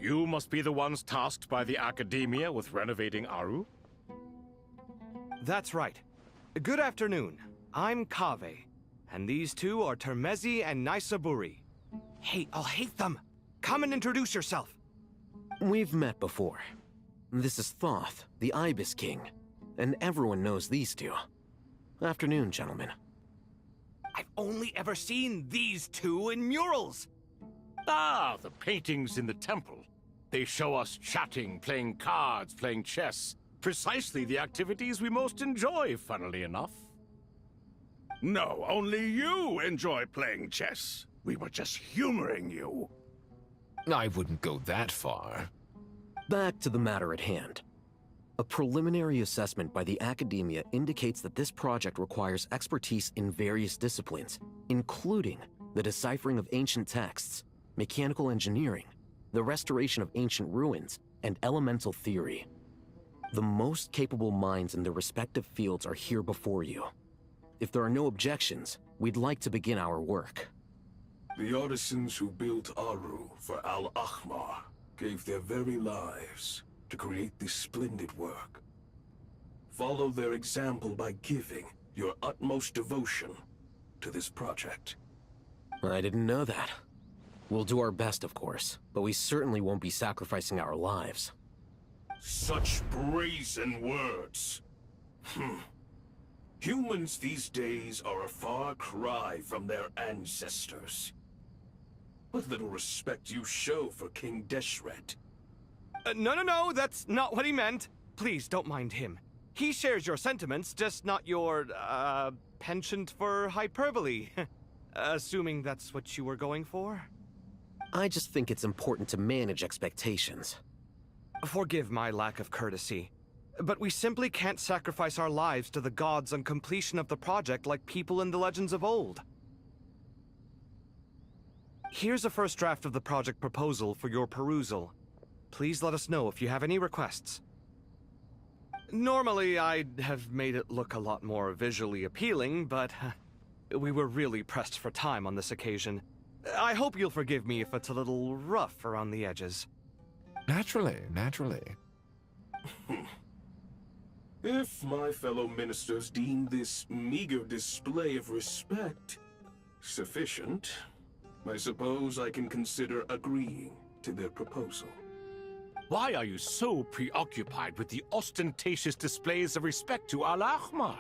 You must be the ones tasked by the Academia with renovating Aru? That's right. Good afternoon. I'm Kaveh, and these two are Termezi and Naisaburi. Hey, I'll hate them! Come and introduce yourself! We've met before. This is Thoth, the Ibis King, and everyone knows these two. Afternoon, gentlemen. I've only ever seen these two in murals! Ah, the paintings in the temple. They show us chatting, playing cards, playing chess. Precisely the activities we most enjoy, funnily enough. No, only you enjoy playing chess. We were just humoring you. I wouldn't go that far. Back to the matter at hand. A preliminary assessment by the Academia indicates that this project requires expertise in various disciplines, including the deciphering of ancient texts, mechanical engineering, the restoration of ancient ruins, and elemental theory. The most capable minds in their respective fields are here before you. If there are no objections, we'd like to begin our work. The artisans who built Aru for Al-Ahmar gave their very lives to create this splendid work. Follow their example by giving your utmost devotion to this project. I didn't know that. We'll do our best, of course, but we certainly won't be sacrificing our lives. Such brazen words. Humans these days are a far cry from their ancestors. What little respect you show for King Deshret. No, that's not what he meant. Please, don't mind him. He shares your sentiments, just not your, penchant for hyperbole. Assuming that's what you were going for? I just think it's important to manage expectations. Forgive my lack of courtesy, but we simply can't sacrifice our lives to the gods on completion of the project like people in the legends of old. Here's a first draft of the project proposal for your perusal. Please let us know if you have any requests. Normally, I'd have made it look a lot more visually appealing, but we were really pressed for time on this occasion. I hope you'll forgive me if it's a little rough around the edges. Naturally, naturally. If my fellow ministers deem this meager display of respect sufficient, I suppose I can consider agreeing to their proposal. Why are you so preoccupied with the ostentatious displays of respect to Al-Ahmar?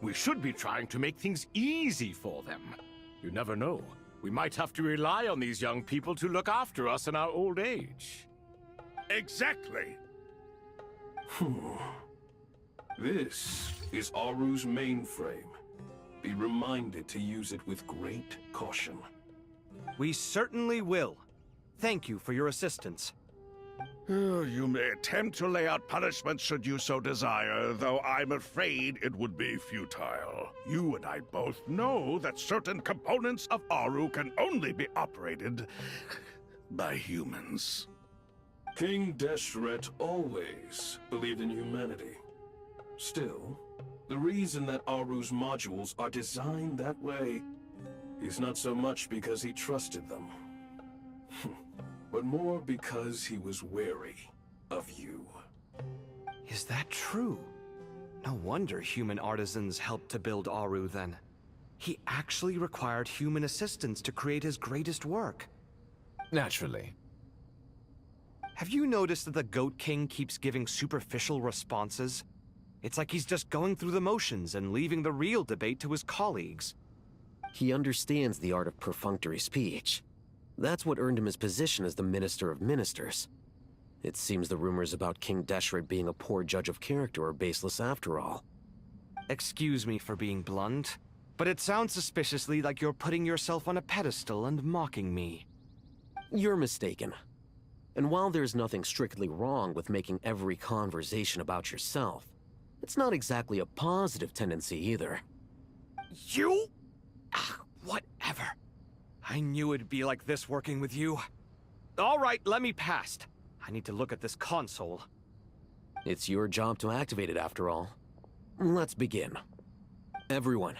We should be trying to make things easy for them. You never know. We might have to rely on these young people to look after us in our old age. Exactly. This is Aru's mainframe. Be reminded to use it with great caution. We certainly will. Thank you for your assistance. You may attempt to lay out punishments should you so desire, though I'm afraid it would be futile. You and I both know that certain components of Aru can only be operated by humans. King Deshret always believed in humanity. Still, the reason that Aru's modules are designed that way is not so much because he trusted them, but more because he was wary of you. Is that true? No wonder human artisans helped to build Aru then. He actually required human assistance to create his greatest work. Naturally. Have you noticed that the Goat King keeps giving superficial responses? It's like he's just going through the motions and leaving the real debate to his colleagues. He understands the art of perfunctory speech. That's what earned him his position as the Minister of Ministers. It seems the rumors about King Deshret being a poor judge of character are baseless after all. Excuse me for being blunt, but it sounds suspiciously like you're putting yourself on a pedestal and mocking me. You're mistaken. And while there's nothing strictly wrong with making every conversation about yourself, it's not exactly a positive tendency either. You? Whatever. I knew it'd be like this working with you. All right, let me past. I need to look at this console. It's your job to activate it after all. Let's begin. Everyone,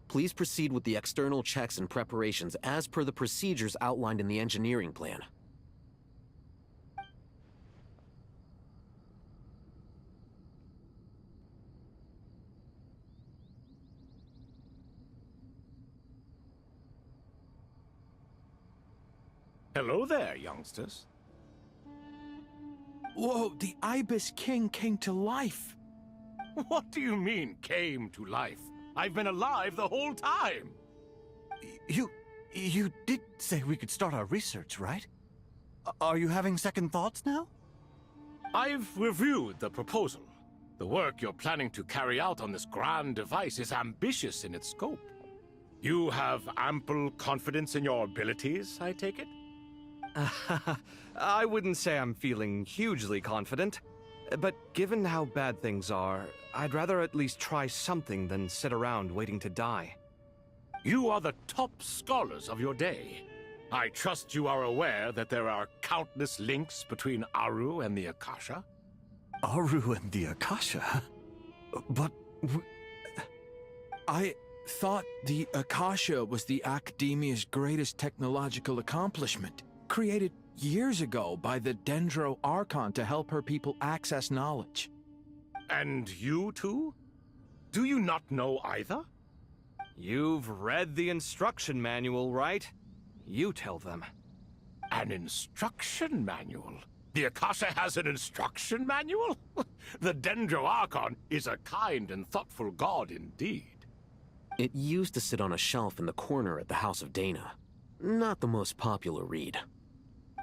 please proceed with the external checks and preparations as per the procedures outlined in the engineering plan. Hello there, youngsters. Whoa, the Ibis King came to life. What do you mean, came to life? I've been alive the whole time. You did say we could start our research, right? Are you having second thoughts now? I've reviewed the proposal. The work you're planning to carry out on this grand device is ambitious in its scope. You have ample confidence in your abilities, I take it? I wouldn't say I'm feeling hugely confident, but given how bad things are, I'd rather at least try something than sit around waiting to die. You are the top scholars of your day. I trust you are aware that there are countless links between Aru and the Akasha? Aru and the Akasha? But... I thought the Akasha was the Academia's greatest technological accomplishment, created years ago by the Dendro Archon to help her people access knowledge. And you too? Do you not know either? You've read the instruction manual, right? You tell them. An instruction manual? The Akasha has an instruction manual? The Dendro Archon is a kind and thoughtful god indeed. It used to sit on a shelf in the corner at the House of Dana. Not the most popular read.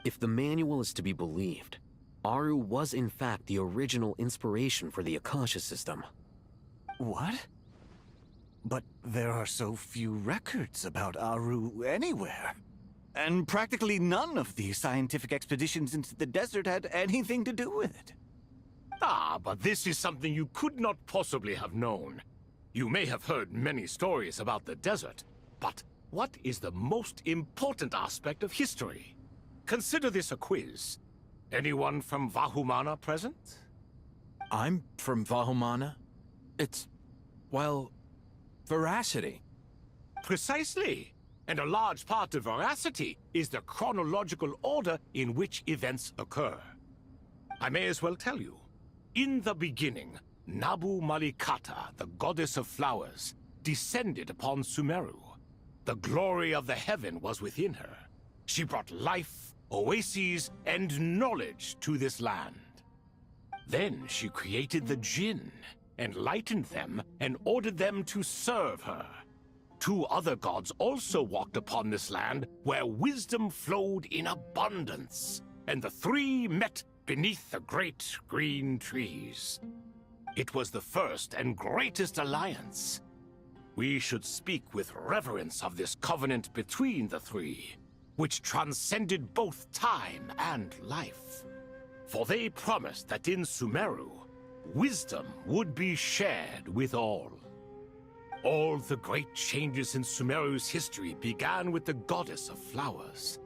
If the manual is to be believed, Aru was in fact the original inspiration for the Akasha system. what? But there are so few records about Aru anywhere. And practically none of the scientific expeditions into the desert had anything to do with it. Ah, but this is something you could not possibly have known. You may have heard many stories about the desert, but what is the most important aspect of history? Consider this a quiz. Anyone from Vahumana present? I'm from Vahumana. It's, well, veracity. Precisely. And a large part of veracity is the chronological order in which events occur. I may as well tell you. In the beginning, Nabu Malikata, the goddess of flowers, descended upon Sumeru. The glory of the heaven was within her. She brought life, oases, and knowledge to this land. Then she created the Jinn, enlightened them, and ordered them to serve her. Two other gods also walked upon this land where wisdom flowed in abundance, and the three met beneath the great green trees. It was the first and greatest alliance. We should speak with reverence of this covenant between the three, which transcended both time and life. For they promised that in Sumeru, wisdom would be shared with all. All the great changes in Sumeru's history began with the goddess of flowers.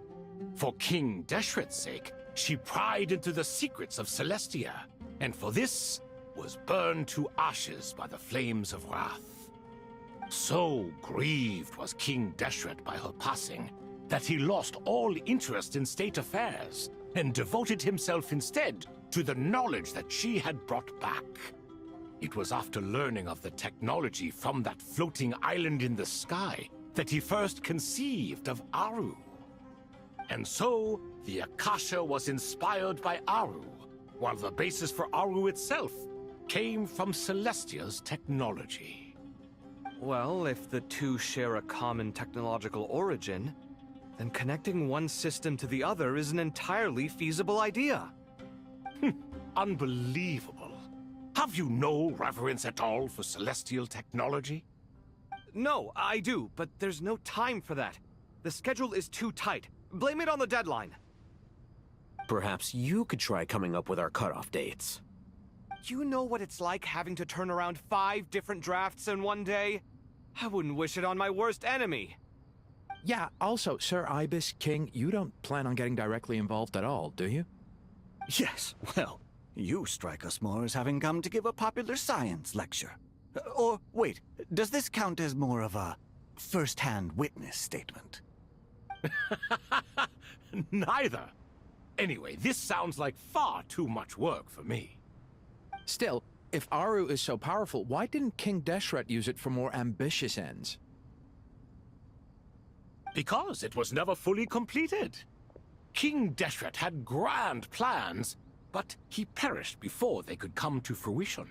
For King Deshret's sake, she pried into the secrets of Celestia, and for this was burned to ashes by the flames of wrath. So grieved was King Deshret by her passing, that he lost all interest in state affairs, and devoted himself instead to the knowledge that she had brought back. It was after learning of the technology from that floating island in the sky that he first conceived of Aru. And so, the Akasha was inspired by Aru, while the basis for Aru itself came from Celestia's technology. Well, if the two share a common technological origin, then connecting one system to the other is an entirely feasible idea. Unbelievable. Have you no reverence at all for celestial technology? No, I do, but there's no time for that. The schedule is too tight. Blame it on the deadline. Perhaps you could try coming up with our cutoff dates. You know what it's like having to turn around 5 different drafts in one day? I wouldn't wish it on my worst enemy. Yeah, also, Sir Ibis King, you don't plan on getting directly involved at all, do you? Yes, well, you strike us more as having come to give a popular science lecture. Or, wait, does this count as more of a first-hand witness statement? Neither. Anyway, this sounds like far too much work for me. Still, if Aru is so powerful, why didn't King Deshret use it for more ambitious ends? Because it was never fully completed. King Deshret had grand plans, but he perished before they could come to fruition.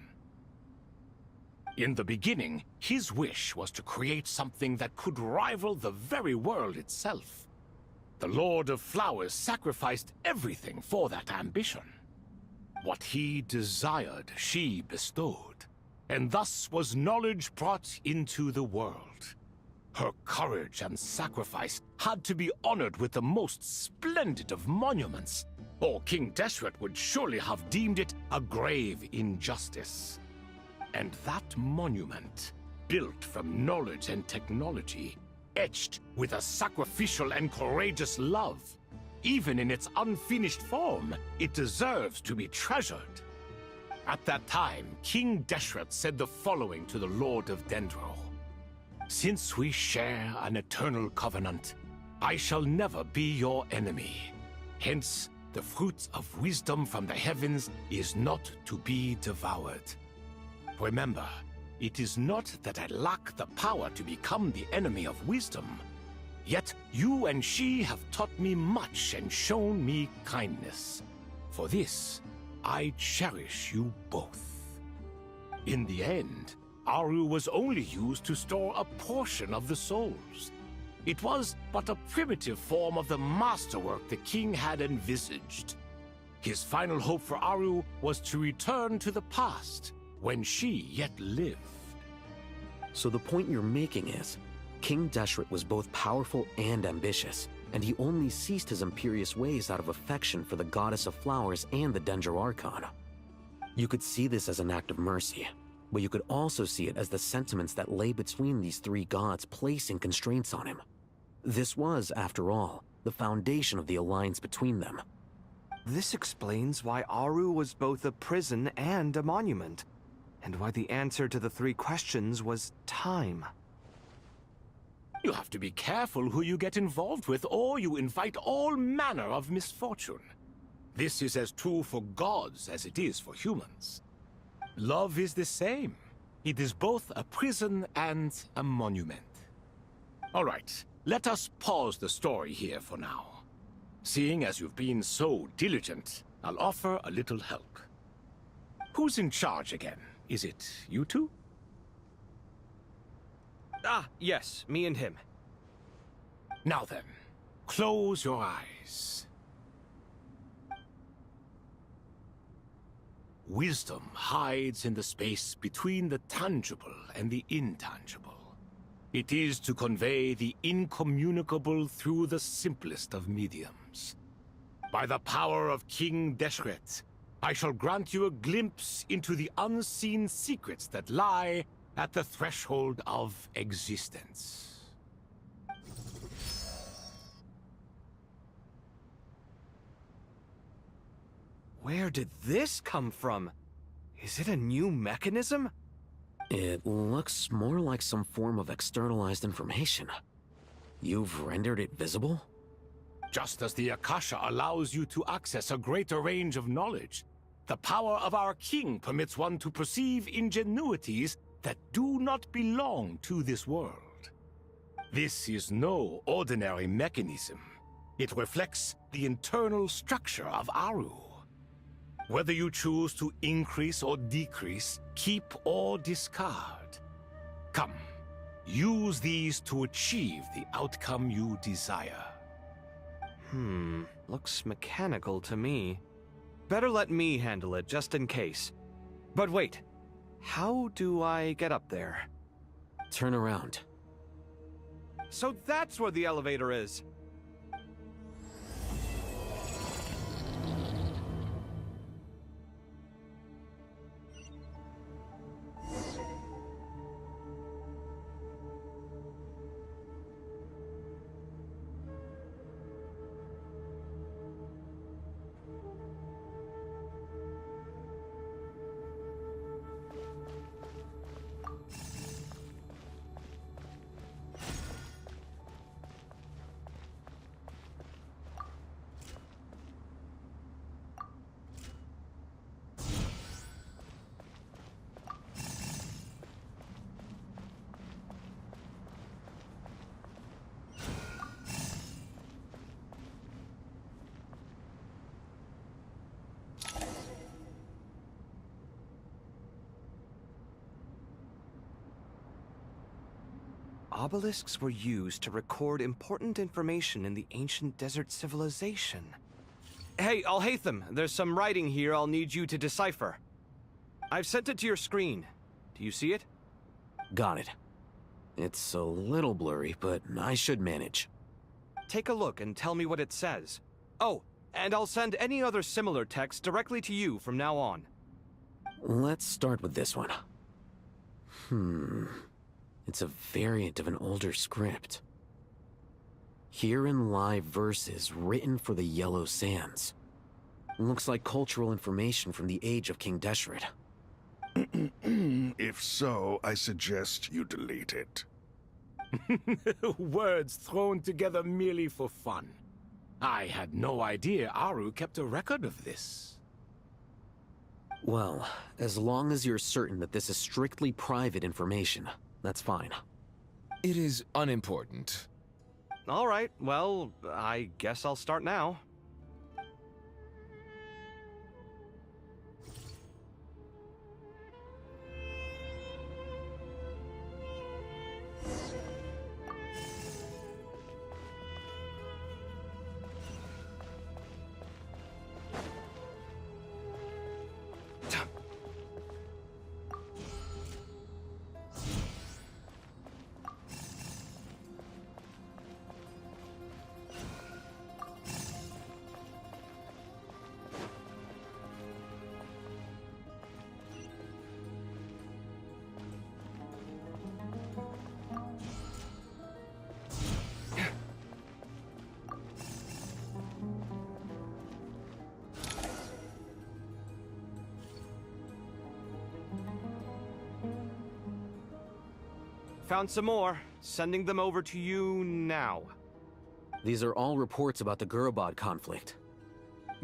In the beginning, his wish was to create something that could rival the very world itself. The Lord of Flowers sacrificed everything for that ambition. What he desired, she bestowed, and thus was knowledge brought into the world. Her courage and sacrifice had to be honored with the most splendid of monuments, or King Deshret would surely have deemed it a grave injustice. And that monument, built from knowledge and technology, etched with a sacrificial and courageous love, even in its unfinished form, it deserves to be treasured. At that time, King Deshret said the following to the Lord of Dendro. Since we share an eternal covenant, I shall never be your enemy. Hence, the fruit of wisdom from the heavens is not to be devoured. Remember, it is not that I lack the power to become the enemy of wisdom. Yet you and she have taught me much and shown me kindness. For this, I cherish you both. In the end, Aru was only used to store a portion of the souls. It was but a primitive form of the masterwork the king had envisaged. His final hope for Aru was to return to the past, when she yet lived. So the point you're making is, King Deshret was both powerful and ambitious, and he only ceased his imperious ways out of affection for the Goddess of Flowers and the Dendro Archon. You could see this as an act of mercy, but you could also see it as the sentiments that lay between these three gods placing constraints on him. This was, after all, the foundation of the alliance between them. This explains why Aru was both a prison and a monument, and why the answer to the three questions was time. You have to be careful who you get involved with, or you invite all manner of misfortune. This is as true for gods as it is for humans. Love is the same. It is both a prison and a monument. All right, let us pause the story here for now. Seeing as you've been so diligent, I'll offer a little help. Who's in charge again? Is it you two? Ah, yes, me and him. Now then, close your eyes. Wisdom hides in the space between the tangible and the intangible. It is to convey the incommunicable through the simplest of mediums. By the power of King Deshret, I shall grant you a glimpse into the unseen secrets that lie at the threshold of existence. Where did this come from? Is it a new mechanism? It looks more like some form of externalized information. You've rendered it visible? Just as the Akasha allows you to access a greater range of knowledge, the power of our king permits one to perceive ingenuities that do not belong to this world. This is no ordinary mechanism. It reflects the internal structure of Aru. Whether you choose to increase or decrease, keep or discard. Come, use these to achieve the outcome you desire. Looks mechanical to me. Better let me handle it, just in case. But wait, how do I get up there? Turn around. So that's where the elevator is. Obelisks were used to record important information in the ancient desert civilization. Hey, Alhaitham, there's some writing here I'll need you to decipher. I've sent it to your screen. Do you see it? Got it. It's a little blurry, but I should manage. Take a look and tell me what it says. Oh, and I'll send any other similar text directly to you from now on. Let's start with this one. It's a variant of an older script. Herein lie verses written for the Yellow Sands. Looks like cultural information from the age of King Deshret. If so, I suggest you delete it. Words thrown together merely for fun. I had no idea Aru kept a record of this. Well, as long as you're certain that this is strictly private information, that's fine. It is unimportant. All right, well, I guess I'll start now. Found some more. Sending them over to you now. These are all reports about the Gurubad conflict.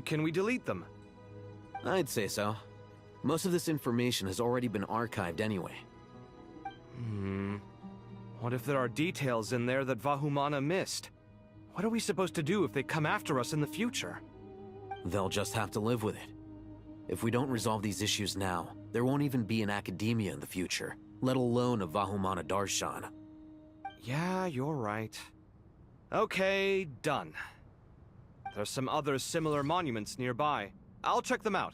Can we delete them? I'd say so. Most of this information has already been archived anyway. What if there are details in there that Vahumana missed? What are we supposed to do if they come after us in the future? They'll just have to live with it. If we don't resolve these issues now, there won't even be an academia in the future, let alone a Vahumana Darshan. Yeah, you're right. Okay, done. There's some other similar monuments nearby. I'll check them out.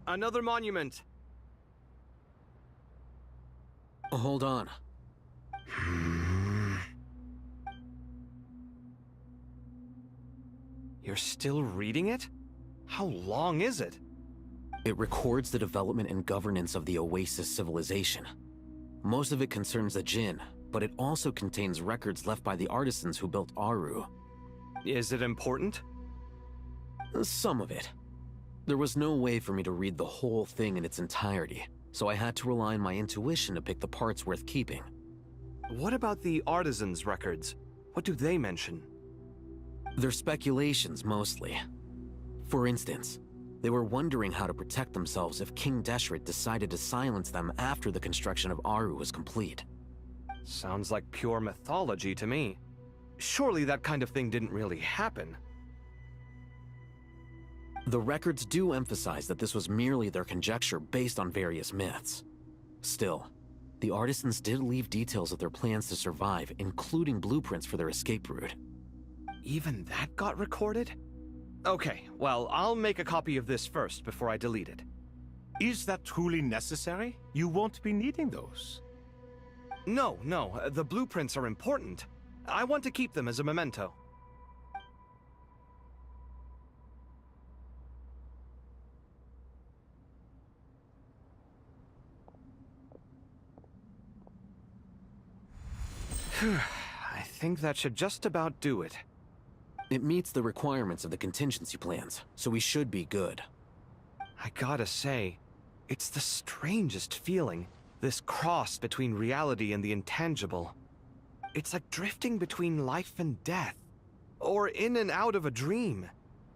Another monument. Hold on. You're still reading it? How long is it? It records the development and governance of the Oasis civilization. Most of it concerns the Jinn, but it also contains records left by the artisans who built Aru. Is it important? Some of it. There was no way for me to read the whole thing in its entirety, so I had to rely on my intuition to pick the parts worth keeping. What about the artisans' records? What do they mention? They're speculations, mostly. For instance, they were wondering how to protect themselves if King Deshret decided to silence them after the construction of Aru was complete. Sounds like pure mythology to me. Surely that kind of thing didn't really happen. The records do emphasize that this was merely their conjecture based on various myths. Still, the artisans did leave details of their plans to survive, including blueprints for their escape route. Even that got recorded? Okay, well, I'll make a copy of this first before I delete it. Is that truly necessary? You won't be needing those. No, the blueprints are important. I want to keep them as a memento. I think that should just about do it. It meets the requirements of the contingency plans, so we should be good. I gotta say, it's the strangest feeling, this cross between reality and the intangible. It's like drifting between life and death, or in and out of a dream,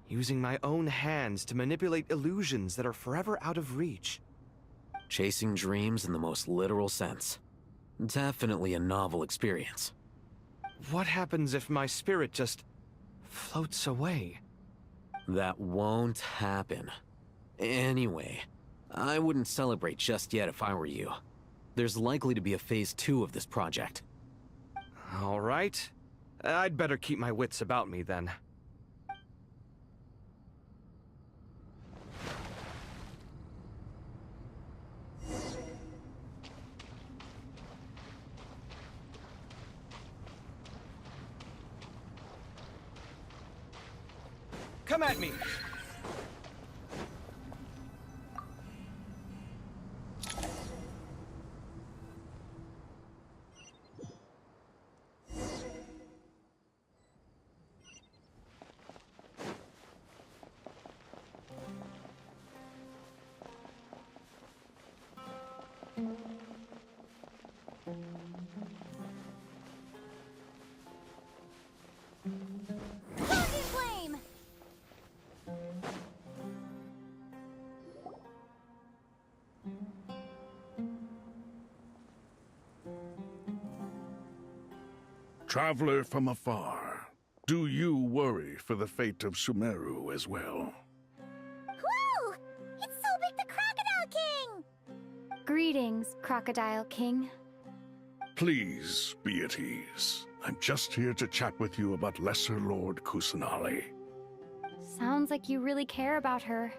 using my own hands to manipulate illusions that are forever out of reach. Chasing dreams in the most literal sense. Definitely a novel experience. What happens if my spirit just floats away? That won't happen. Anyway, I wouldn't celebrate just yet if I were you. There's likely to be a phase 2 of this project. All right. I'd better keep my wits about me then. Come at me! Flame! Traveler from afar, do you worry for the fate of Sumeru as well? Whoa! It's Sobek the Crocodile King! Greetings, Crocodile King. Please be at ease. I'm just here to chat with you about Lesser Lord Kusanali. Sounds like you really care about her.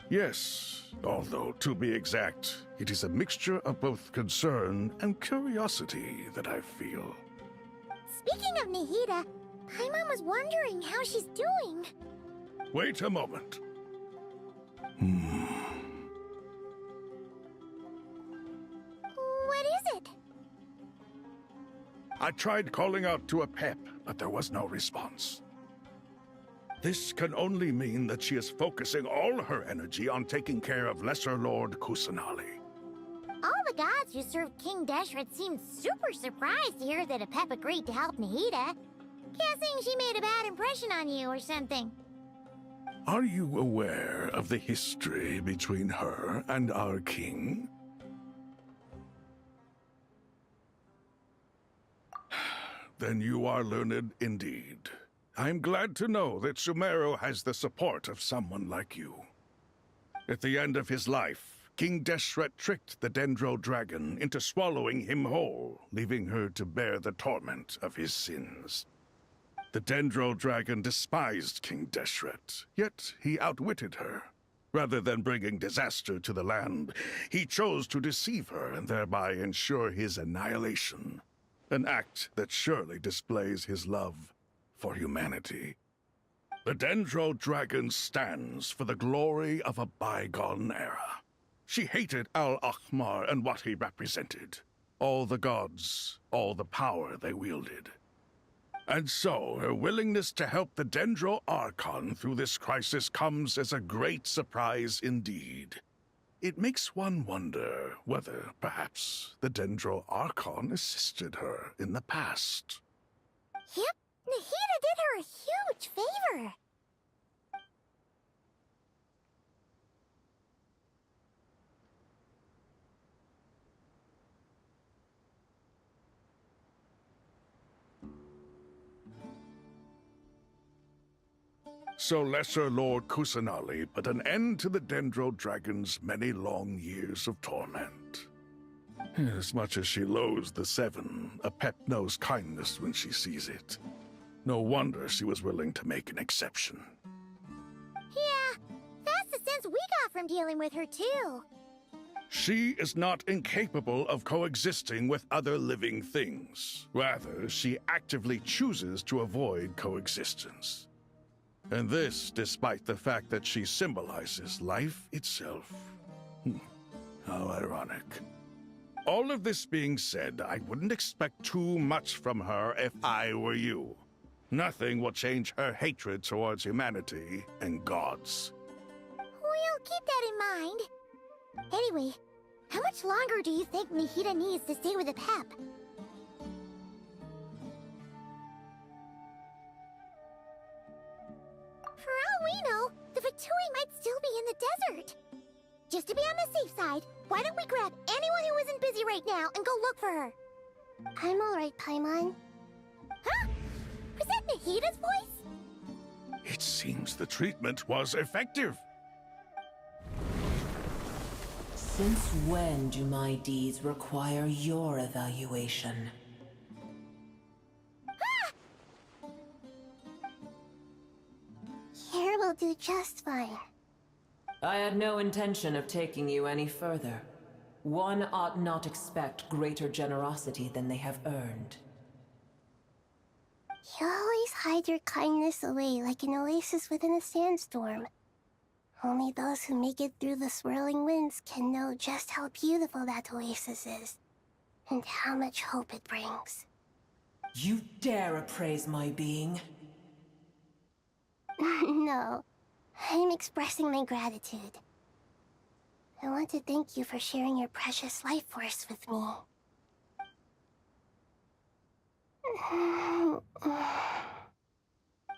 Yes, although to be exact, it is a mixture of both concern and curiosity that I feel. Speaking of Nahida, Paimon was wondering how she's doing. Wait a moment. What is it? I tried calling out to Apep, but there was no response. This can only mean that she is focusing all her energy on taking care of Lesser Lord Kusanali. All the gods who served King Deshret seemed super surprised to hear that Apep agreed to help Nahida. Guessing she made a bad impression on you or something. Are you aware of the history between her and our king? Then you are learned indeed. I'm glad to know that Sumeru has the support of someone like you. At the end of his life, King Deshret tricked the Dendro Dragon into swallowing him whole, leaving her to bear the torment of his sins. The Dendro Dragon despised King Deshret, yet he outwitted her. Rather than bringing disaster to the land, he chose to deceive her and thereby ensure his annihilation. An act that surely displays his love for humanity. The Dendro Dragon stands for the glory of a bygone era. She hated Al-Ahmar and what he represented. All the gods, all the power they wielded. And so, her willingness to help the Dendro Archon through this crisis comes as a great surprise indeed. It makes one wonder whether, perhaps, the Dendro Archon assisted her in the past. Yep, Nahida did her a huge favor. So Lesser Lord Kusanali put an end to the Dendro Dragon's many long years of torment. As much as she loathes the Seven, Apep knows kindness when she sees it. No wonder she was willing to make an exception. Yeah, that's the sense we got from dealing with her, too. She is not incapable of coexisting with other living things. Rather, she actively chooses to avoid coexistence. And this despite the fact that she symbolizes life itself. How ironic. All of this being said, I wouldn't expect too much from her if I were you. Nothing will change her hatred towards humanity and gods. We'll keep that in mind. Anyway, how much longer do you think Nahida needs to stay with the Pep? For all we know, the Fatui might still be in the desert. Just to be on the safe side, why don't we grab anyone who isn't busy right now and go look for her? I'm alright, Paimon. Huh? Was that Nahida's voice? It seems the treatment was effective. Since when do my deeds require your evaluation? Here will do just fine. I had no intention of taking you any further. One ought not expect greater generosity than they have earned. You always hide your kindness away like an oasis within a sandstorm. Only those who make it through the swirling winds can know just how beautiful that oasis is, and how much hope it brings. You dare appraise my being? No, I'm expressing my gratitude. I want to thank you for sharing your precious life force with me.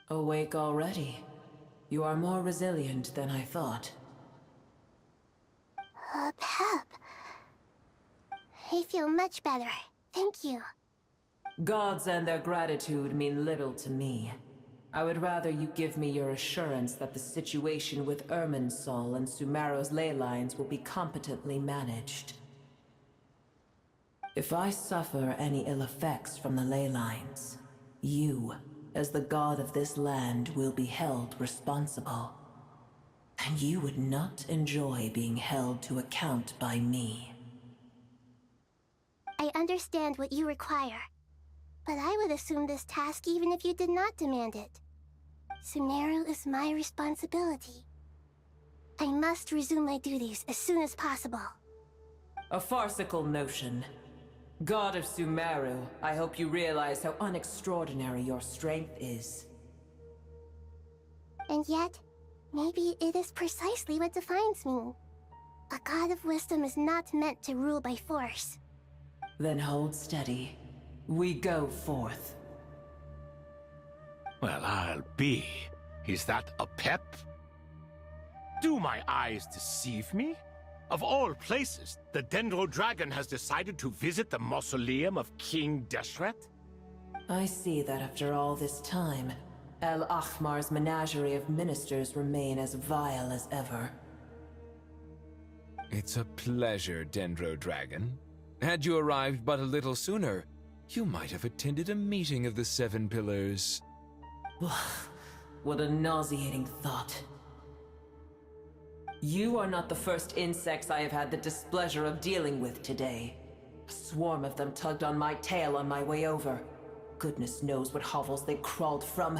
Awake already? You are more resilient than I thought. Pep. I feel much better. Thank you. Gods and their gratitude mean little to me. I would rather you give me your assurance that the situation with Irminsul and Sumeru's ley lines will be competently managed. If I suffer any ill effects from the ley lines, you, as the god of this land, will be held responsible. And you would not enjoy being held to account by me. I understand what you require, but I would assume this task even if you did not demand it. Sumeru is my responsibility. I must resume my duties as soon as possible. A farcical notion. God of Sumeru, I hope you realize how unextraordinary your strength is. And yet, maybe it is precisely what defines me. A god of wisdom is not meant to rule by force. Then hold steady. We go forth. Well, I'll be. Is that a pep? Do my eyes deceive me? Of all places, the Dendro Dragon has decided to visit the mausoleum of King Deshret? I see that after all this time, El Ahmar's menagerie of ministers remain as vile as ever. It's a pleasure, Dendro Dragon. Had you arrived but a little sooner, you might have attended a meeting of the Seven Pillars. What a nauseating thought. You are not the first insects I have had the displeasure of dealing with today. A swarm of them tugged on my tail on my way over. Goodness knows what hovels they crawled from.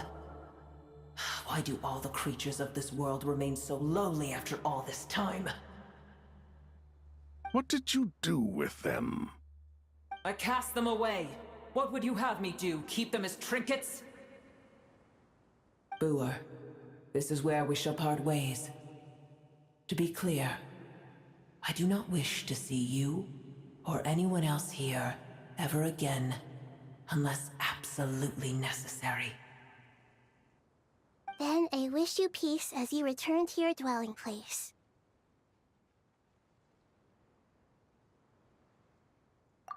Why do all the creatures of this world remain so lowly after all this time? What did you do with them? I cast them away. What would you have me do? Keep them as trinkets? Booer, this is where we shall part ways. To be clear, I do not wish to see you or anyone else here ever again, unless absolutely necessary. Then I wish you peace as you return to your dwelling place.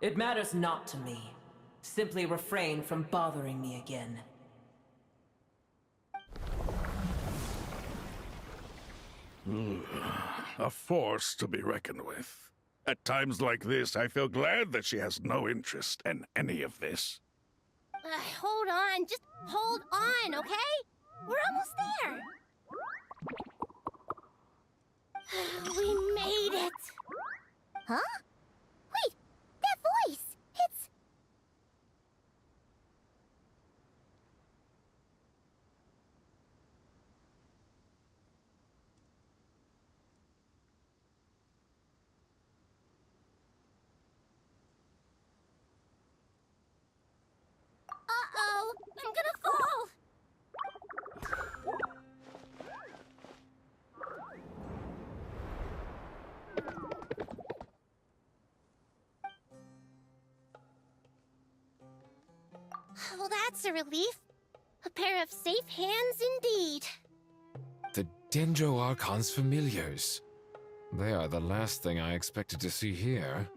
It matters not to me. Simply refrain from bothering me again. A force to be reckoned with. At times like this, I feel glad that she has no interest in any of this. Hold on, just hold on, okay? We're almost there. We made it. Huh? Wait, that voice! It's... Uh-oh, I'm gonna fall! Well, that's a relief. A pair of safe hands indeed. The Dendro Archon's familiars. They are the last thing I expected to see here.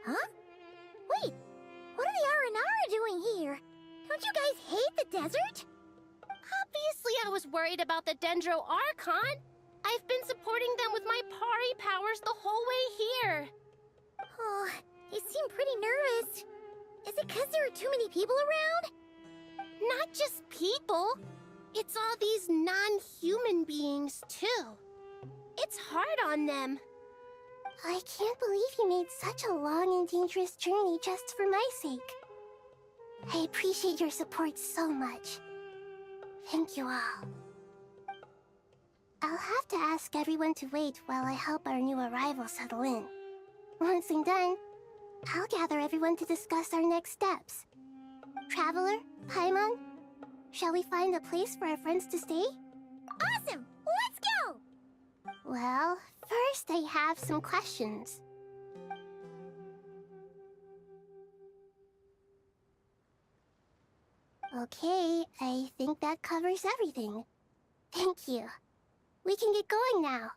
Huh? Wait, what are the Aranara doing here? Don't you guys hate the desert? Obviously I was worried about the Dendro Archon. I've been supporting them with my Pari powers the whole way here. Oh, they seem pretty nervous. Is it because there are too many people around? Not just people. It's all these non-human beings, too. It's hard on them. I can't believe you made such a long and dangerous journey just for my sake. I appreciate your support so much. Thank you all. I'll have to ask everyone to wait while I help our new arrival settle in. Once I'm done, I'll gather everyone to discuss our next steps. Traveler, Paimon, shall we find a place for our friends to stay? Awesome! Let's go! Well, first I have some questions. Okay, I think that covers everything. Thank you. We can get going now.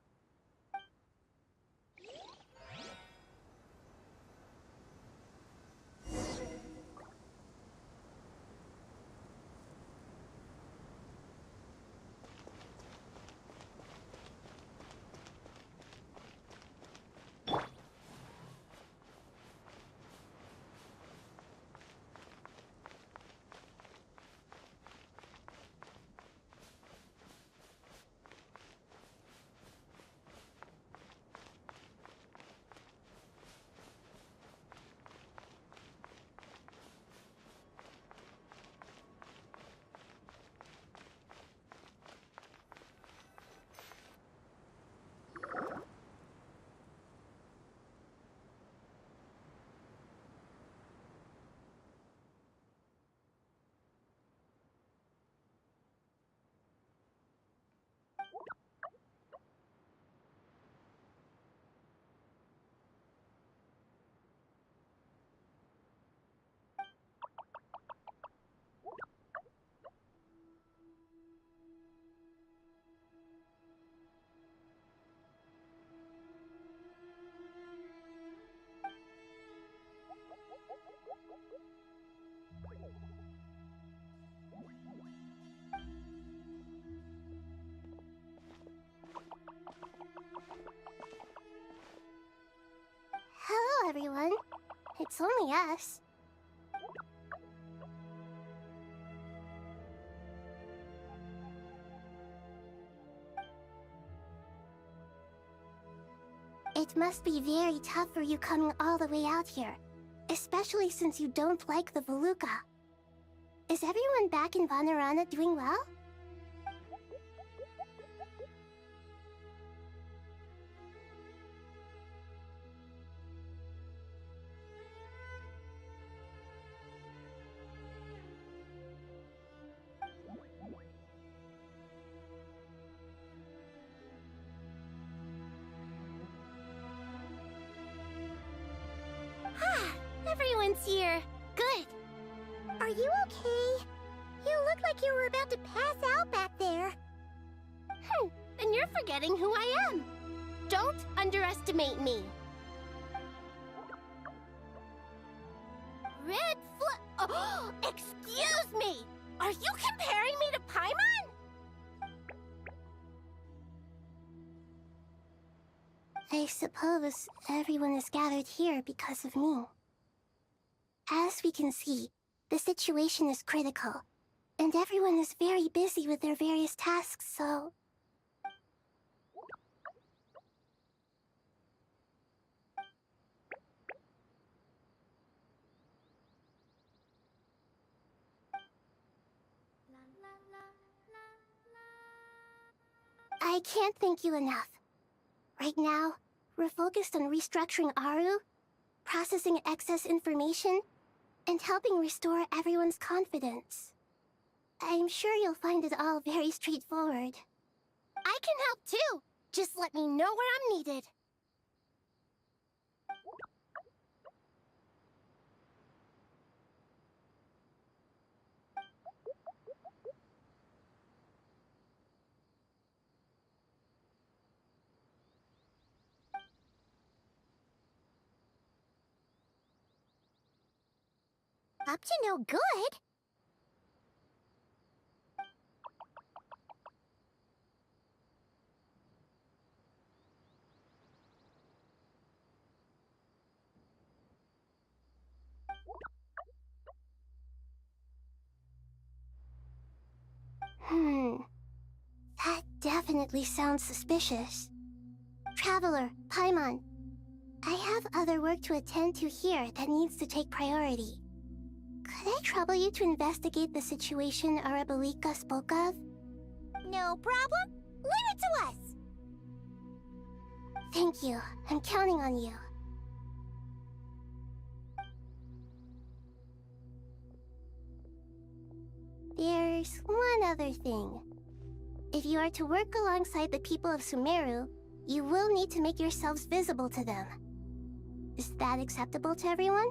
Hello, everyone. It's only us. It must be very tough for you coming all the way out here, especially since you don't like the Voluka. Is everyone back in Vanarana doing well? Everyone's here. Good. Are you okay? You look like you were about to pass out back there. Then you're forgetting who I am. Don't underestimate me. Red Oh, excuse me! Are you comparing me to Paimon? I suppose everyone is gathered here because of me. As we can see, The situation is critical, and everyone is very busy with their various tasks, so... I can't thank you enough. Right now, we're focused on restructuring Aru, processing excess information, and helping restore everyone's confidence. I'm sure you'll find it all very straightforward. I can help too! Just let me know where I'm needed. Up to no good? That definitely sounds suspicious. Traveler, Paimon, I have other work to attend to here that needs to take priority. Could I trouble you to investigate the situation Arabalika spoke of? No problem. Leave it to us! Thank you. I'm counting on you. There's one other thing. If you are to work alongside the people of Sumeru, you will need to make yourselves visible to them. Is that acceptable to everyone?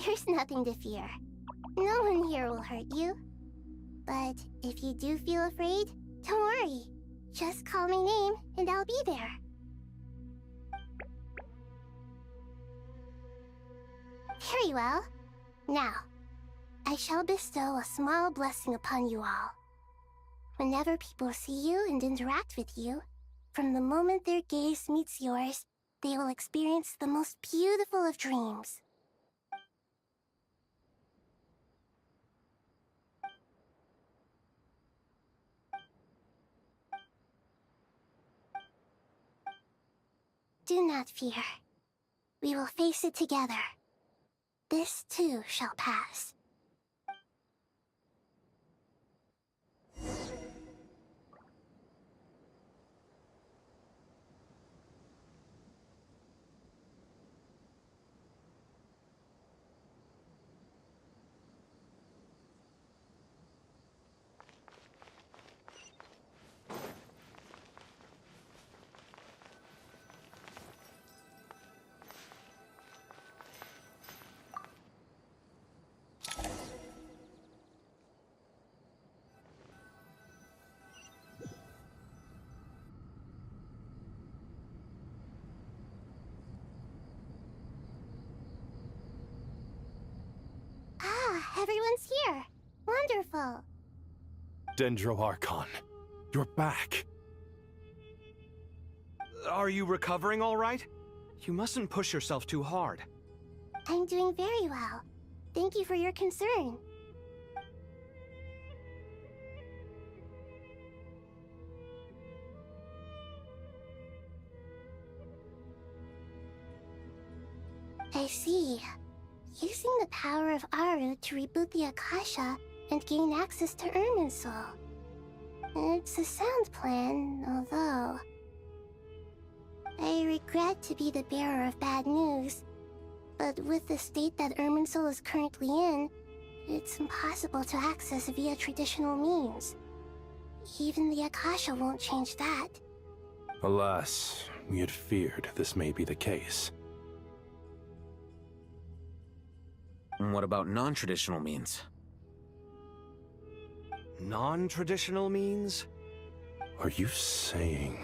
There's nothing to fear. No one here will hurt you. But if you do feel afraid, don't worry. Just call my name and I'll be there. Very well. Now, I shall bestow a small blessing upon you all. Whenever people see you and interact with you, from the moment their gaze meets yours, they will experience the most beautiful of dreams. Do not fear. We will face it together. This too shall pass. Everyone's here. Wonderful. Dendro Archon, you're back. Are you recovering all right? You mustn't push yourself too hard. I'm doing very well. Thank you for your concern. I see. Using the power of Aru to reboot the Akasha and gain access to Irminsul. It's a sound plan, although... I regret to be the bearer of bad news, but with the state that Irminsul is currently in, it's impossible to access via traditional means. Even the Akasha won't change that. Alas, we had feared this may be the case. And what about non-traditional means? Non-traditional means? Are you saying...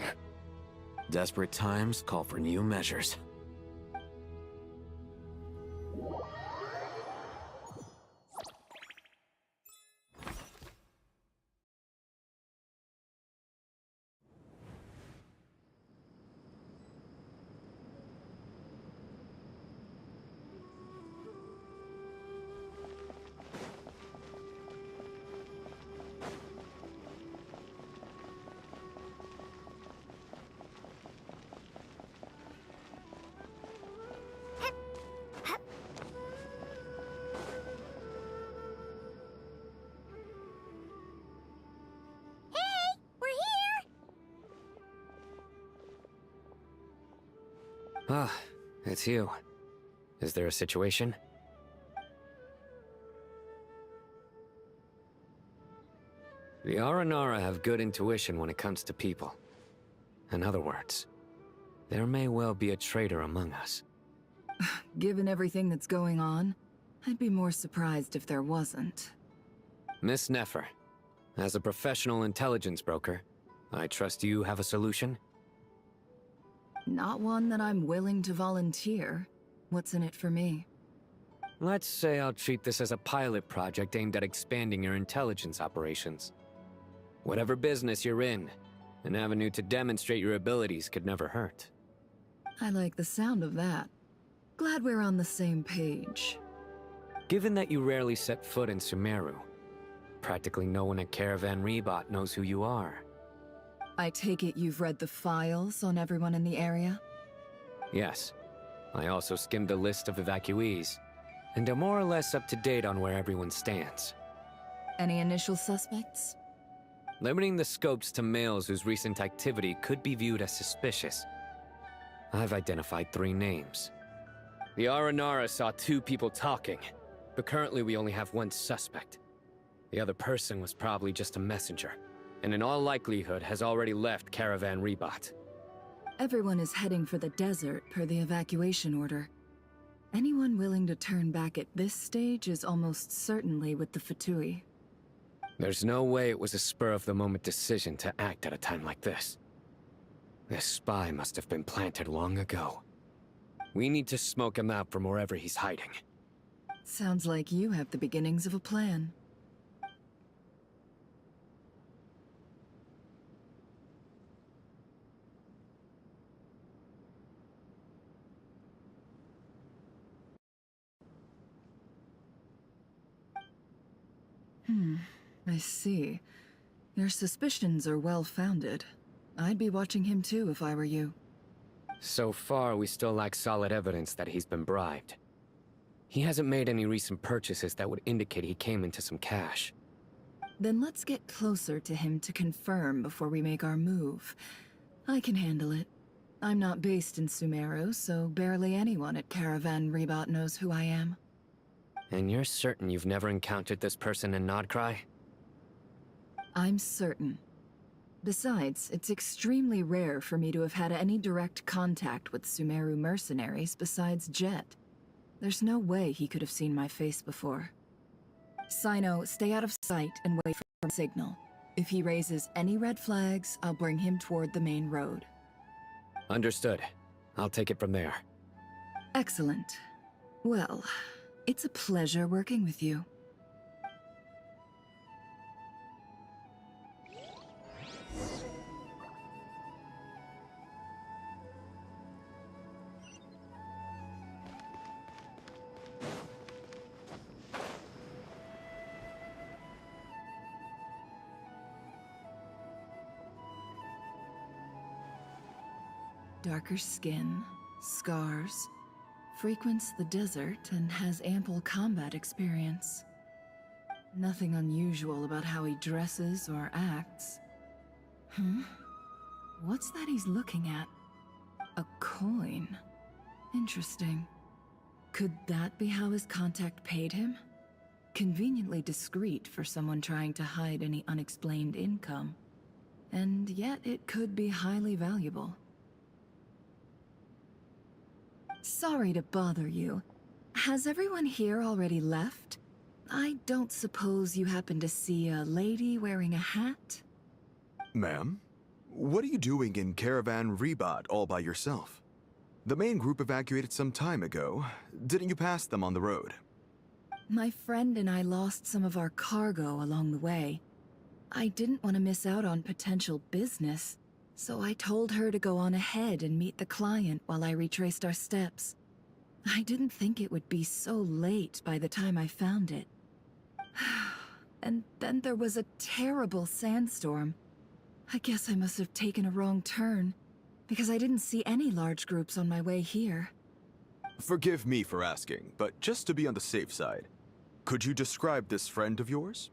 Desperate times call for new measures. Ah, it's you. Is there a situation? The Aranara have good intuition when it comes to people. In other words, there may well be a traitor among us. Given everything that's going on, I'd be more surprised if there wasn't. Miss Nefer, as a professional intelligence broker, I trust you have a solution? Not one that I'm willing to volunteer. What's in it for me? Let's say I'll treat this as a pilot project aimed at expanding your intelligence operations. Whatever business you're in, an avenue to demonstrate your abilities could never hurt. I like the sound of that. Glad we're on the same page. Given that you rarely set foot in Sumeru, practically no one at Caravan Rebot knows who you are. I take it you've read the files on everyone in the area? Yes. I also skimmed a list of evacuees, and am more or less up to date on where everyone stands. Any initial suspects? Limiting the scopes to males whose recent activity could be viewed as suspicious. I've identified 3 names. The Aranara saw 2 people talking, but currently we only have 1 suspect. The other person was probably just a messenger, and in all likelihood has already left Caravan Rebot. Everyone is heading for the desert per the evacuation order. Anyone willing to turn back at this stage is almost certainly with the Fatui. There's no way it was a spur-of-the-moment decision to act at a time like this. This spy must have been planted long ago. We need to smoke him out from wherever he's hiding. Sounds like you have the beginnings of a plan. I see. Your suspicions are well-founded. I'd be watching him too if I were you. So far, we still lack solid evidence that he's been bribed. He hasn't made any recent purchases that would indicate he came into some cash. Then let's get closer to him to confirm before we make our move. I can handle it. I'm not based in Sumeru, so barely anyone at Caravan Rebot knows who I am. And you're certain you've never encountered this person in Nodcry? I'm certain. Besides, it's extremely rare for me to have had any direct contact with Sumeru mercenaries besides Jet. There's no way he could have seen my face before. Sino, stay out of sight and wait for a signal. If he raises any red flags, I'll bring him toward the main road. Understood. I'll take it from there. Excellent. Well, it's a pleasure working with you. Darker skin, scars, frequents the desert and has ample combat experience. Nothing unusual about how he dresses or acts. What's that he's looking at? A coin. Interesting. Could that be how his contact paid him? Conveniently discreet for someone trying to hide any unexplained income. And yet it could be highly valuable. Sorry to bother you. Has everyone here already left? I don't suppose you happen to see a lady wearing a hat? Ma'am? What are you doing in Caravan Rebot all by yourself? The main group evacuated some time ago. Didn't you pass them on the road? My friend and I lost some of our cargo along the way. I didn't want to miss out on potential business, so I told her to go on ahead and meet the client while I retraced our steps. I didn't think it would be so late by the time I found it. And then there was a terrible sandstorm. I guess I must have taken a wrong turn, because I didn't see any large groups on my way here. Forgive me for asking, but just to be on the safe side, could you describe this friend of yours?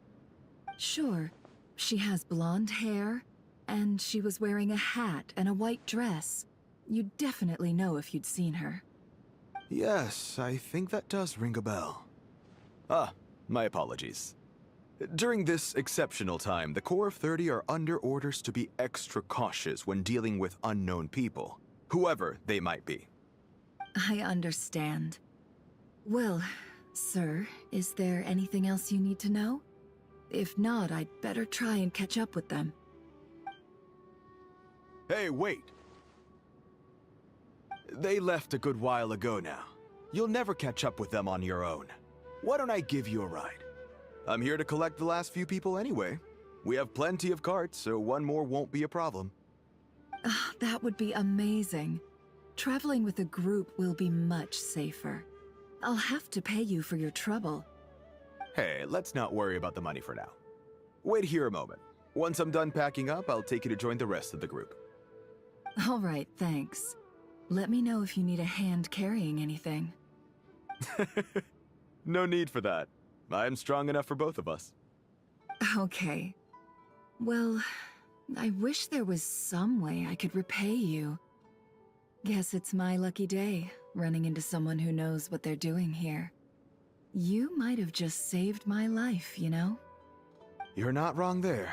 Sure. She has blonde hair, and she was wearing a hat and a white dress. You'd definitely know if you'd seen her. Yes, I think that does ring a bell. Ah, my apologies. During this exceptional time, the Corps of 30 are under orders to be extra cautious when dealing with unknown people, whoever they might be. I understand. Well, sir, is there anything else you need to know? If not, I'd better try and catch up with them. Hey, wait! They left a good while ago now. You'll never catch up with them on your own. Why don't I give you a ride? I'm here to collect the last few people anyway. We have plenty of carts, so one more won't be a problem. That would be amazing. Traveling with a group will be much safer. I'll have to pay you for your trouble. Hey, let's not worry about the money for now. Wait here a moment. Once I'm done packing up, I'll take you to join the rest of the group. All right, thanks. Let me know if you need a hand carrying anything. No need for that. I'm strong enough for both of us. Okay. Well, I wish there was some way I could repay you. Guess it's my lucky day, running into someone who knows what they're doing here. You might have just saved my life, you know? You're not wrong there.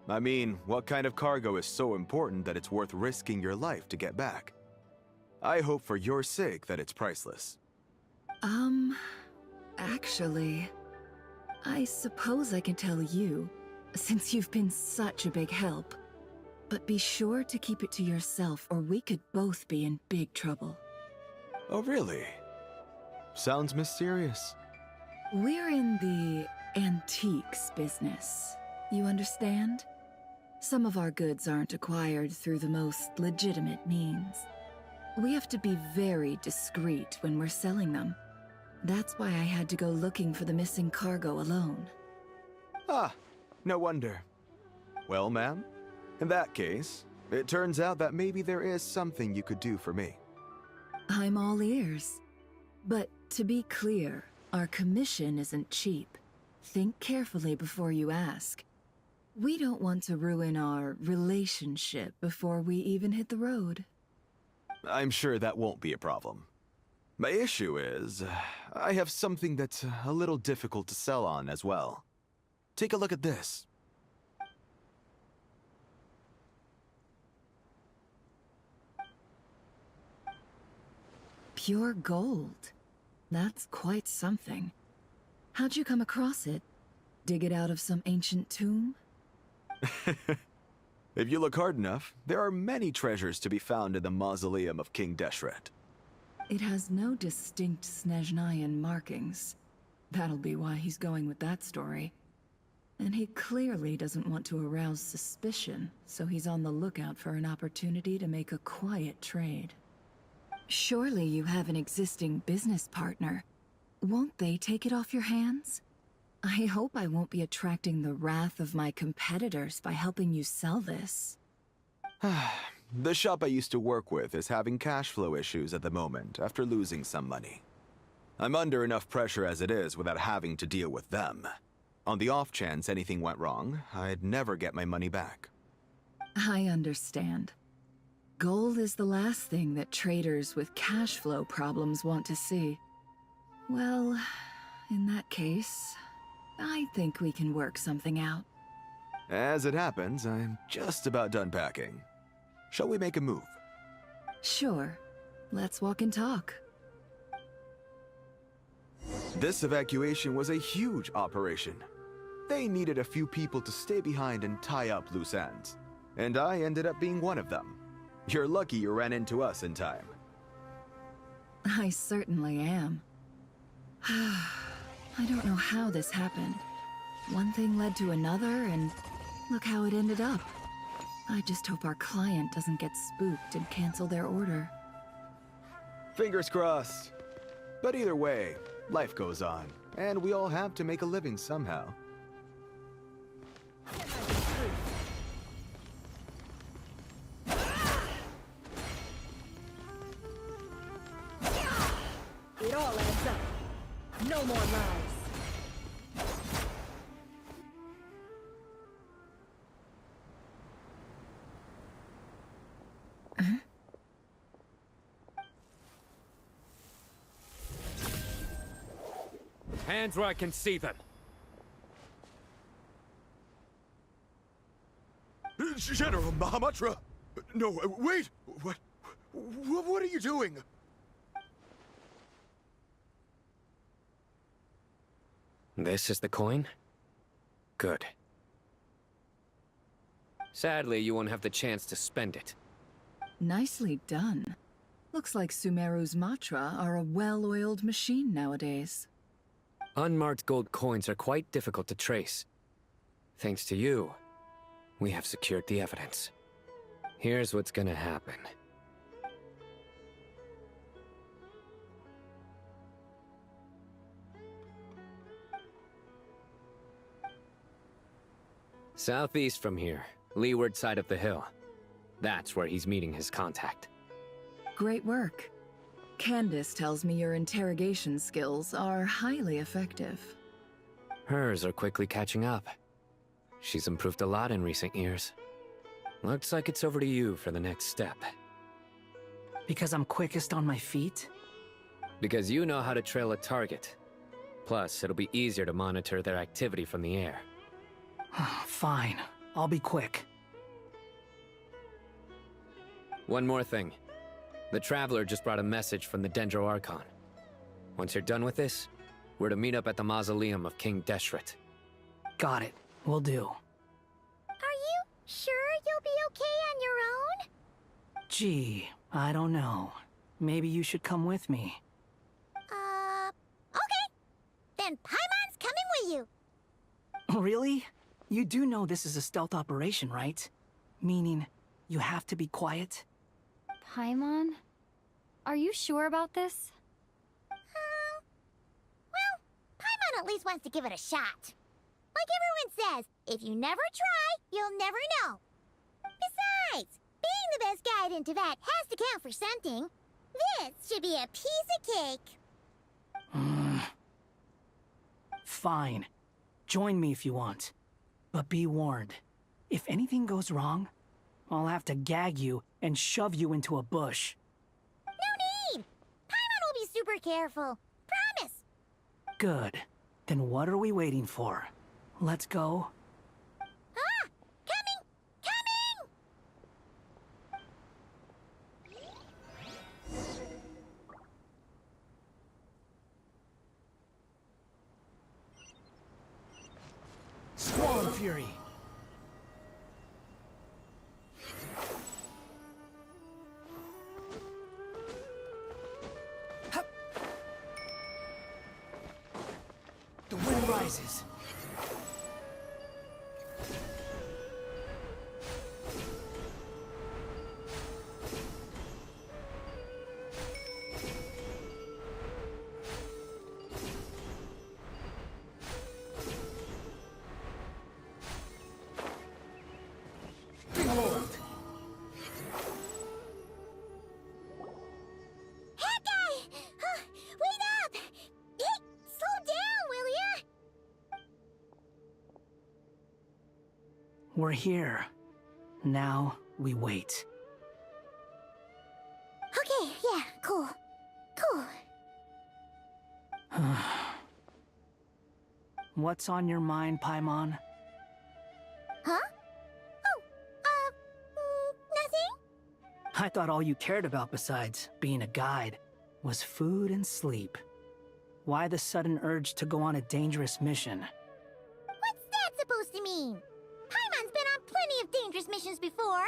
I mean, what kind of cargo is so important that it's worth risking your life to get back? I hope for your sake that it's priceless. Actually, I suppose I can tell you, since you've been such a big help. But be sure to keep it to yourself, or we could both be in big trouble. Oh, really? Sounds mysterious. We're in the antiques business. You understand? Some of our goods aren't acquired through the most legitimate means. We have to be very discreet when we're selling them. That's why I had to go looking for the missing cargo alone. Ah, no wonder. Well, ma'am, in that case, it turns out that maybe there is something you could do for me. I'm all ears. But to be clear, our commission isn't cheap. Think carefully before you ask. We don't want to ruin our relationship before we even hit the road. I'm sure that won't be a problem. My issue is, I have something that's a little difficult to sell on as well. Take a look at this. Pure gold. That's quite something. How'd you come across it? Dig it out of some ancient tomb? If you look hard enough, there are many treasures to be found in the mausoleum of King Deshret. It has no distinct Snezhnayan markings. That'll be why he's going with that story. And he clearly doesn't want to arouse suspicion, so he's on the lookout for an opportunity to make a quiet trade. Surely you have an existing business partner. Won't they take it off your hands? I hope I won't be attracting the wrath of my competitors by helping you sell this. The shop I used to work with is having cash flow issues at the moment after losing some money. I'm under enough pressure as it is without having to deal with them. On the off chance anything went wrong, I'd never get my money back. I understand. Gold is the last thing that traders with cash flow problems want to see. Well, in that case, I think we can work something out. As it happens, I'm just about done packing. Shall we make a move? Sure. Let's walk and talk. This evacuation was a huge operation. They needed a few people to stay behind and tie up loose ends. and I ended up being one of them. You're lucky you ran into us in time. I certainly am. I don't know how this happened. One thing led to another, and look how it ended up. I just hope our client doesn't get spooked and cancel their order. Fingers crossed. But either way, life goes on, and we all have to make a living somehow. It all adds up. No more lies. Hands where I can see them. General Mahamatra! No, wait! What are you doing? This is the coin? Good. Sadly, you won't have the chance to spend it. Nicely done. Looks like Sumeru's Matra are a well-oiled machine nowadays. Unmarked gold coins are quite difficult to trace. Thanks to you, we have secured the evidence. Here's what's gonna happen. Southeast from here, leeward side of the hill. That's where he's meeting his contact. Great work. Candace tells me your interrogation skills are highly effective. Hers are quickly catching up. She's improved a lot in recent years. Looks like it's over to you for the next step. Because I'm quickest on my feet? Because you know how to trail a target. Plus, it'll be easier to monitor their activity from the air. Fine. I'll be quick. One more thing. The Traveler just brought a message from the Dendro Archon. Once you're done with this, we're to meet up at the mausoleum of King Deshret. Got it. Will do. Are you sure you'll be okay on your own? Gee, I don't know. Maybe you should come with me. Okay. Then Paimon's coming with you. Really? You do know this is a stealth operation, right? Meaning, you have to be quiet? Paimon? Are you sure about this? Well, Paimon at least wants to give it a shot. Like everyone says, if you never try, you'll never know. Besides, being the best guide into that has to count for something. This should be a piece of cake. Fine. Join me if you want. But be warned. If anything goes wrong, I'll have to gag you and shove you into a bush. No need! Paimon will be super careful. Promise! Good. Then what are we waiting for? Let's go. Ah! Coming! Coming! Squall Fury! The wind rises. Behold! Hawkeye! Wait up! Hey, slow down, will ya? We're here. Now we wait. Okay, yeah, cool. Cool. What's on your mind, Paimon? Huh? Nothing? I thought all you cared about besides being a guide was food and sleep. Why the sudden urge to go on a dangerous mission? What's that supposed to mean? Paimon's been on plenty of dangerous missions situations before.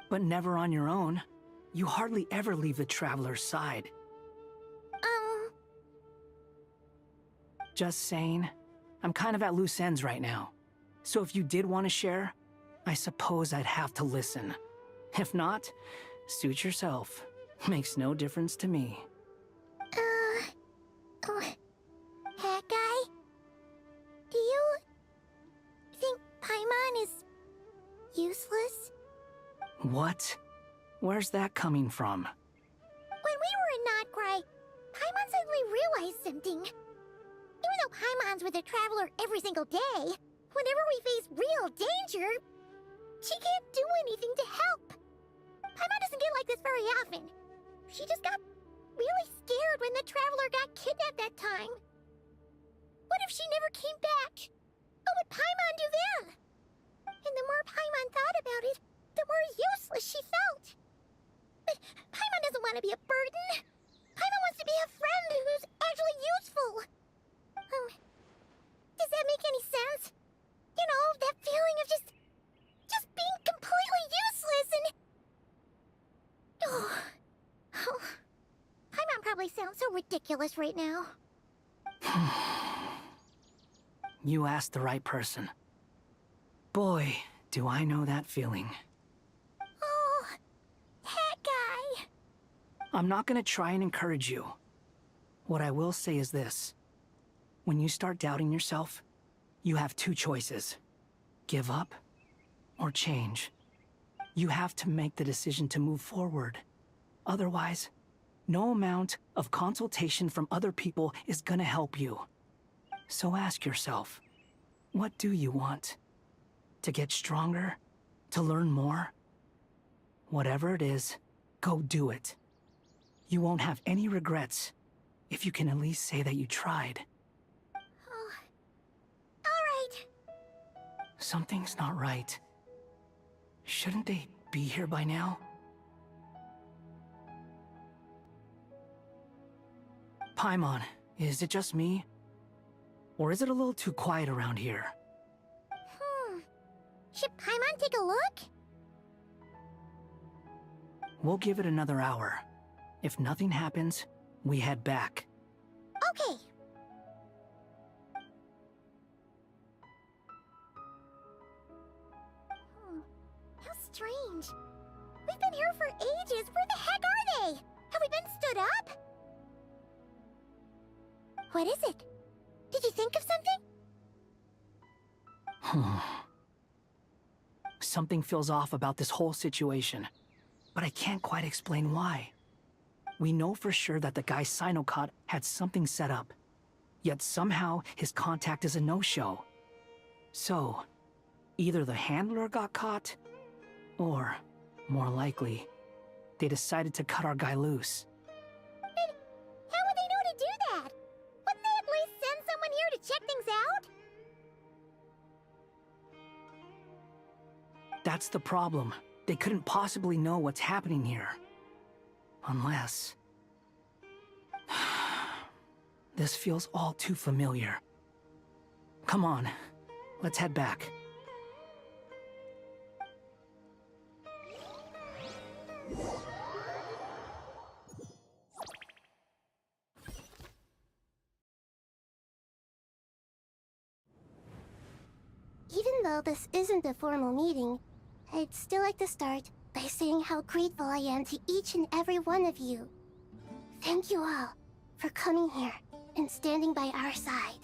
But never on your own. You hardly ever leave the Traveler's side. Just saying, I'm kind of at loose ends right now. So if you did want to share, I suppose I'd have to listen. If not, suit yourself. Makes no difference to me. Hat guy? Do you think Paimon is useless? What? Where's that coming from? When we were in Notgrai, Paimon suddenly realized something. Even though Paimon's with the Traveler every single day, whenever we face real danger, she can't do anything to help. Paimon doesn't get like this very often. She just got really scared when the Traveler got kidnapped that time. What if she never came back? What would Paimon do then? And the more Paimon thought about it, the more useless she felt. But Paimon doesn't want to be a burden. Paimon wants to be a friend who's actually useful. Does that make any sense? You know, that feeling of just being completely useless and... Oh, Paimon probably sounds so ridiculous right now. You asked the right person. Boy, do I know that feeling. Oh, that guy. I'm not gonna try and encourage you. What I will say is this. When you start doubting yourself, you have two choices. Give up or change. You have to make the decision to move forward. Otherwise, no amount of consultation from other people is gonna help you. So ask yourself, what do you want? To get stronger? To learn more? Whatever it is, go do it. You won't have any regrets if you can at least say that you tried. Oh, all right. Something's not right. Shouldn't they be here by now? Paimon, is it just me? Or is it a little too quiet around here? Should Paimon take a look? We'll give it another hour. If nothing happens, we head back. Okay. How strange. We've been here for ages. Where the heck are they? Have we been stood up? What is it? Did you think of something? Something feels off about this whole situation, but I can't quite explain why. We know for sure that the guy Sinocot had something set up, yet somehow his contact is a no-show. So, either the handler got caught, or, more likely, they decided to cut our guy loose. But how would they know to do that? Wouldn't they at least send someone here to check things out? That's the problem. They couldn't possibly know what's happening here. Unless... This feels all too familiar. Come on, let's head back. Even though this isn't a formal meeting, I'd still like to start by saying how grateful I am to each and every one of you. Thank you all for coming here and standing by our side.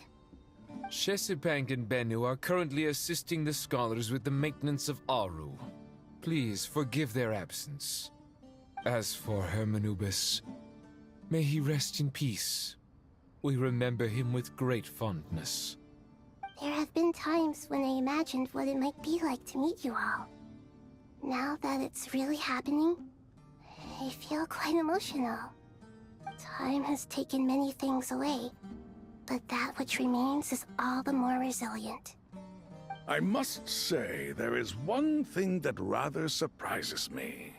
Chesapeake and Bennu are currently assisting the scholars with the maintenance of Aru. Please forgive their absence. As for Hermanubis, may he rest in peace. We remember him with great fondness. There have been times when I imagined what it might be like to meet you all. Now that it's really happening, I feel quite emotional. Time has taken many things away, but that which remains is all the more resilient. I must say, there is one thing that rather surprises me.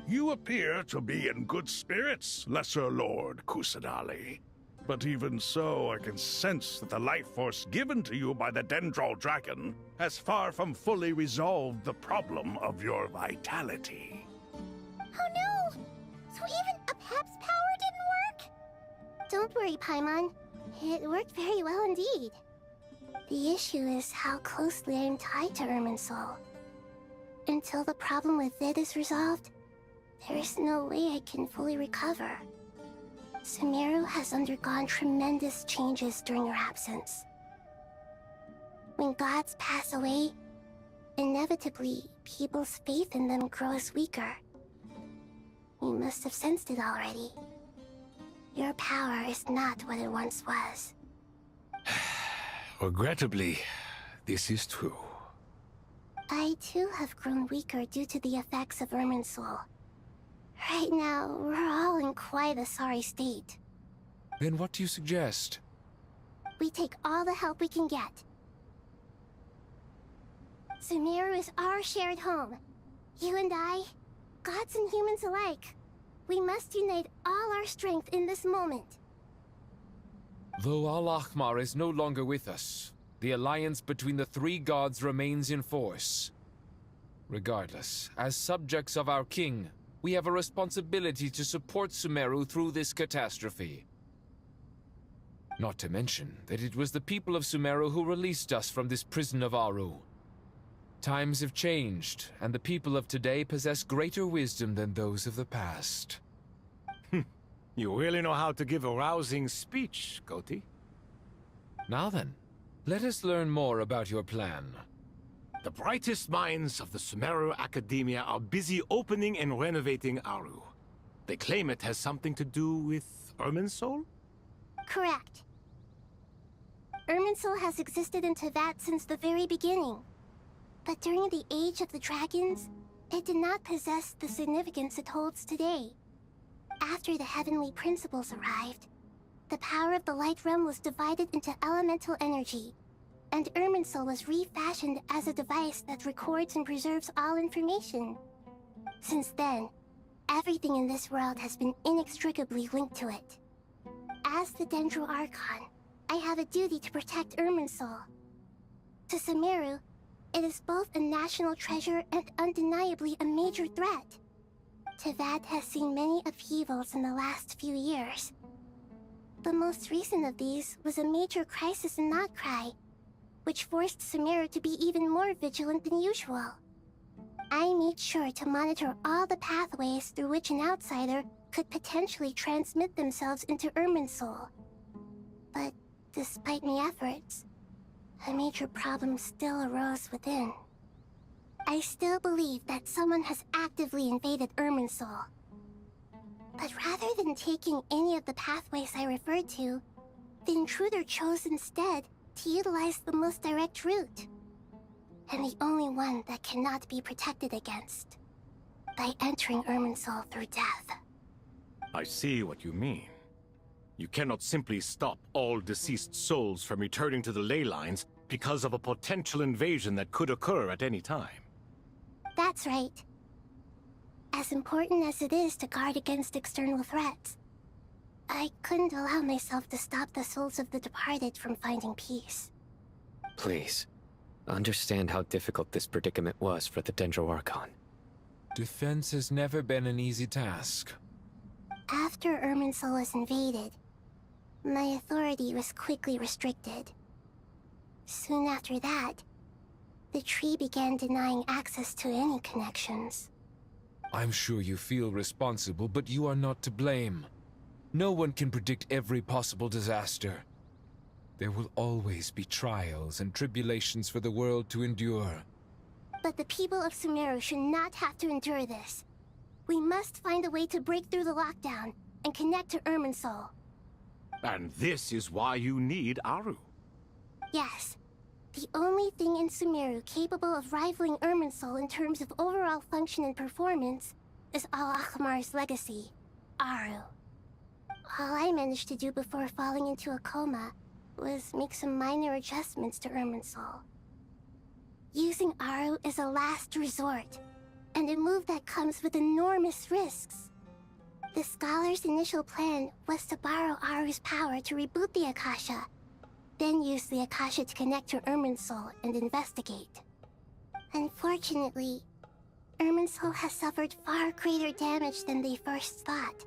You appear to be in good spirits, Lesser Lord Kusanali. But even so, I can sense that the life force given to you by the Dendral Dragon has far from fully resolved the problem of your vitality. Oh no! So even a Pep's power didn't work? Don't worry, Paimon. It worked very well indeed. The issue is how closely I am tied to Irminsul. Until the problem with it is resolved, there is no way I can fully recover. Sumeru has undergone tremendous changes during her absence. When gods pass away, inevitably, people's faith in them grows weaker. You must have sensed it already. Your power is not what it once was. Regrettably, this is true. I too have grown weaker due to the effects of Irminsul. Right now, we're all in quite a sorry state. Then what do you suggest? We take all the help we can get. Sumeru is our shared home. You and I, gods and humans alike. We must unite all our strength in this moment. Though Al-Ahmar is no longer with us, the alliance between the three gods remains in force. Regardless, as subjects of our king, we have a responsibility to support Sumeru through this catastrophe. Not to mention that it was the people of Sumeru who released us from this prison of Aru. Times have changed, and the people of today possess greater wisdom than those of the past. You really know how to give a rousing speech, Goti. Now then, let us learn more about your plan. The brightest minds of the Sumeru Academia are busy opening and renovating Aru. They claim it has something to do with Irminsul? Correct. Irminsul has existed in Teyvat since the very beginning. But during the Age of the Dragons, it did not possess the significance it holds today. After the heavenly principles arrived, the power of the Light Realm was divided into elemental energy, and Irminsul was refashioned as a device that records and preserves all information. Since then, everything in this world has been inextricably linked to it. As the Dendro Archon, I have a duty to protect Irminsul. To Sumeru, it is both a national treasure and undeniably a major threat. Teyvat has seen many upheavals in the last few years. The most recent of these was a major crisis in Notcry, which forced Sumeru to be even more vigilant than usual. I made sure to monitor all the pathways through which an outsider could potentially transmit themselves into Irminsul. But despite my efforts, a major problem still arose within. I still believe that someone has actively invaded Irminsul. But rather than taking any of the pathways I referred to, the intruder chose instead to utilize the most direct route. And the only one that cannot be protected against. By entering Irminsul through death. I see what you mean. You cannot simply stop all deceased souls from returning to the ley lines because of a potential invasion that could occur at any time. That's right. As important as it is to guard against external threats, I couldn't allow myself to stop the souls of the departed from finding peace. Please, understand how difficult this predicament was for the Dendro Archon. Defense has never been an easy task. After Irminsul was invaded, my authority was quickly restricted. Soon after that, the tree began denying access to any connections. I'm sure you feel responsible, but you are not to blame. No one can predict every possible disaster. There will always be trials and tribulations for the world to endure. But the people of Sumeru should not have to endure this. We must find a way to break through the lockdown and connect to Irminsul. And this is why you need Aru. Yes. The only thing in Sumeru capable of rivaling Irminsul in terms of overall function and performance is Al-Ahmar's legacy, Aru. All I managed to do before falling into a coma was make some minor adjustments to Irminsul. Using Aru is a last resort, and a move that comes with enormous risks. The scholar's initial plan was to borrow Aru's power to reboot the Akasha, then use the Akasha to connect to Irminsul and investigate. Unfortunately, Irminsul has suffered far greater damage than they first thought,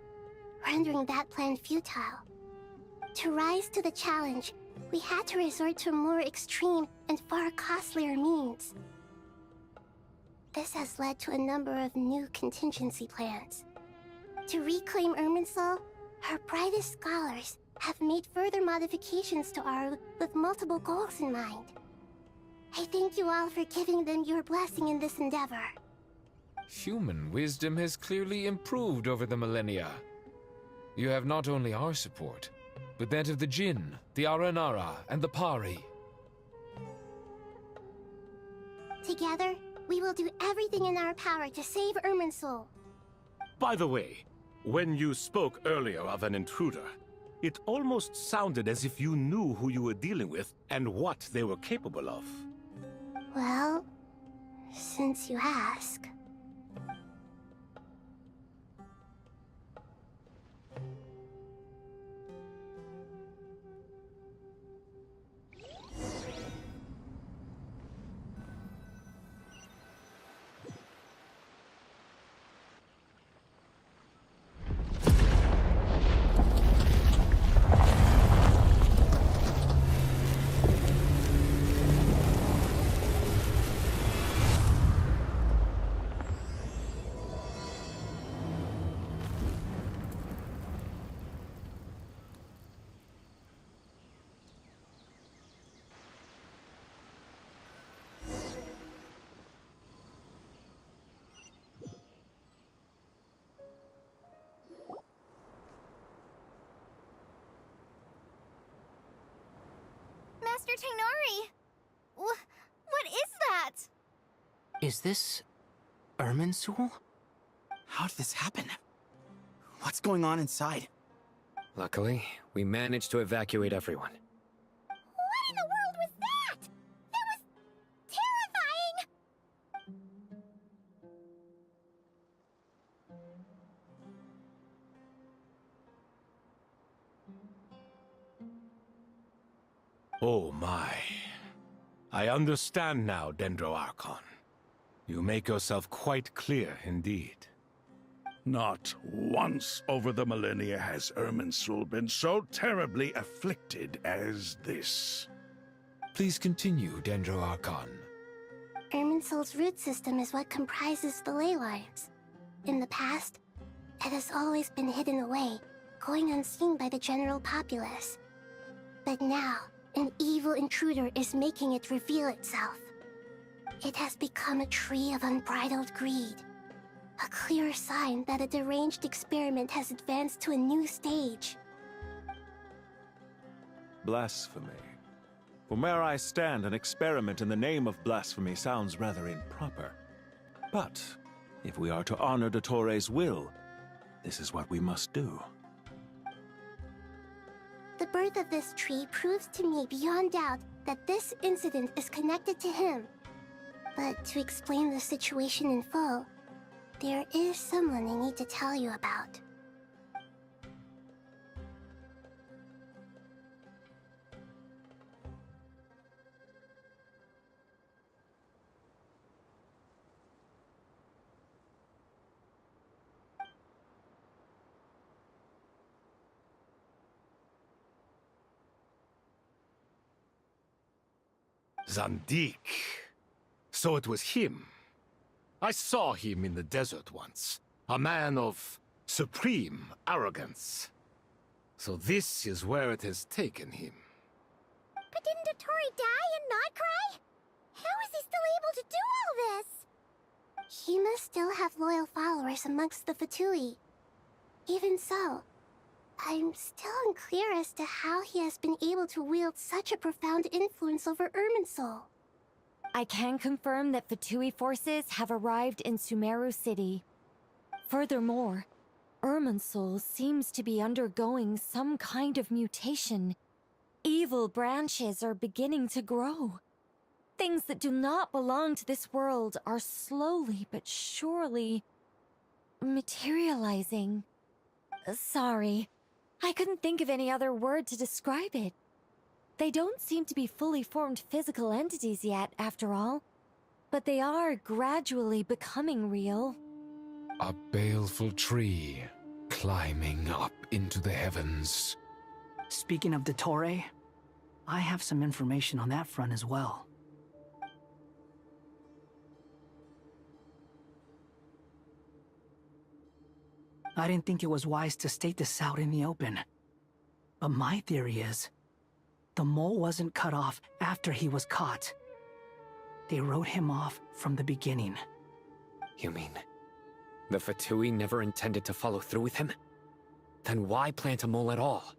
rendering that plan futile. To rise to the challenge, we had to resort to more extreme and far costlier means. This has led to a number of new contingency plans. To reclaim Irminsul, our brightest scholars have made further modifications to Aru with multiple goals in mind. I thank you all for giving them your blessing in this endeavor. Human wisdom has clearly improved over the millennia. You have not only our support, but that of the Jinn, the Aranara, and the Pari. Together, we will do everything in our power to save Irminsul. By the way, when you spoke earlier of an intruder, it almost sounded as if you knew who you were dealing with and what they were capable of. Well, since you ask. Master Tainari! What is that? Is this Irminsul? How did this happen? What's going on inside? Luckily, we managed to evacuate everyone. What in the world was that? That was terrifying! Oh my. I understand now, Dendro Archon. You make yourself quite clear indeed. Not once over the millennia has Irminsul been so terribly afflicted as this. Please continue, Dendro Archon. Irminsul's root system is what comprises the ley lines. In the past, it has always been hidden away, going unseen by the general populace. But now, an evil intruder is making it reveal itself. It has become a tree of unbridled greed. A clear sign that a deranged experiment has advanced to a new stage. Blasphemy. From where I stand, an experiment in the name of blasphemy sounds rather improper. But, if we are to honor Dottores' will, this is what we must do. The birth of this tree proves to me beyond doubt that this incident is connected to him. But to explain the situation in full, there is someone I need to tell you about. Zandik. So it was him. I saw him in the desert once. A man of supreme arrogance. So this is where it has taken him. But didn't Dottore die and not cry? How is he still able to do all this? He must still have loyal followers amongst the Fatui. Even so, I'm still unclear as to how he has been able to wield such a profound influence over Irminsul. I can confirm that Fatui forces have arrived in Sumeru City. Furthermore, Irminsul seems to be undergoing some kind of mutation. Evil branches are beginning to grow. Things that do not belong to this world are slowly but surely materializing. Sorry. I couldn't think of any other word to describe it. They don't seem to be fully formed physical entities yet, after all. But they are gradually becoming real. A baleful tree climbing up into the heavens. Speaking of Dottore, I have some information on that front as well. I didn't think it was wise to state this out in the open. But my theory is, the mole wasn't cut off after he was caught. They wrote him off from the beginning. You mean the Fatui never intended to follow through with him? Then why plant a mole at all?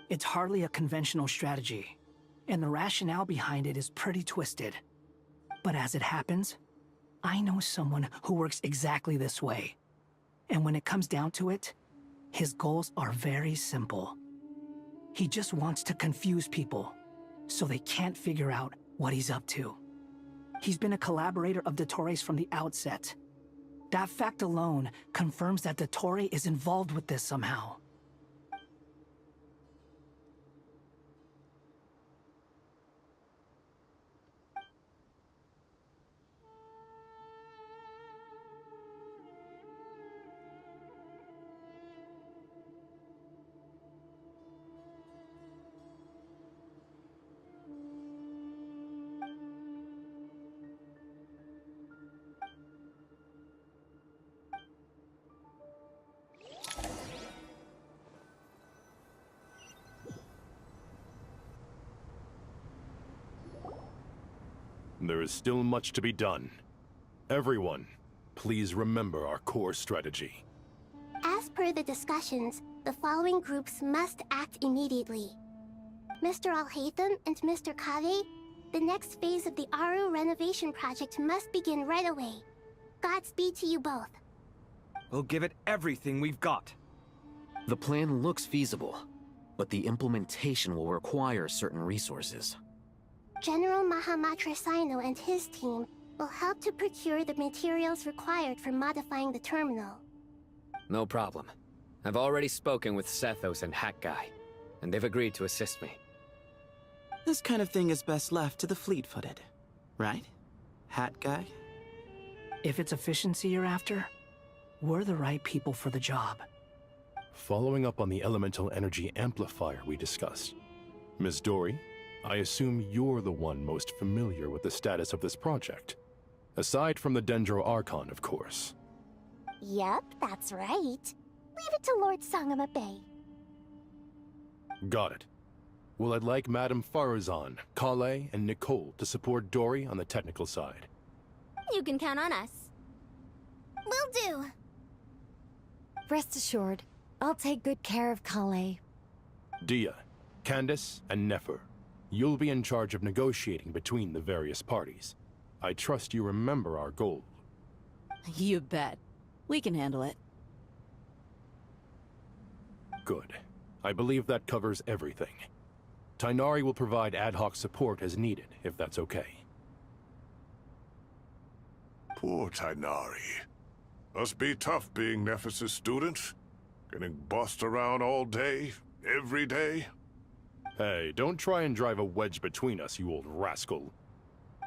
It's hardly a conventional strategy, and the rationale behind it is pretty twisted. But as it happens, I know someone who works exactly this way. And when it comes down to it, his goals are very simple. He just wants to confuse people, so they can't figure out what he's up to. He's been a collaborator of Dottore's from the outset. That fact alone confirms that Dottore is involved with this somehow. There is still much to be done. Everyone, please remember our core strategy. As per the discussions, the following groups must act immediately. Mr. Alhaitham and Mr. Kave, the next phase of the Aru renovation project must begin right away. Godspeed to you both. We'll give it everything we've got. The plan looks feasible, but the implementation will require certain resources. General Mahamatra Sino and his team will help to procure the materials required for modifying the terminal. No problem. I've already spoken with Sethos and Hat Guy, and they've agreed to assist me. This kind of thing is best left to the fleet-footed, right? Hat Guy? If it's efficiency you're after, we're the right people for the job. Following up on the elemental energy amplifier we discussed, Ms. Dory, I assume you're the one most familiar with the status of this project. Aside from the Dendro Archon, of course. Yep, that's right. Leave it to Lord Sangamabe. Got it. Well, I'd like Madame Farazan, Kale, and Nicole to support Dory on the technical side. You can count on us. Will do. Rest assured, I'll take good care of Kale. Dia, Candace, and Nefer, you'll be in charge of negotiating between the various parties. I trust you remember our goal. You bet. We can handle it. Good. I believe that covers everything. Tainari will provide ad hoc support as needed, if that's okay. Poor Tainari. Must be tough being Nephis' student. Getting bossed around all day, every day. Hey, don't try and drive a wedge between us, you old rascal.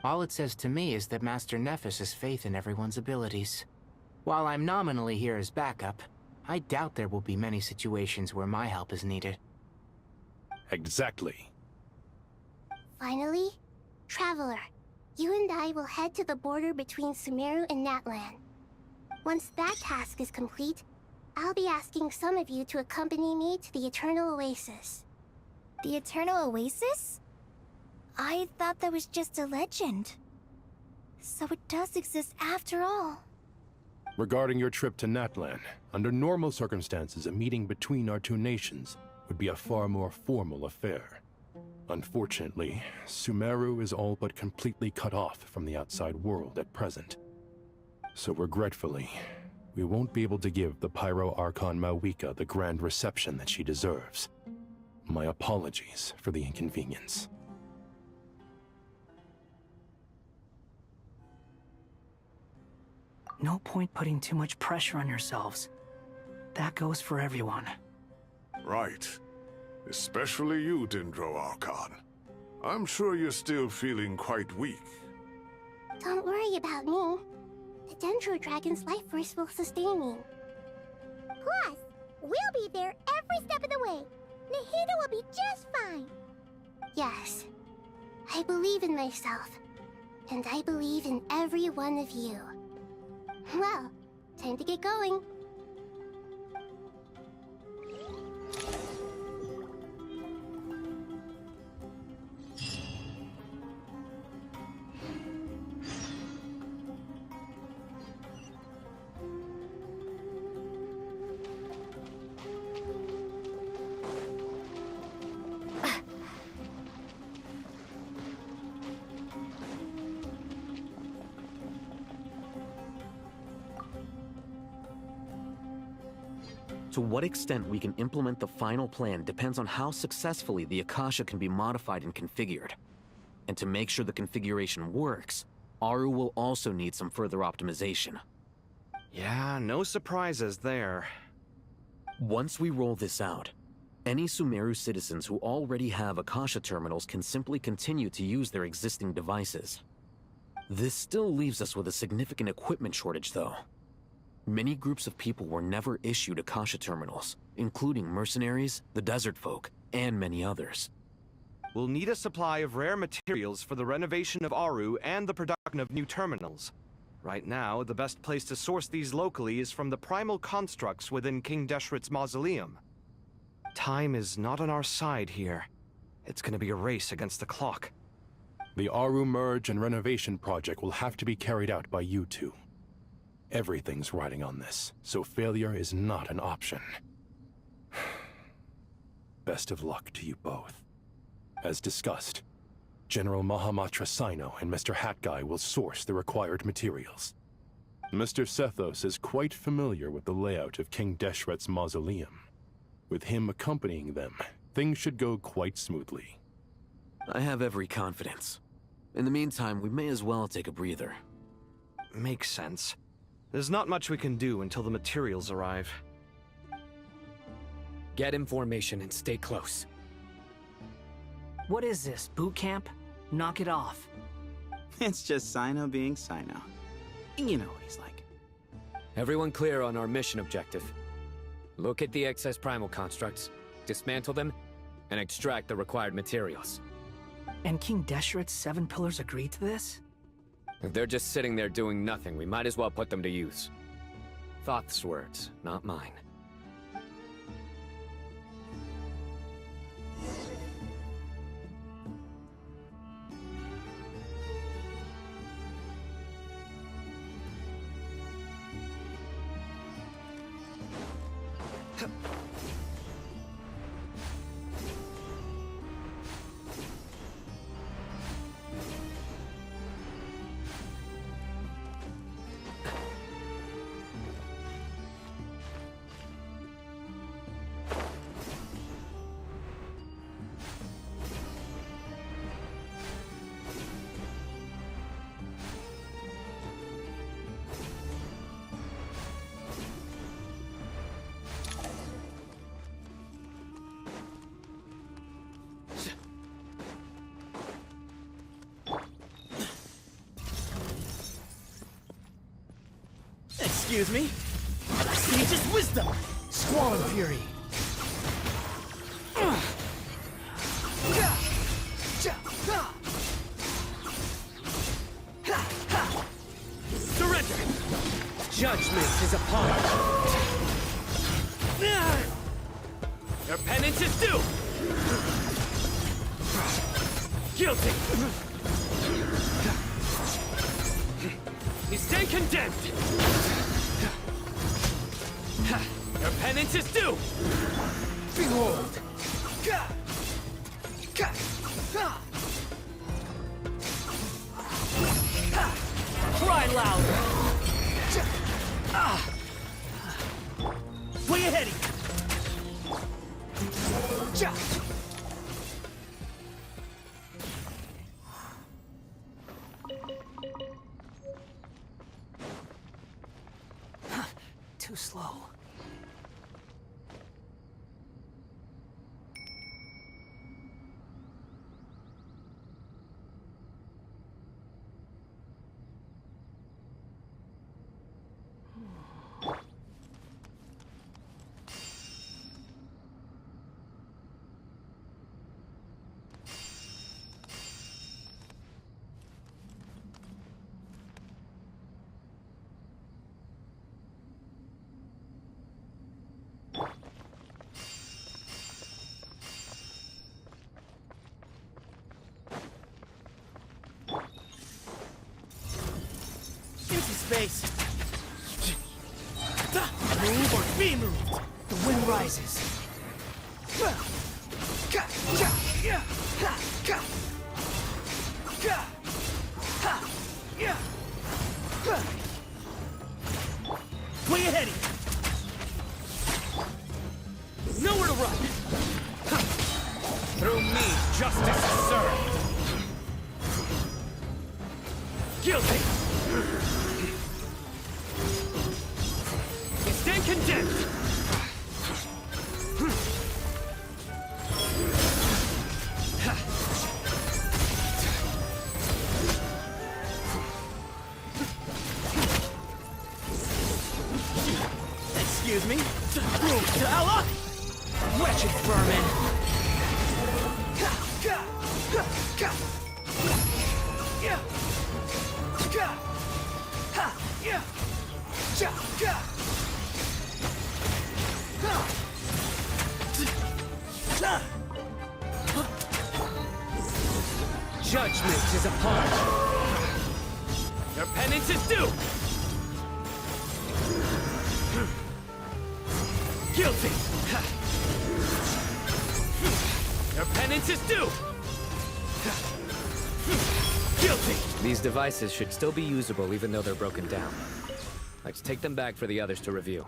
All it says to me is that Master Nephis has faith in everyone's abilities. While I'm nominally here as backup, I doubt there will be many situations where my help is needed. Exactly. Finally, Traveler, you and I will head to the border between Sumeru and Natlan. Once that task is complete, I'll be asking some of you to accompany me to the Eternal Oasis. The Eternal Oasis? I thought that was just a legend. So it does exist after all. Regarding your trip to Natlan, under normal circumstances, a meeting between our two nations would be a far more formal affair. Unfortunately, Sumeru is all but completely cut off from the outside world at present. So regretfully, we won't be able to give the Pyro Archon Mawika the grand reception that she deserves. My apologies for the inconvenience. No point putting too much pressure on yourselves. That goes for everyone. Right. Especially you, Dendro Archon. I'm sure you're still feeling quite weak. Don't worry about me. The Dendro Dragon's life force will sustain me. Plus, we'll be there every step of the way. Nahida will be just fine. Yes, I believe in myself. And I believe in every one of you. Well, time to get going. To what extent we can implement the final plan depends on how successfully the Akasha can be modified and configured. And to make sure the configuration works, Aru will also need some further optimization. Yeah, no surprises there. Once we roll this out, any Sumeru citizens who already have Akasha terminals can simply continue to use their existing devices. This still leaves us with a significant equipment shortage, though. Many groups of people were never issued Akasha terminals, including mercenaries, the desert folk, and many others. We'll need a supply of rare materials for the renovation of Aru and the production of new terminals. Right now, the best place to source these locally is from the primal constructs within King Deshret's mausoleum. Time is not on our side here. It's gonna be a race against the clock. The Aru merge and renovation project will have to be carried out by you two. Everything's riding on this, so failure is not an option. Best of luck to you both. As discussed, General Mahamatra Sino and Mr. Hatguy will source the required materials. Mr. Sethos is quite familiar with the layout of King Deshret's mausoleum. With him accompanying them, things should go quite smoothly. I have every confidence. In the meantime, we may as well take a breather. Makes sense. There's not much we can do until the materials arrive. Get in formation and stay close. What is this, boot camp? Knock it off. It's just Sino being Sino. You know what he's like. Everyone clear on our mission objective. Look at the excess primal constructs, dismantle them, and extract the required materials. And King Deshret's 7 pillars agreed to this? If they're just sitting there doing nothing, we might as well put them to use. Thoth's words, not mine. Excuse me? Sage's wisdom! Squalling fury! Surrender! Judgment is upon us! Your penance is due! Guilty! You stand condemned! Your penance is due! Behold! Cry louder! Way ahead! Too slow. space. Move or be moved. The wind rises. Way ahead of you. Nowhere to run. Through me, justice is served. Guilty. You stand condemned. Excuse me. Room to Allah. Wretched vermin. Judgment is upon you. Your penance is due. Guilty. Your penance is due. Guilty. These devices should still be usable even though they're broken down. Let's take them back for the others to review.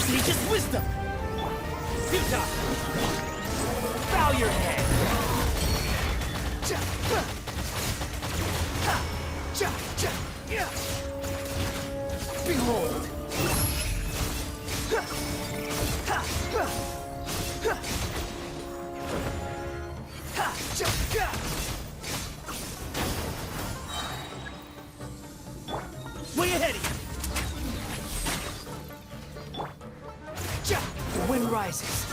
Sage's wisdom. Futile. Bow your head. Behold. Way ahead of you. The wind rises.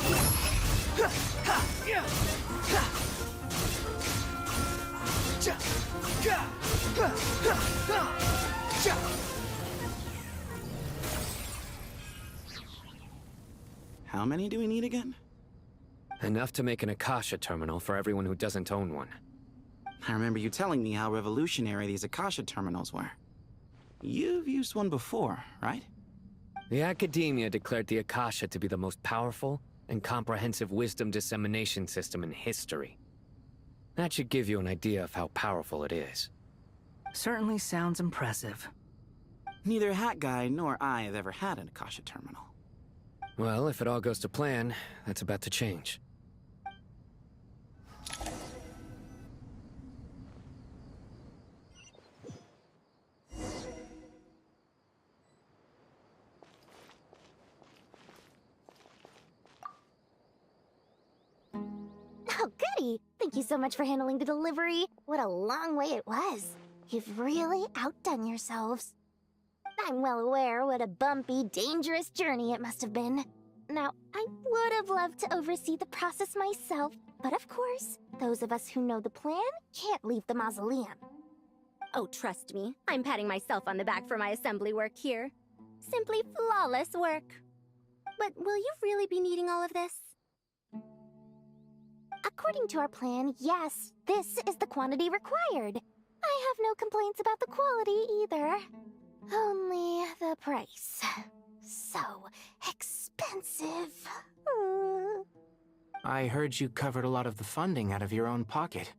How many do we need again? Enough to make an Akasha terminal for everyone who doesn't own one. I remember you telling me how revolutionary these Akasha terminals were. You've used one before, right? The Academia declared the Akasha to be the most powerful and comprehensive wisdom dissemination system in history. That should give you an idea of how powerful it is. Certainly sounds impressive. Neither Hat Guy nor I have ever had an Akasha terminal. Well, if it all goes to plan, that's about to change. Oh, goody! Thank you so much for handling the delivery. What a long way it was. You've really outdone yourselves. I'm well aware what a bumpy, dangerous journey it must have been. Now, I would have loved to oversee the process myself, but of course, those of us who know the plan can't leave the mausoleum. Oh, trust me, I'm patting myself on the back for my assembly work here. Simply flawless work. But will you really be needing all of this? According to our plan, yes, this is the quantity required. I have no complaints about the quality either. Only the price. So expensive. I heard you covered a lot of the funding out of your own pocket.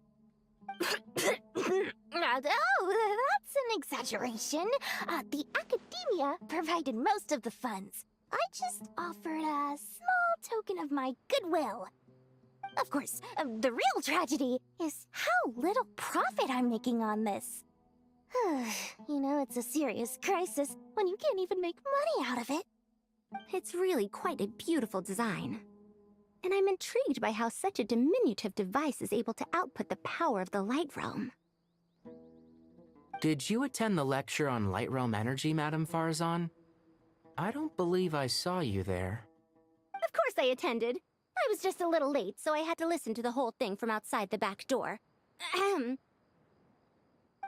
Oh, that's an exaggeration. The Academia provided most of the funds. I just offered a small token of my goodwill. Of course, the real tragedy is how little profit I'm making on this. You know it's a serious crisis when you can't even make money out of it. It's really quite a beautiful design. And I'm intrigued by how such a diminutive device is able to output the power of the Light Realm. Did you attend the lecture on Light Realm energy, Madame Farzan? I don't believe I saw you there. Of course I attended. I was just a little late, so I had to listen to the whole thing from outside the back door. Ahem.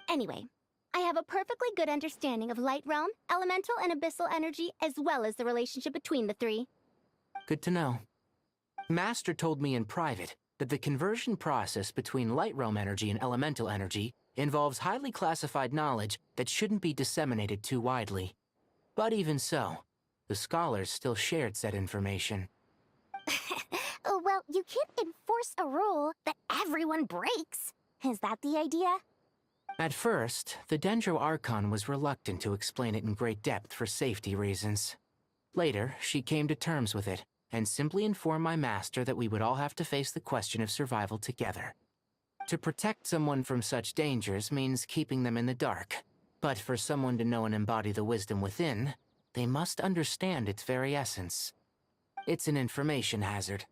Anyway, I have a perfectly good understanding of Light Realm, elemental and abyssal energy, as well as the relationship between the three. Good to know. Master told me in private that the conversion process between Light Realm energy and elemental energy involves highly classified knowledge that shouldn't be disseminated too widely. But even so, the scholars still shared said information. Well, you can't enforce a rule that everyone breaks. Is that the idea? At first, the Dendro Archon was reluctant to explain it in great depth for safety reasons. Later, she came to terms with it, and simply informed my master that we would all have to face the question of survival together. To protect someone from such dangers means keeping them in the dark, but for someone to know and embody the wisdom within, they must understand its very essence. It's an information hazard.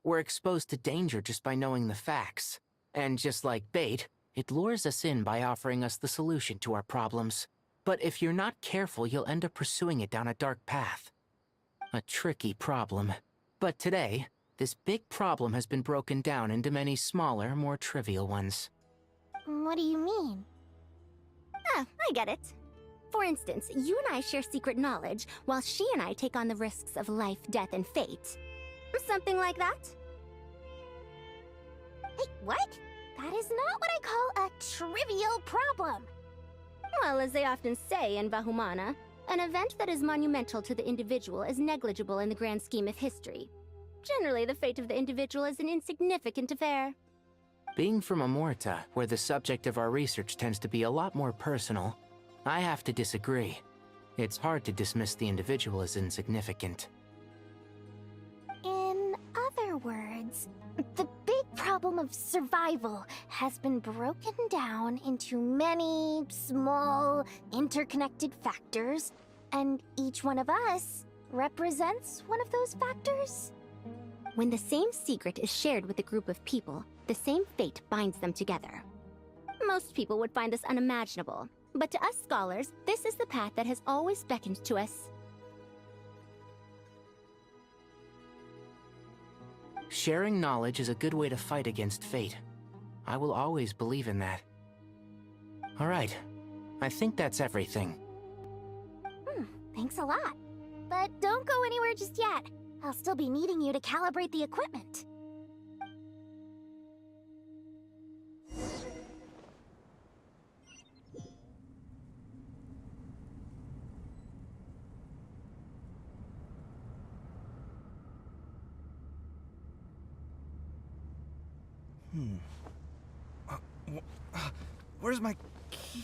We're exposed to danger just by knowing the facts, and just like bait, it lures us in by offering us the solution to our problems. But if you're not careful, you'll end up pursuing it down a dark path. A tricky problem. But today, this big problem has been broken down into many smaller, more trivial ones. What do you mean? Ah, I get it. For instance, you and I share secret knowledge, while she and I take on the risks of life, death, and fate. Something like that? Hey, what? That is not what I call a trivial problem. Well, as they often say in Vahumana, an event that is monumental to the individual is negligible in the grand scheme of history. Generally, the fate of the individual is an insignificant affair. Being from Amorta, where the subject of our research tends to be a lot more personal, I have to disagree. It's hard to dismiss the individual as insignificant. In other words, the big problem of survival has been broken down into many small, interconnected factors, and each one of us represents one of those factors. When the same secret is shared with a group of people, the same fate binds them together. Most people would find this unimaginable, but to us scholars, this is the path that has always beckoned to us. Sharing knowledge is a good way to fight against fate. I will always believe in that. All right, I think that's everything. Thanks a lot. But don't go anywhere just yet. I'll still be needing you to calibrate the equipment. Where's my key?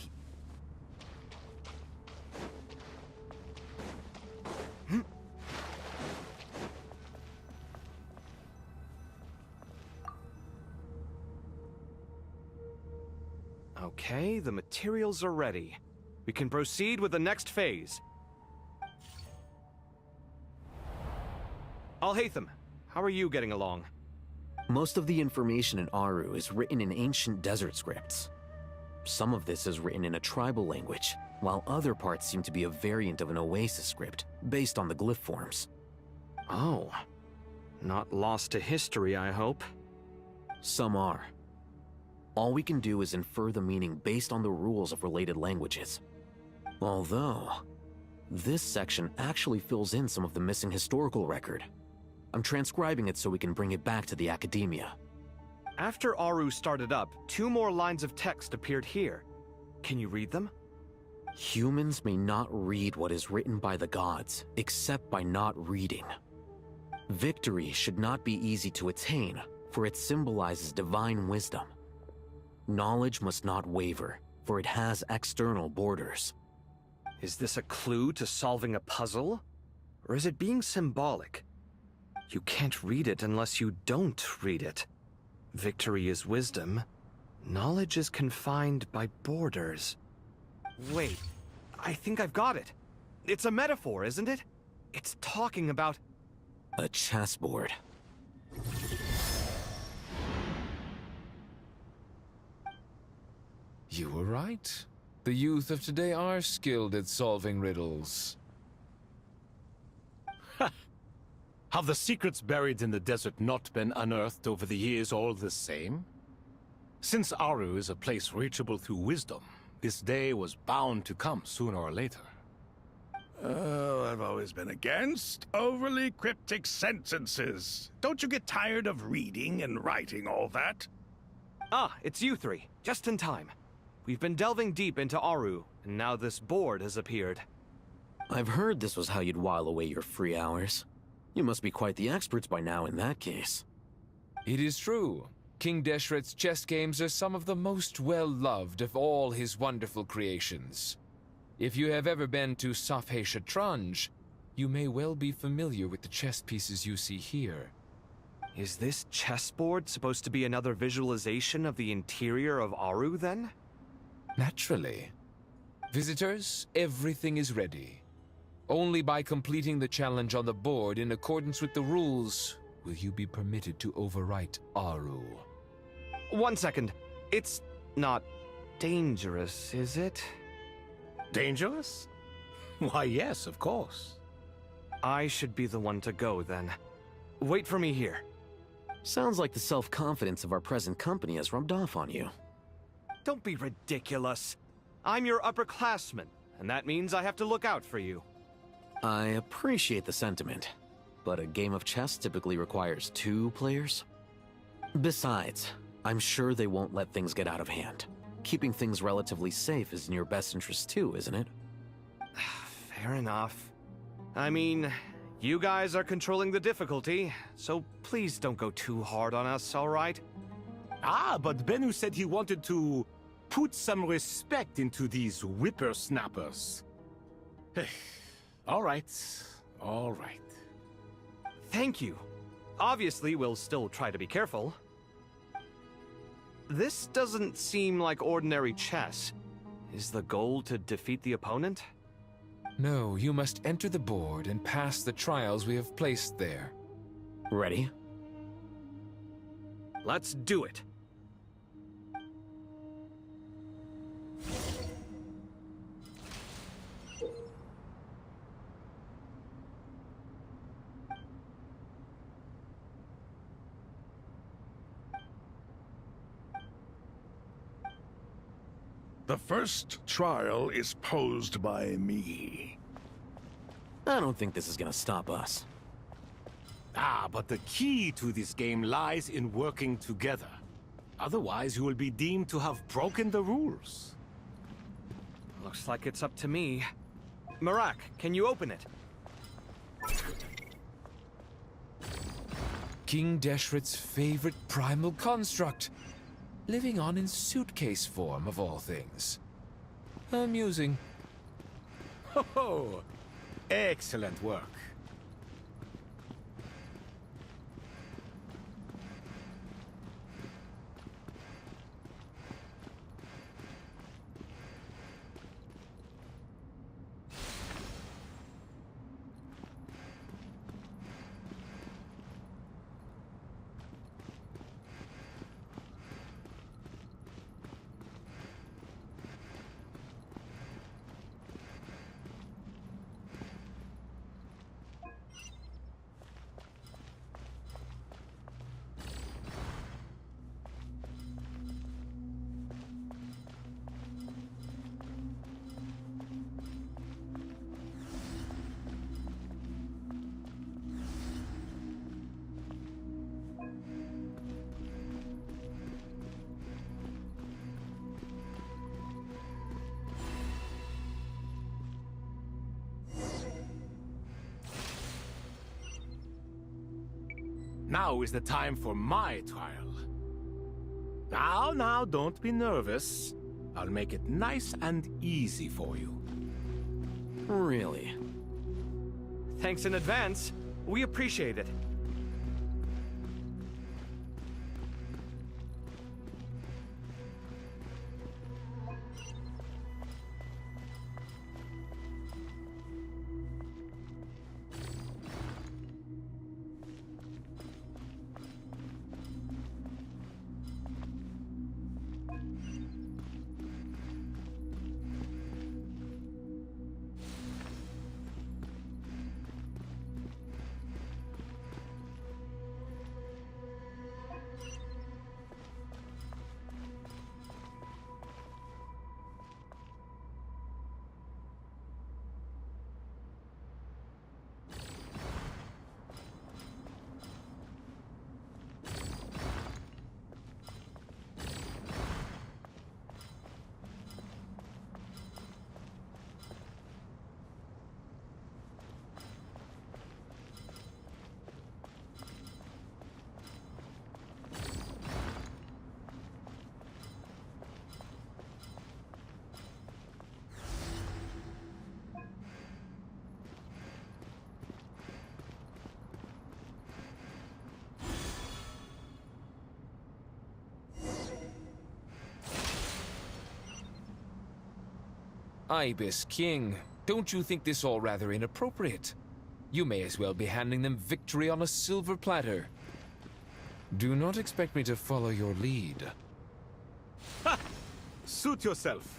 Okay, the materials are ready. We can proceed with the next phase. Al-Haytham, how are you getting along? Most of the information in Aru is written in ancient desert scripts. Some of this is written in a tribal language, while other parts seem to be a variant of an Oasis script, based on the glyph forms. Oh. Not lost to history, I hope. Some are. All we can do is infer the meaning based on the rules of related languages. Although, this section actually fills in some of the missing historical record. I'm transcribing it so we can bring it back to the academia. After Aru started up, 2 more lines of text appeared here. Can you read them? Humans may not read what is written by the gods, except by not reading. Victory should not be easy to attain, for it symbolizes divine wisdom. Knowledge must not waver, for it has external borders. Is this a clue to solving a puzzle? Or is it being symbolic? You can't read it unless you don't read it. Victory is wisdom. Knowledge is confined by borders. Wait, I think I've got it. It's a metaphor, isn't it? It's talking about... A chessboard. You were right. The youth of today are skilled at solving riddles. Have the secrets buried in the desert not been unearthed over the years all the same? Since Aru is a place reachable through wisdom, this day was bound to come sooner or later. Oh, I've always been against overly cryptic sentences. Don't you get tired of reading and writing all that? Ah, it's you three. Just in time. We've been delving deep into Aru, and now this board has appeared. I've heard this was how you'd while away your free hours. You must be quite the experts by now in that case. It is true. King Deshret's chess games are some of the most well-loved of all his wonderful creations. If you have ever been to Safhe Shatranj, you may well be familiar with the chess pieces you see here. Is this chessboard supposed to be another visualization of the interior of Aru, then? Naturally. Visitors, everything is ready. Only by completing the challenge on the board in accordance with the rules will you be permitted to overwrite Aru. 1 second. It's not dangerous, is it? Dangerous? Why, yes, of course. I should be the one to go, then. Wait for me here. Sounds like the self-confidence of our present company has rubbed off on you. Don't be ridiculous. I'm your upperclassman, and that means I have to look out for you. I appreciate the sentiment, but a game of chess typically requires 2 players. Besides, I'm sure they won't let things get out of hand. Keeping things relatively safe is in your best interest too, isn't it? Fair enough. I mean, you guys are controlling the difficulty, so please don't go too hard on us, all right? Ah, but Bennu said he wanted to put some respect into these whippersnappers. All right, all right. Thank you. Obviously, we'll still try to be careful. This doesn't seem like ordinary chess. Is the goal to defeat the opponent? No, you must enter the board and pass the trials we have placed there. Ready? Let's do it. The first trial is posed by me. I don't think this is gonna stop us. Ah, but the key to this game lies in working together. Otherwise, you will be deemed to have broken the rules. Looks like it's up to me. Marak, can you open it? King Deshret's favorite primal construct. Living on in suitcase form, of all things. Amusing. Ho ho! Excellent work. Now is the time for my trial. Now, don't be nervous. I'll make it nice and easy for you. Really? Thanks in advance. We appreciate it. Ibis King, don't you think this all rather inappropriate? You may as well be handing them victory on a silver platter. Do not expect me to follow your lead. Ha! Suit yourself.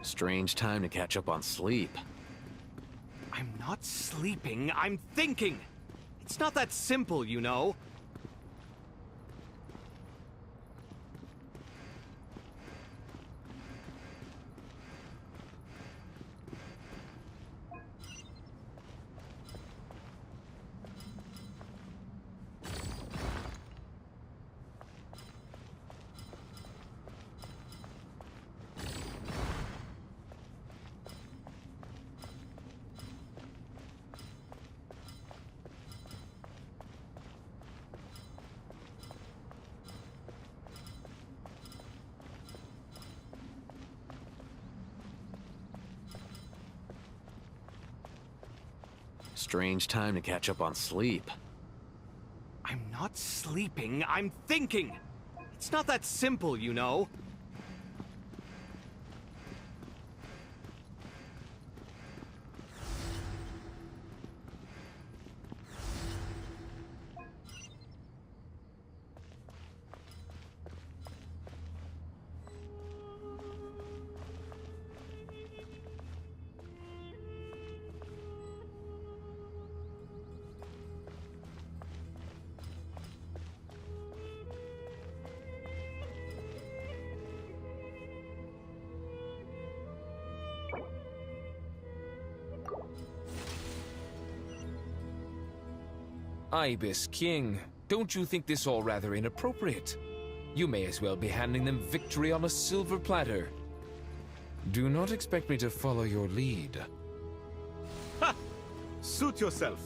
Strange time to catch up on sleep. I'm not sleeping, I'm thinking! It's not that simple, you know. Strange time to catch up on sleep. I'm not sleeping, I'm thinking! It's not that simple, you know. Ibis King, don't you think this all rather inappropriate? You may as well be handing them victory on a silver platter. Do not expect me to follow your lead. Ha! Suit yourself.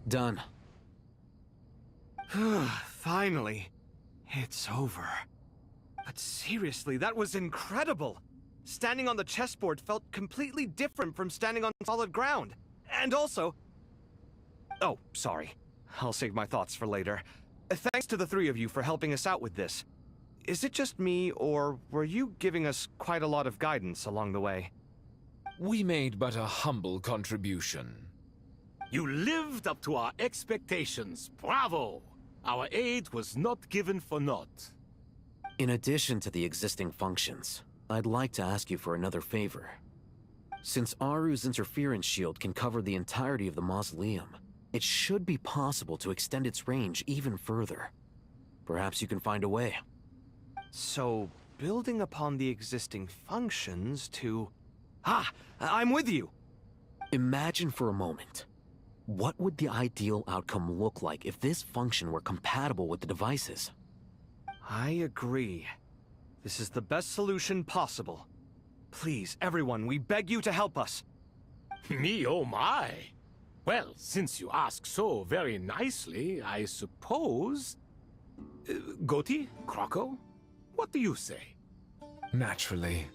Done. Finally. It's over. But seriously, that was incredible! Standing on the chessboard felt completely different from standing on solid ground. And also... Oh, sorry. I'll save my thoughts for later. Thanks to the three of you for helping us out with this. Is it just me, or were you giving us quite a lot of guidance along the way? We made but a humble contribution. You lived up to our expectations. Bravo! Our aid was not given for naught. In addition to the existing functions, I'd like to ask you for another favor. Since Aru's interference shield can cover the entirety of the mausoleum, it should be possible to extend its range even further. Perhaps you can find a way. So, building upon the existing functions to... Ah! I'm with you! Imagine for a moment. What would the ideal outcome look like if this function were compatible with the devices? I agree. This is the best solution possible. Please, everyone, we beg you to help us. Me, oh my! Well, since you ask so very nicely, I suppose... Goti? Kroko? What do you say? Naturally.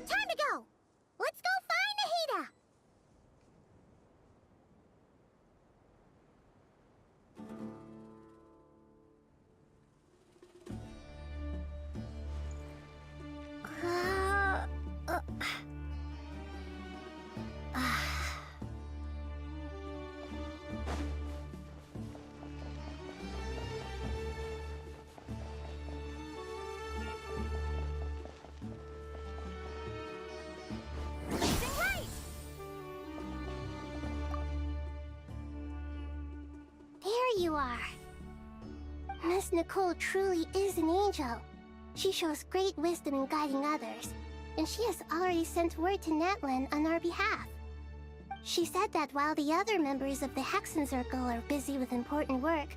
Time to go! Let's go find Nahida! There you are. Miss Nicole truly is an angel. She shows great wisdom in guiding others, and she has already sent word to Natlan on our behalf. She said that while the other members of the Hexen Circle are busy with important work,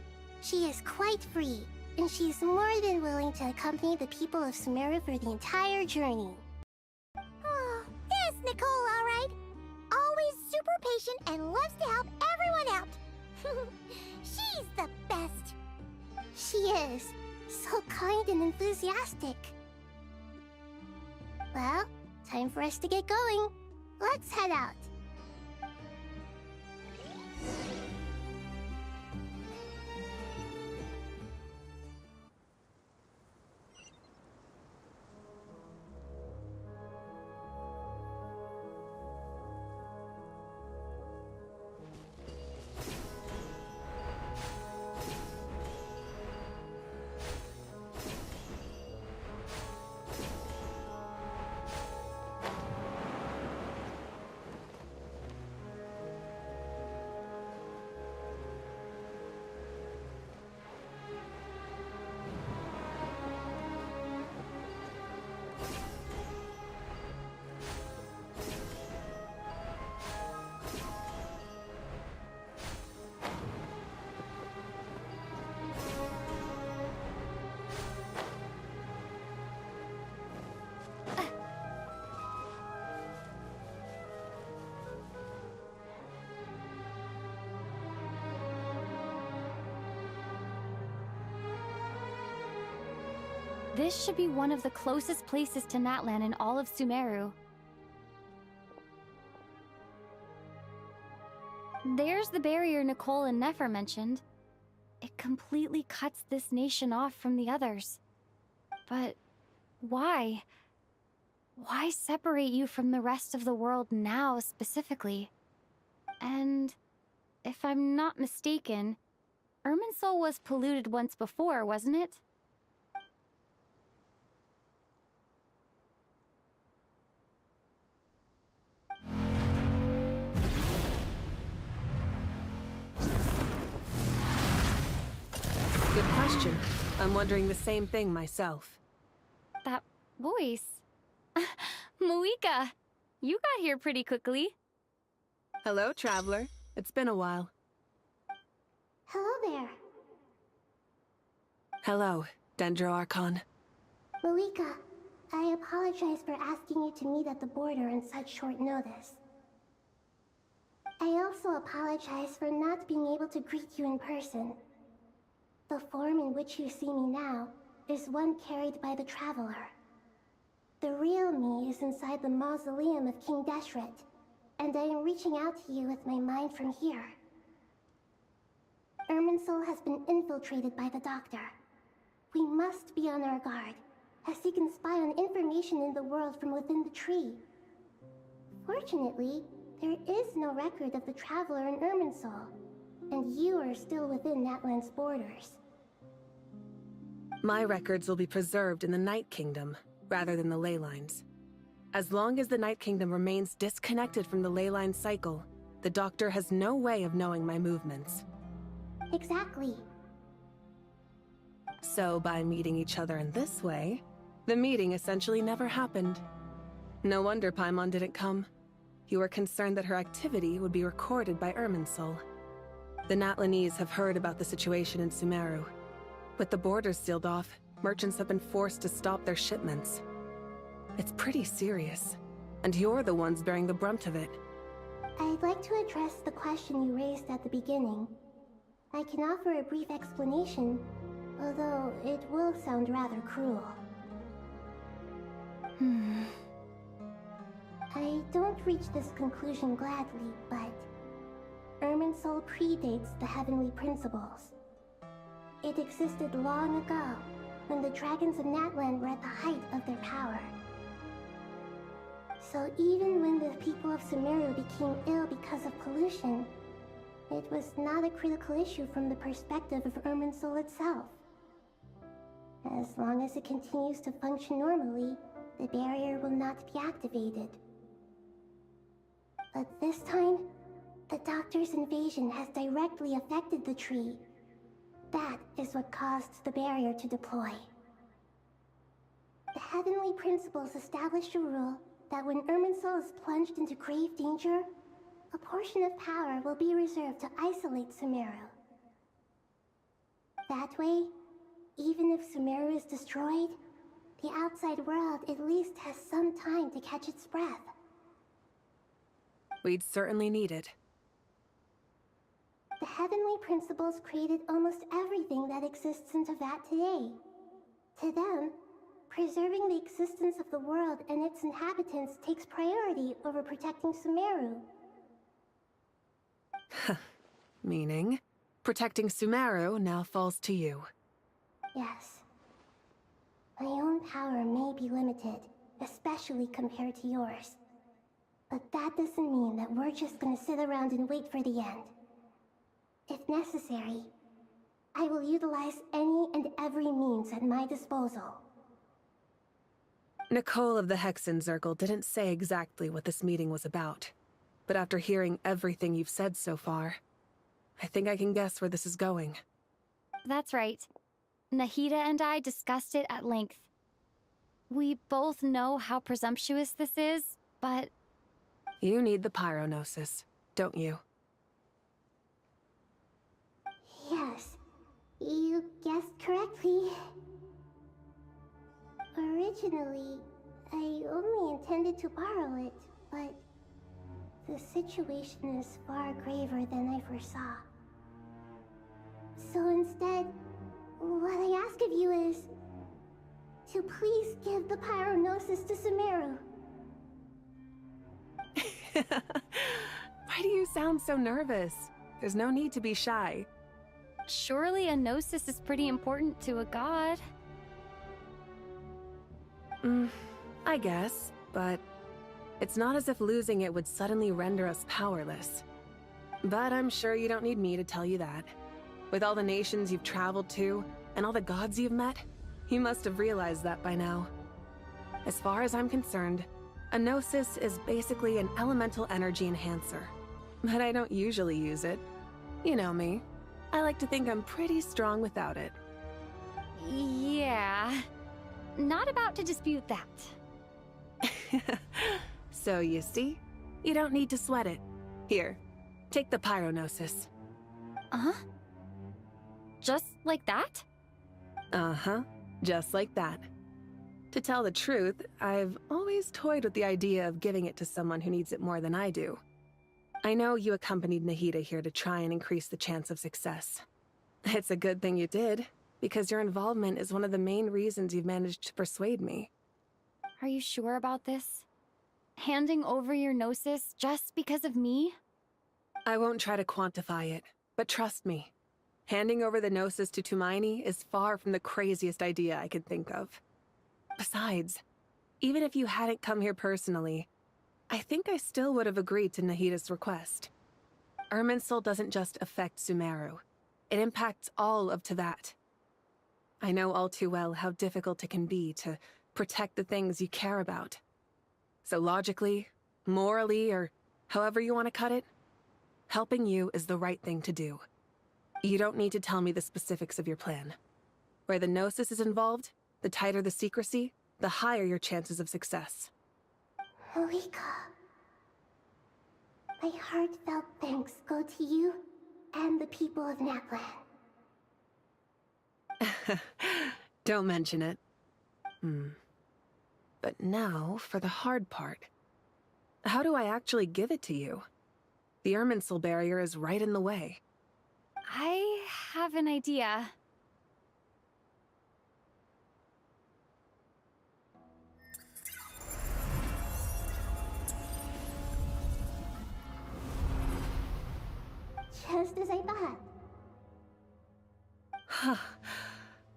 she is quite free, and she is more than willing to accompany the people of Sumeru for the entire journey. Oh, there's Nicole, all right. Always super patient and loves to help everyone out. She's the best. She is. So kind and enthusiastic. Well, time for us to get going. Let's head out. This should be one of the closest places to Natlan in all of Sumeru. There's the barrier Nicole and Nefer mentioned. It completely cuts this nation off from the others. But why? Why separate you from the rest of the world now, specifically? And if I'm not mistaken, Irminsul was polluted once before, wasn't it? Good question. I'm wondering the same thing myself. That voice. Moika, you got here pretty quickly. Hello, traveler. It's been a while. Hello there. Hello, Dendro Archon. Moika, I apologize for asking you to meet at the border on such short notice. I also apologize for not being able to greet you in person. The form in which you see me now is one carried by the Traveler. The real me is inside the mausoleum of King Deshret, and I am reaching out to you with my mind from here. Irminsul has been infiltrated by the Doctor. We must be on our guard, as he can spy on information in the world from within the tree. Fortunately, there is no record of the Traveler in Irminsul, and you are still within Natlan's borders. My records will be preserved in the Night Kingdom, rather than the ley lines. As long as the Night Kingdom remains disconnected from the ley line cycle, the Doctor has no way of knowing my movements. Exactly. So by meeting each other in this way, the meeting essentially never happened. No wonder Paimon didn't come. You were concerned that her activity would be recorded by Irminsul. The Natlanese have heard about the situation in Sumeru. With the borders sealed off, merchants have been forced to stop their shipments. It's pretty serious, and you're the ones bearing the brunt of it. I'd like to address the question you raised at the beginning. I can offer a brief explanation, although it will sound rather cruel. I don't reach this conclusion gladly, but Irminsul predates the Heavenly Principles. It existed long ago, when the dragons of Natlan were at the height of their power. So even when the people of Sumeru became ill because of pollution, it was not a critical issue from the perspective of Irminsul itself. As long as it continues to function normally, the barrier will not be activated. But this time, the Doctor's invasion has directly affected the tree. That is what caused the barrier to deploy. The Heavenly Principles established a rule that when Irminsul is plunged into grave danger, a portion of power will be reserved to isolate Sumeru. That way, even if Sumeru is destroyed, the outside world at least has some time to catch its breath. We'd certainly need it. The Heavenly Principles created almost everything that exists in Teyvat today. To them, preserving the existence of the world and its inhabitants takes priority over protecting Sumeru. Meaning, protecting Sumeru now falls to you. Yes. My own power may be limited, especially compared to yours. But that doesn't mean that we're just gonna sit around and wait for the end. If necessary, I will utilize any and every means at my disposal. Nicole of the Hexen Circle didn't say exactly what this meeting was about. But after hearing everything you've said so far, I think I can guess where this is going. That's right. Nahida and I discussed it at length. We both know how presumptuous this is, but... You need the Pyronosis, don't you? Yes, you guessed correctly. Originally, I only intended to borrow it, but the situation is far graver than I foresaw. So instead, what I ask of you is to please give the Pyronosis to Sumeru. Why do you sound so nervous? There's no need to be shy. Surely a gnosis is pretty important to a god. I guess, but it's not as if losing it would suddenly render us powerless. But I'm sure you don't need me to tell you that. With all the nations you've traveled to, and all the gods you've met, you must have realized that by now. As far as I'm concerned, a gnosis is basically an elemental energy enhancer. But I don't usually use it. You know me. I like to think I'm pretty strong without it. Yeah. Not about to dispute that. So you see? You don't need to sweat it. Here, take the Pyronosis. Uh-huh? Just like that? Uh-huh. Just like that. To tell the truth, I've always toyed with the idea of giving it to someone who needs it more than I do. I know you accompanied Nahida here to try and increase the chance of success. It's a good thing you did, because your involvement is one of the main reasons you've managed to persuade me. Are you sure about this? Handing over your Gnosis just because of me? I won't try to quantify it, but trust me. Handing over the Gnosis to Tumaini is far from the craziest idea I could think of. Besides, even if you hadn't come here personally, I think I still would have agreed to Nahida's request. Irminsul doesn't just affect Sumeru. It impacts all of Teyvat. I know all too well how difficult it can be to protect the things you care about. So logically, morally, or however you want to cut it, helping you is the right thing to do. You don't need to tell me the specifics of your plan. Where the Gnosis is involved, the tighter the secrecy, the higher your chances of success. Moika. My heartfelt thanks go to you and the people of Natlan. Don't mention it. But now, for the hard part. How do I actually give it to you? The Irminsul barrier is right in the way. I have an idea. Just as I thought.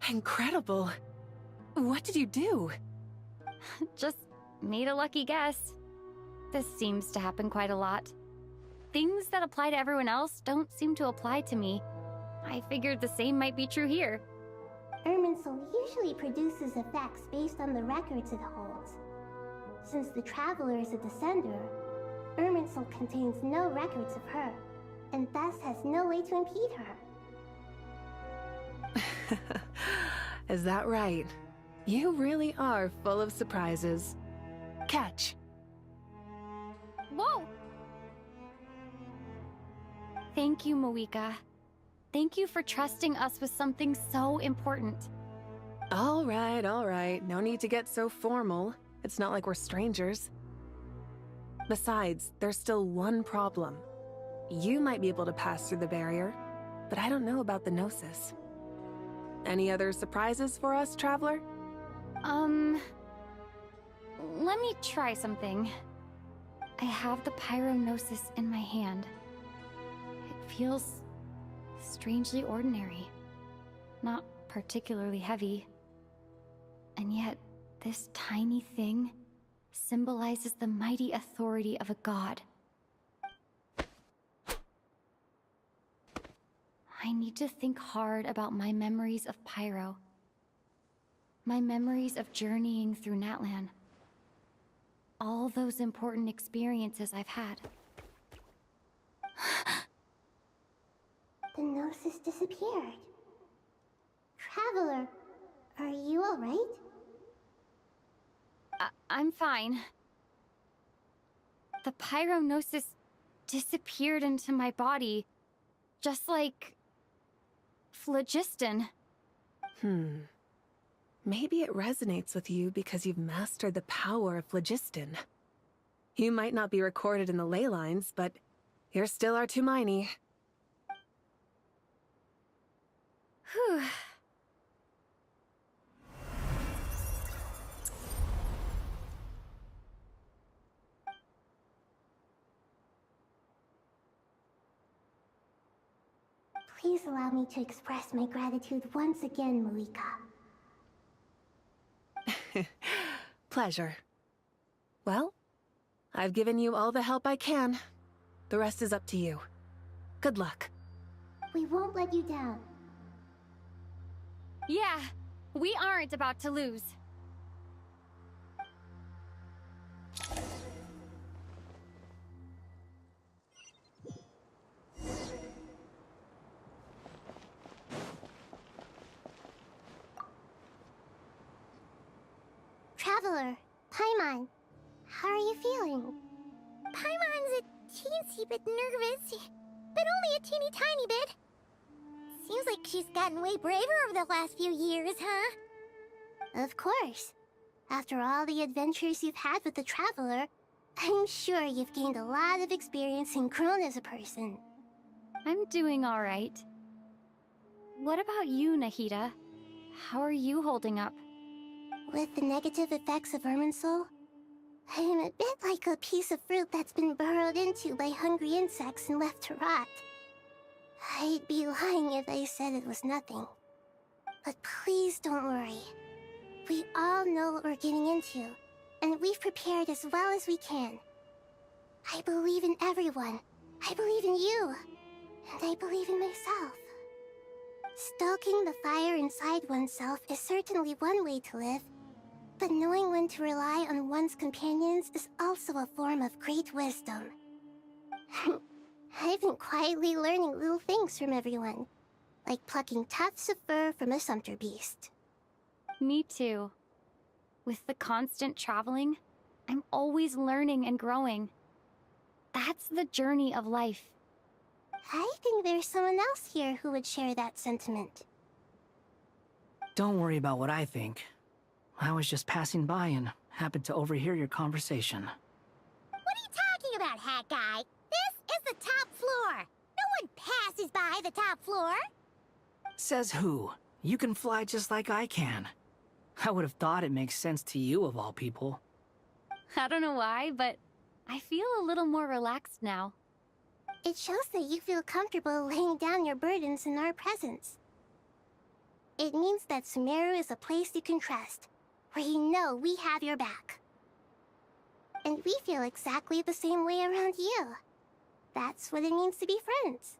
Incredible. What did you do? Just made a lucky guess. This seems to happen quite a lot. Things that apply to everyone else don't seem to apply to me. I figured the same might be true here. Irminsul usually produces effects based on the records it holds. Since the Traveler is a descender, Irminsul contains no records of her, and thus has no way to impede her. Is that right? You really are full of surprises. Catch. Whoa! Thank you, Moika. Thank you for trusting us with something so important. All right. No need to get so formal. It's not like we're strangers. Besides, there's still one problem. You might be able to pass through the barrier, but I don't know about the Gnosis. Any other surprises for us, Traveler? Let me try something. I have the Pyrognosis in my hand. It feels strangely ordinary. Not particularly heavy. And yet, this tiny thing symbolizes the mighty authority of a god. I need to think hard about my memories of Pyro. My memories of journeying through Natlan. All those important experiences I've had. The Gnosis disappeared. Traveler, are you alright? I'm fine. The Pyrognosis disappeared into my body, just like phlogiston. Maybe it resonates with you because you've mastered the power of phlogiston. You might not be recorded in the ley lines, but you're still our Tumaini. Whew. Please allow me to express my gratitude once again, Moika. Pleasure. Well, I've given you all the help I can. The rest is up to you. Good luck. We won't let you down. Yeah, we aren't about to lose. Traveler, Paimon, how are you feeling? Paimon's a teensy bit nervous, but only a teeny tiny bit. Seems like she's gotten way braver over the last few years, huh? Of course. After all the adventures you've had with the Traveler, I'm sure you've gained a lot of experience and grown as a person. I'm doing all right. What about you, Nahida? How are you holding up? With the negative effects of Irminsul, I'm a bit like a piece of fruit that's been burrowed into by hungry insects and left to rot. I'd be lying if I said it was nothing. But please don't worry. We all know what we're getting into, and we've prepared as well as we can. I believe in everyone. I believe in you. And I believe in myself. Stoking the fire inside oneself is certainly one way to live, but knowing when to rely on one's companions is also a form of great wisdom. I've been quietly learning little things from everyone, like plucking tufts of fur from a sumpter beast. Me too. With the constant traveling, I'm always learning and growing. That's the journey of life. I think there's someone else here who would share that sentiment. Don't worry about what I think. I was just passing by and happened to overhear your conversation. What are you talking about, Hat Guy? This is the top floor. No one passes by the top floor. Says who? You can fly just like I can. I would have thought it makes sense to you of all people. I don't know why, but I feel a little more relaxed now. It shows that you feel comfortable laying down your burdens in our presence. It means that Sumeru is a place you can trust, where you know we have your back. And we feel exactly the same way around you. That's what it means to be friends.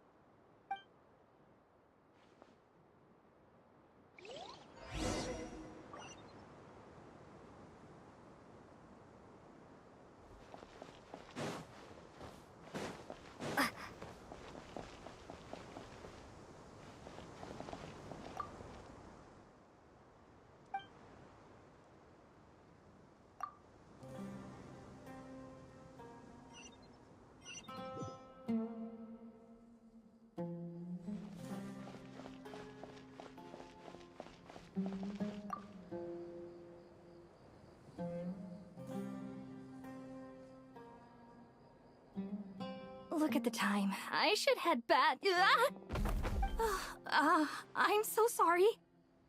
Look at the time. I should head back. I'm so sorry.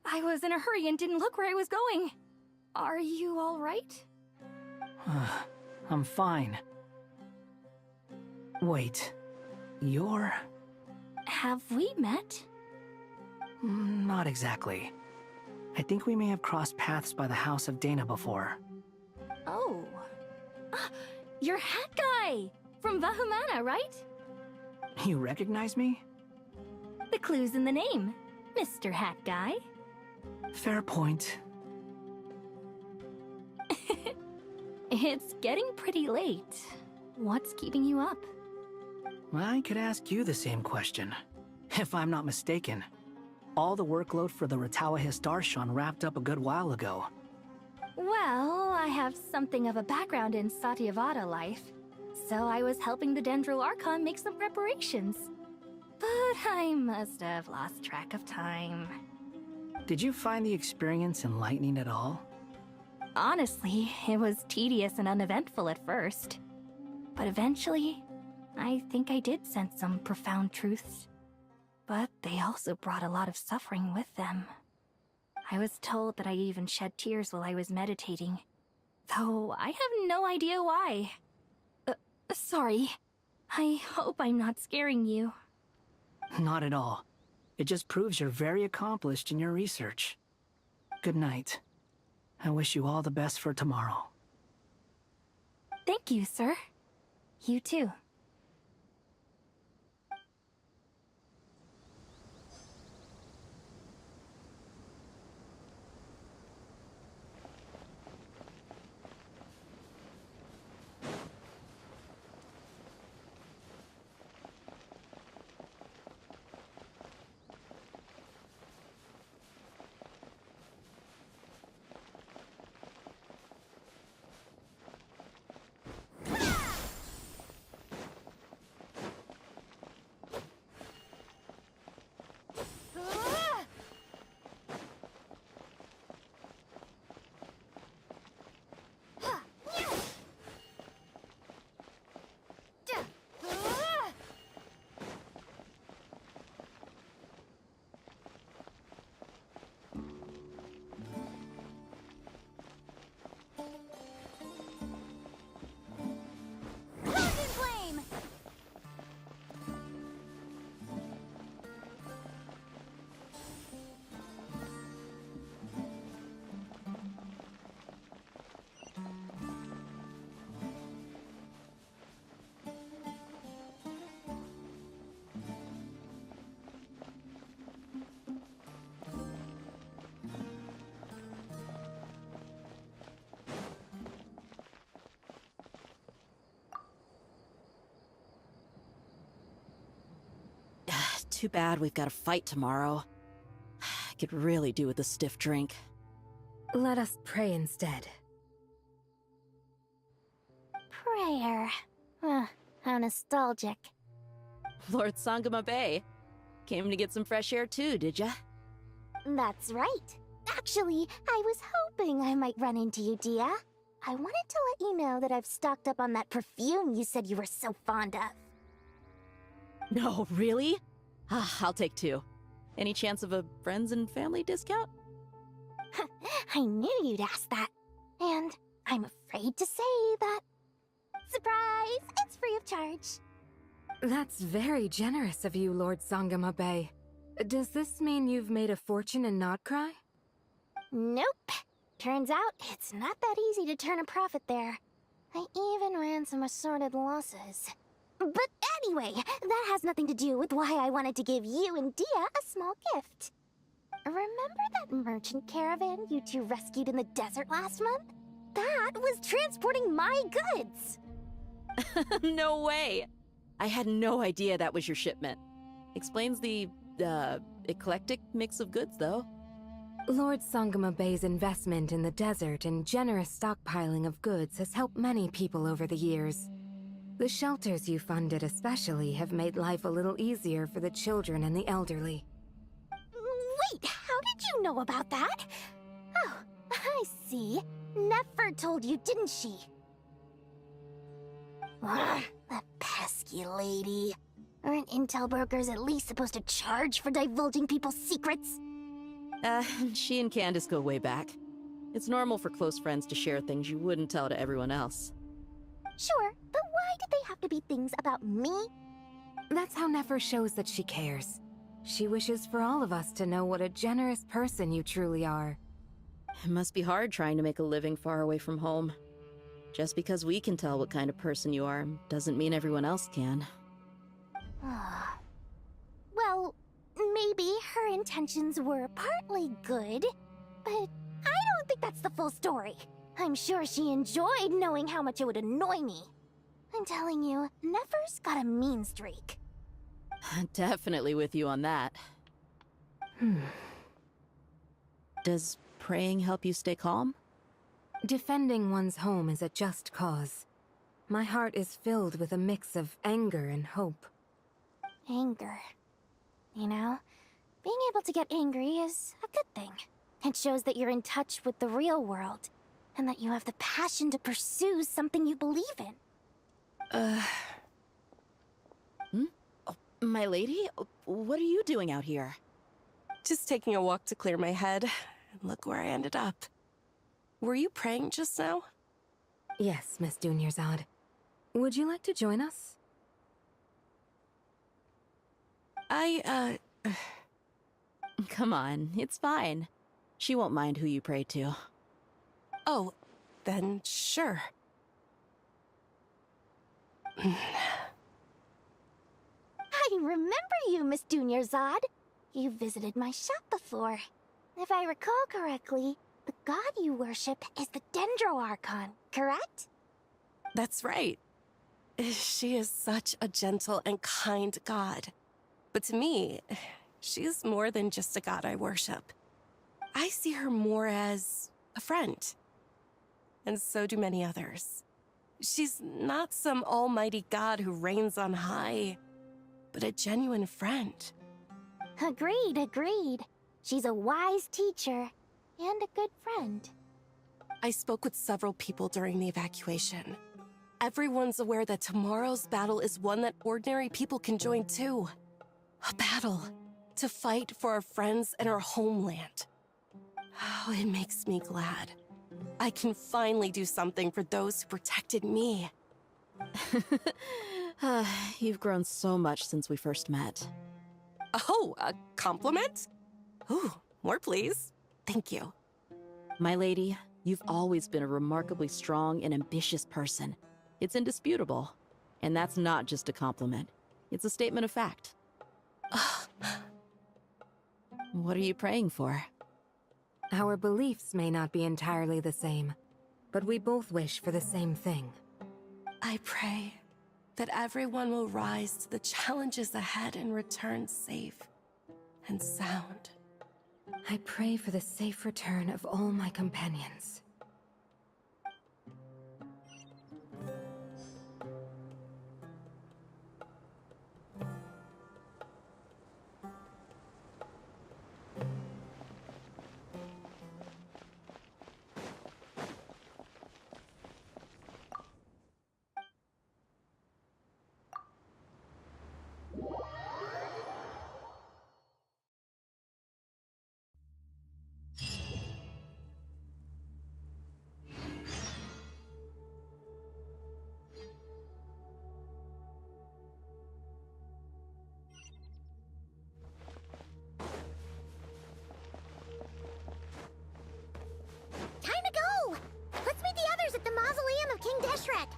I was in a hurry and didn't look where I was going. Are you all right? I'm fine. Wait, you're... Have we met? Not exactly. I think we may have crossed paths by the house of Dana before. Oh. You're Hat Guy! From Vahumana, right? You recognize me? The clue's in the name, Mr. Hat Guy. Fair point. It's getting pretty late. What's keeping you up? I could ask you the same question. If I'm not mistaken, all the workload for the Ratawa Archon wrapped up a good while ago. Well, I have something of a background in Satyavada life, so I was helping the Dendro Archon make some preparations. But I must have lost track of time. Did you find the experience enlightening at all? Honestly, it was tedious and uneventful at first. But eventually, I think I did sense some profound truths. But they also brought a lot of suffering with them. I was told that I even shed tears while I was meditating, though I have no idea why. Sorry. I hope I'm not scaring you. Not at all. It just proves you're very accomplished in your research. Good night. I wish you all the best for tomorrow. Thank you, sir. You too. Too bad we've got a fight tomorrow. I could really do with a stiff drink. Let us pray instead. Prayer. How nostalgic. Lord Sangama Bay. Came to get some fresh air too, did ya? That's right. Actually, I was hoping I might run into you, Dia. I wanted to let you know that I've stocked up on that perfume you said you were so fond of. No, really? I'll take 2. Any chance of a friends and family discount? I knew you'd ask that. And I'm afraid to say that... Surprise! It's free of charge. That's very generous of you, Lord Sangama Bay. Does this mean you've made a fortune in Notcry? Nope. Turns out, it's not that easy to turn a profit there. I even ran some assorted losses. But anyway, that has nothing to do with why I wanted to give you and Dia a small gift. Remember that merchant caravan you two rescued in the desert last month? That was transporting my goods! No way! I had no idea that was your shipment. Explains the, eclectic mix of goods, though. Lord Sangama Bay's investment in the desert and generous stockpiling of goods has helped many people over the years. The shelters you funded especially have made life a little easier for the children and the elderly. Wait, how did you know about that? Oh, I see. Nefer told you, didn't she? Ugh, that pesky lady. Aren't intel brokers at least supposed to charge for divulging people's secrets? She and Candace go way back. It's normal for close friends to share things you wouldn't tell to everyone else. Sure, but why did they have to be things about me? That's how Nefer shows that she cares. She wishes for all of us to know what a generous person you truly are. It must be hard trying to make a living far away from home. Just because we can tell what kind of person you are doesn't mean everyone else can. Well, maybe her intentions were partly good, but I don't think that's the full story. I'm sure she enjoyed knowing how much it would annoy me. I'm telling you, Nefer's got a mean streak. Definitely with you on that. Does praying help you stay calm? Defending one's home is a just cause. My heart is filled with a mix of anger and hope. Anger. You know, being able to get angry is a good thing. It shows that you're in touch with the real world, and that you have the passion to pursue something you believe in. My lady? What are you doing out here? Just taking a walk to clear my head. And look where I ended up. Were you praying just now? Yes, Miss Dunyarzad. Would you like to join us? Come on, it's fine. She won't mind who you pray to. Oh, then sure. I remember you, Miss Dunyarzad. You visited my shop before. If I recall correctly, the god you worship is the Dendro Archon, correct? That's right. She is such a gentle and kind god. But to me, she is more than just a god I worship. I see her more as a friend. And so do many others. She's not some almighty god who reigns on high, but a genuine friend. Agreed, agreed. She's a wise teacher and a good friend. I spoke with several people during the evacuation. Everyone's aware that tomorrow's battle is one that ordinary people can join too. A battle to fight for our friends and our homeland. Oh, it makes me glad. I can finally do something for those who protected me. You've grown so much since we first met. Oh, a compliment? Ooh, more please. Thank you. My lady, you've always been a remarkably strong and ambitious person. It's indisputable. And that's not just a compliment. It's a statement of fact. What are you praying for? Our beliefs may not be entirely the same, but we both wish for the same thing. I pray that everyone will rise to the challenges ahead and return safe and sound. I pray for the safe return of all my companions. Time to go! Let's meet the others at the mausoleum of King Deshret.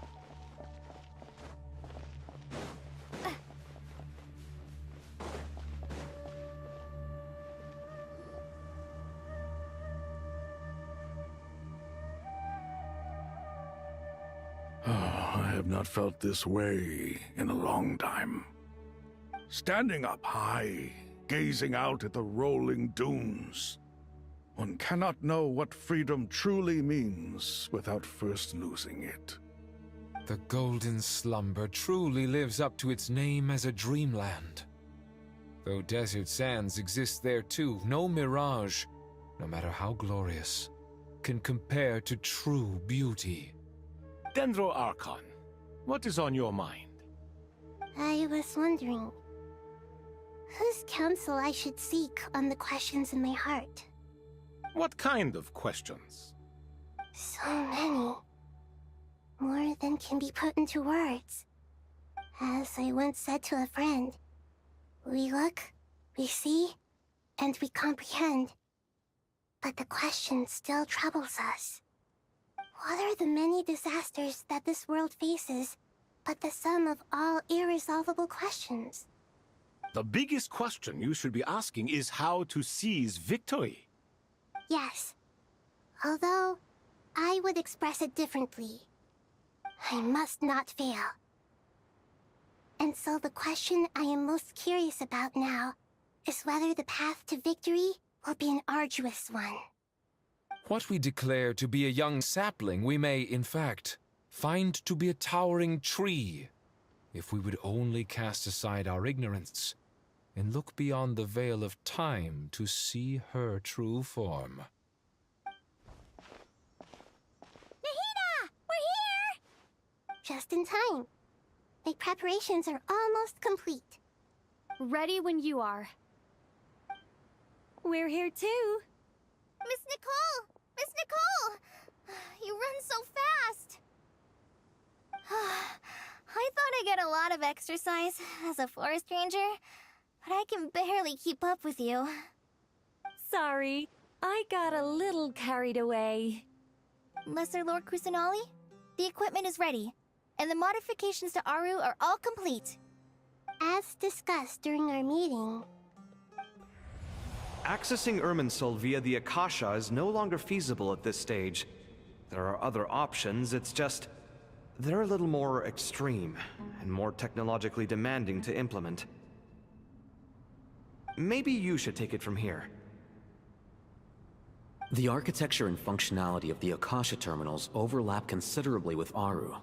I have not felt this way in a long time. Standing up high, gazing out at the rolling dunes. One cannot know what freedom truly means without first losing it. The golden slumber truly lives up to its name as a dreamland. Though desert sands exist there too, no mirage, no matter how glorious, can compare to true beauty. Dendro Archon, what is on your mind? I was wondering whose counsel I should seek on the questions in my heart. What kind of questions? So many. More than can be put into words. As I once said to a friend, we look, we see, and we comprehend. But the question still troubles us. What are the many disasters that this world faces, but the sum of all irresolvable questions? The biggest question you should be asking is how to seize victory. Yes. Although, I would express it differently. I must not fail. And so the question I am most curious about now is whether the path to victory will be an arduous one. What we declare to be a young sapling, we may, in fact, find to be a towering tree, if we would only cast aside our ignorance and look beyond the veil of time to see her true form. Nahida! We're here! Just in time. My preparations are almost complete. Ready when you are. We're here too. Miss Nicole! Miss Nicole! You run so fast! I thought I'd get a lot of exercise as a forest ranger, but I can barely keep up with you. Sorry, I got a little carried away. Lesser Lord Kusanali, the equipment is ready, and the modifications to Aru are all complete. As discussed during our meeting, Accessing Irminsul via the Akasha is no longer feasible at this stage. There are other options, it's just they're a little more extreme and more technologically demanding to implement. Maybe you should take it from here. The architecture and functionality of the Akasha terminals overlap considerably with Aru.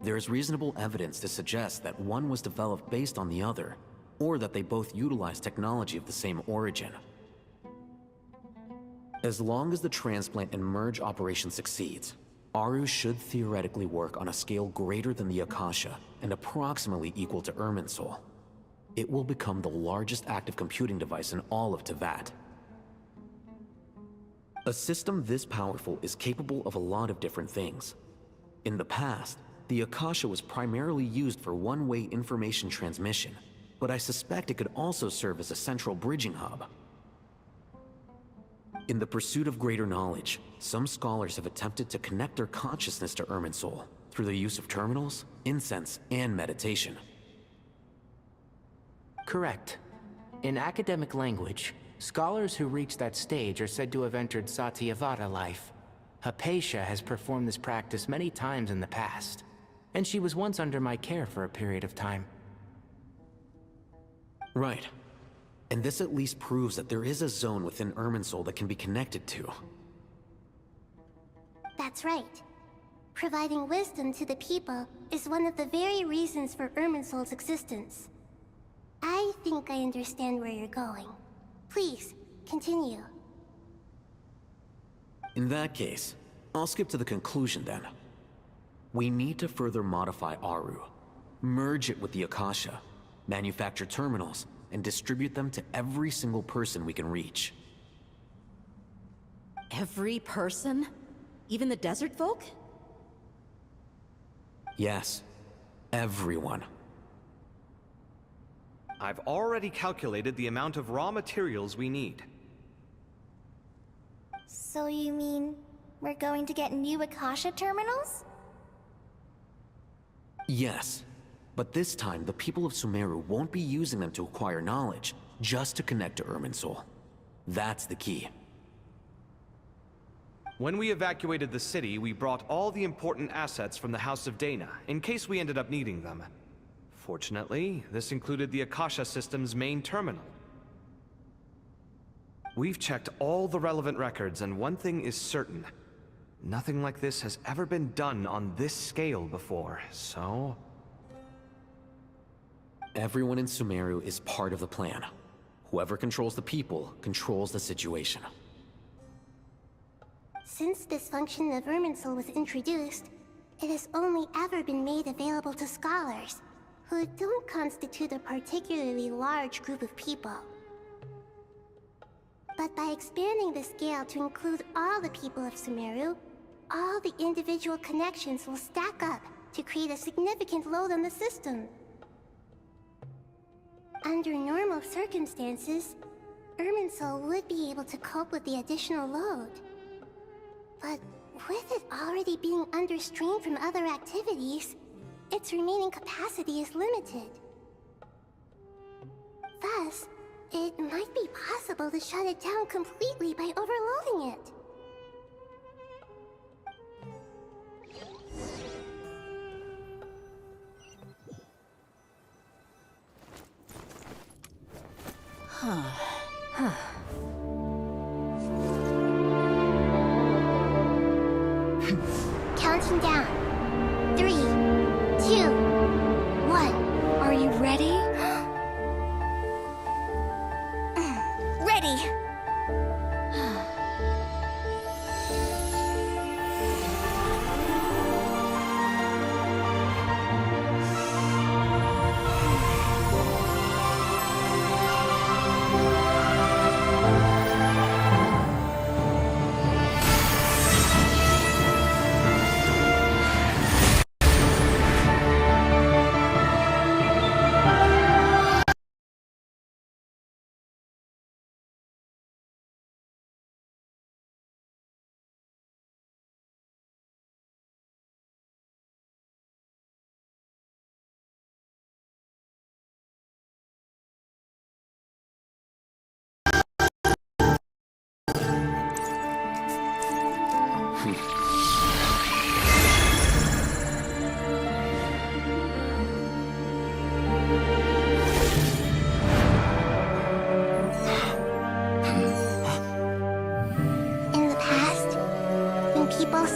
There is reasonable evidence to suggest that one was developed based on the other, or that they both utilize technology of the same origin. As long as the transplant and merge operation succeeds, Aru should theoretically work on a scale greater than the Akasha and approximately equal to Irminsul. It will become the largest active computing device in all of Teyvat. A system this powerful is capable of a lot of different things. In the past, the Akasha was primarily used for one-way information transmission, but I suspect it could also serve as a central bridging hub. In the pursuit of greater knowledge, some scholars have attempted to connect their consciousness to Irminsul through the use of terminals, incense, and meditation. Correct. In academic language, scholars who reach that stage are said to have entered Satyavada life. Hypatia has performed this practice many times in the past, and she was once under my care for a period of time. Right. And this at least proves that there is a zone within Irminsul that can be connected to. That's right. Providing wisdom to the people is one of the very reasons for Irminsul's existence. I think I understand where you're going. Please, continue. In that case, I'll skip to the conclusion then. We need to further modify Aru, merge it with the Akasha, manufacture terminals, and distribute them to every single person we can reach. Every person? Even the desert folk? Yes, everyone. I've already calculated the amount of raw materials we need. So you mean we're going to get new Akasha terminals? Yes, but this time the people of Sumeru won't be using them to acquire knowledge, just to connect to Irminsul. That's the key. When we evacuated the city, we brought all the important assets from the House of Dana, in case we ended up needing them. Fortunately, this included the Akasha system's main terminal. We've checked all the relevant records, and one thing is certain. Nothing like this has ever been done on this scale before, so... Everyone in Sumeru is part of the plan. Whoever controls the people controls the situation. Since this function of Irminsul was introduced, it has only ever been made available to scholars, who don't constitute a particularly large group of people. But by expanding the scale to include all the people of Sumeru, all the individual connections will stack up to create a significant load on the system. Under normal circumstances, Irminsul would be able to cope with the additional load. But with it already being under strain from other activities, its remaining capacity is limited. Thus, it might be possible to shut it down completely by overloading it. Counting down. 3, 2, 1. Are you ready? Ready!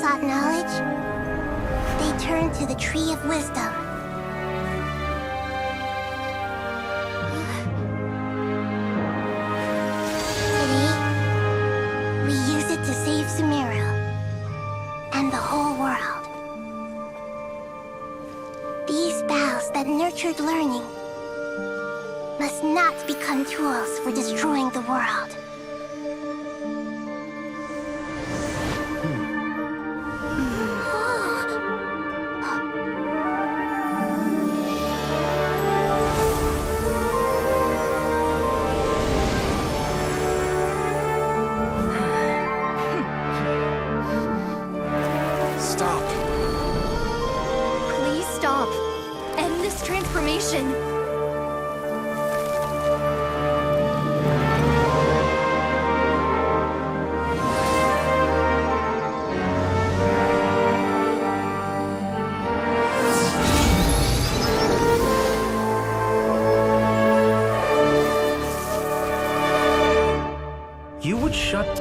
sought knowledge, they turned to the Tree of Wisdom. Today, we use it to save Sumeru and the whole world. These boughs that nurtured learning must not become tools for destroying the world.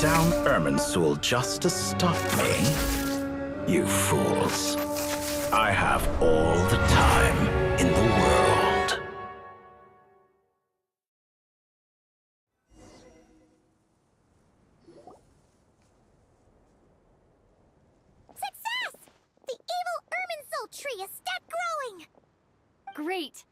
down Irminsul just to stop me? You fools. I have all the time in the world. Success! The evil Irminsul tree is step growing! Great!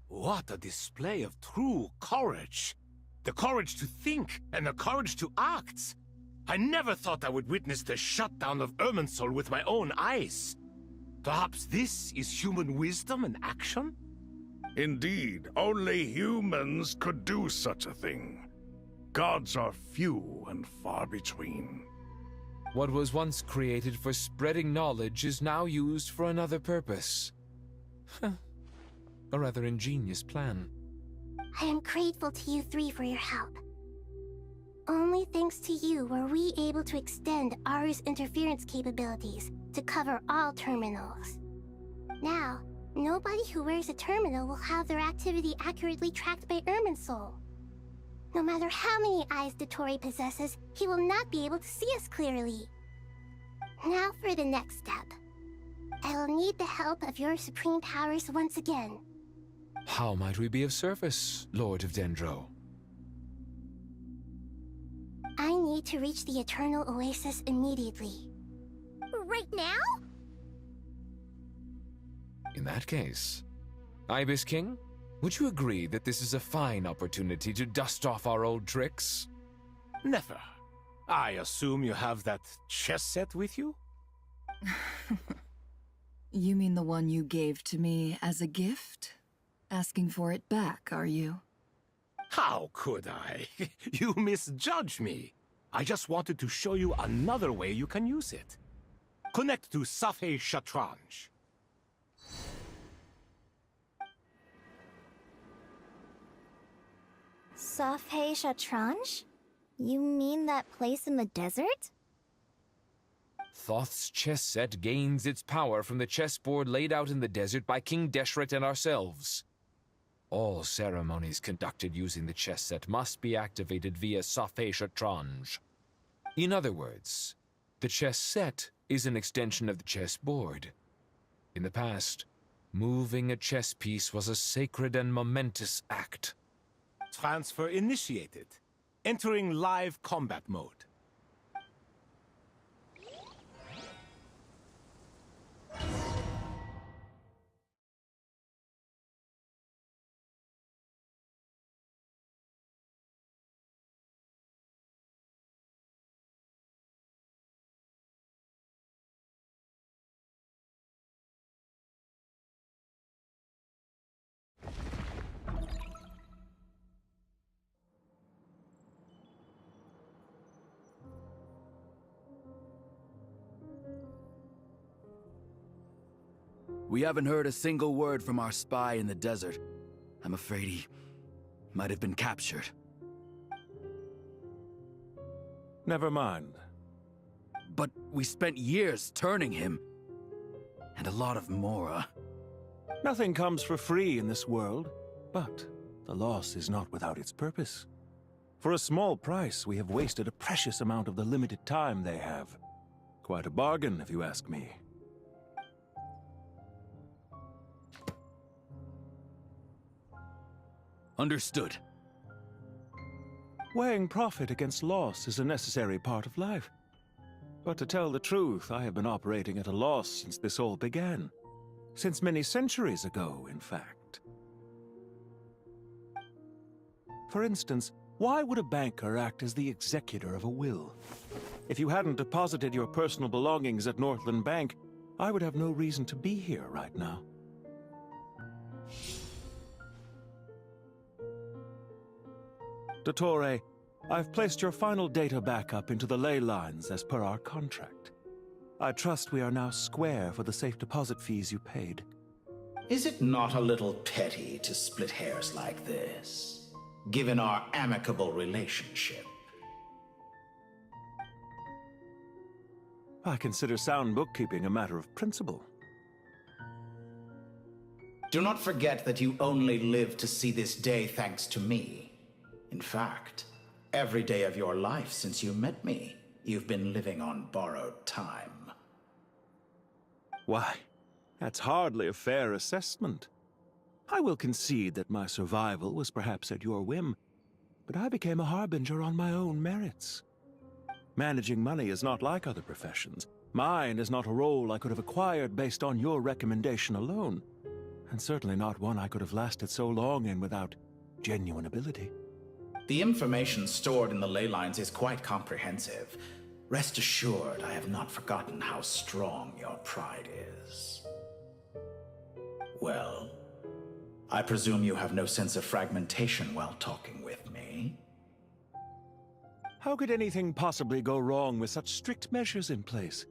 What a display of true courage! The courage to think and the courage to act! I never thought I would witness the shutdown of Irminsul with my own eyes. Perhaps this is human wisdom in action? Indeed, only humans could do such a thing. Gods are few and far between. What was once created for spreading knowledge is now used for another purpose. A rather ingenious plan. I am grateful to you three for your help. Only thanks to you were we able to extend Aru's interference capabilities to cover all terminals. Now, nobody who wears a terminal will have their activity accurately tracked by Irminsul. No matter how many eyes Dottore possesses, he will not be able to see us clearly. Now for the next step. I will need the help of your supreme powers once again. How might we be of service, Lord of Dendro? I need to reach the Eternal Oasis immediately. Right now? In that case, Ibis King, would you agree that this is a fine opportunity to dust off our old tricks? Never. I assume you have that chess set with you? You mean the one you gave to me as a gift? Asking for it back, are you? How could I? You misjudge me. I just wanted to show you another way you can use it. Connect to Safhe Shatranj. Safhe Shatranj? You mean that place in the desert? Thoth's chess set gains its power from the chessboard laid out in the desert by King Deshret and ourselves. All ceremonies conducted using the chess set must be activated via Safhe Shatranj. In other words, the chess set is an extension of the chessboard. In the past, moving a chess piece was a sacred and momentous act. Transfer initiated. Entering live combat mode. We haven't heard a single word from our spy in the desert. I'm afraid he might have been captured. Never mind. But we spent years turning him. And a lot of Mora. Nothing comes for free in this world, but the loss is not without its purpose. For a small price, we have wasted a precious amount of the limited time they have. Quite a bargain, if you ask me. Understood. Weighing profit against loss is a necessary part of life. But to tell the truth, I have been operating at a loss since this all began. Since many centuries ago, in fact. For instance, why would a banker act as the executor of a will? If you hadn't deposited your personal belongings at Northland Bank, I would have no reason to be here right now. Dottore, I've placed your final data backup into the ley lines as per our contract. I trust we are now square for the safe deposit fees you paid. Is it not a little petty to split hairs like this, given our amicable relationship? I consider sound bookkeeping a matter of principle. Do not forget that you only live to see this day thanks to me. In fact, every day of your life since you met me, you've been living on borrowed time. Why, that's hardly a fair assessment. I will concede that my survival was perhaps at your whim, but I became a harbinger on my own merits. Managing money is not like other professions. Mine is not a role I could have acquired based on your recommendation alone, and certainly not one I could have lasted so long in without genuine ability. The information stored in the ley lines is quite comprehensive. Rest assured, I have not forgotten how strong your pride is. Well, I presume you have no sense of fragmentation while talking with me. How could anything possibly go wrong with such strict measures in place?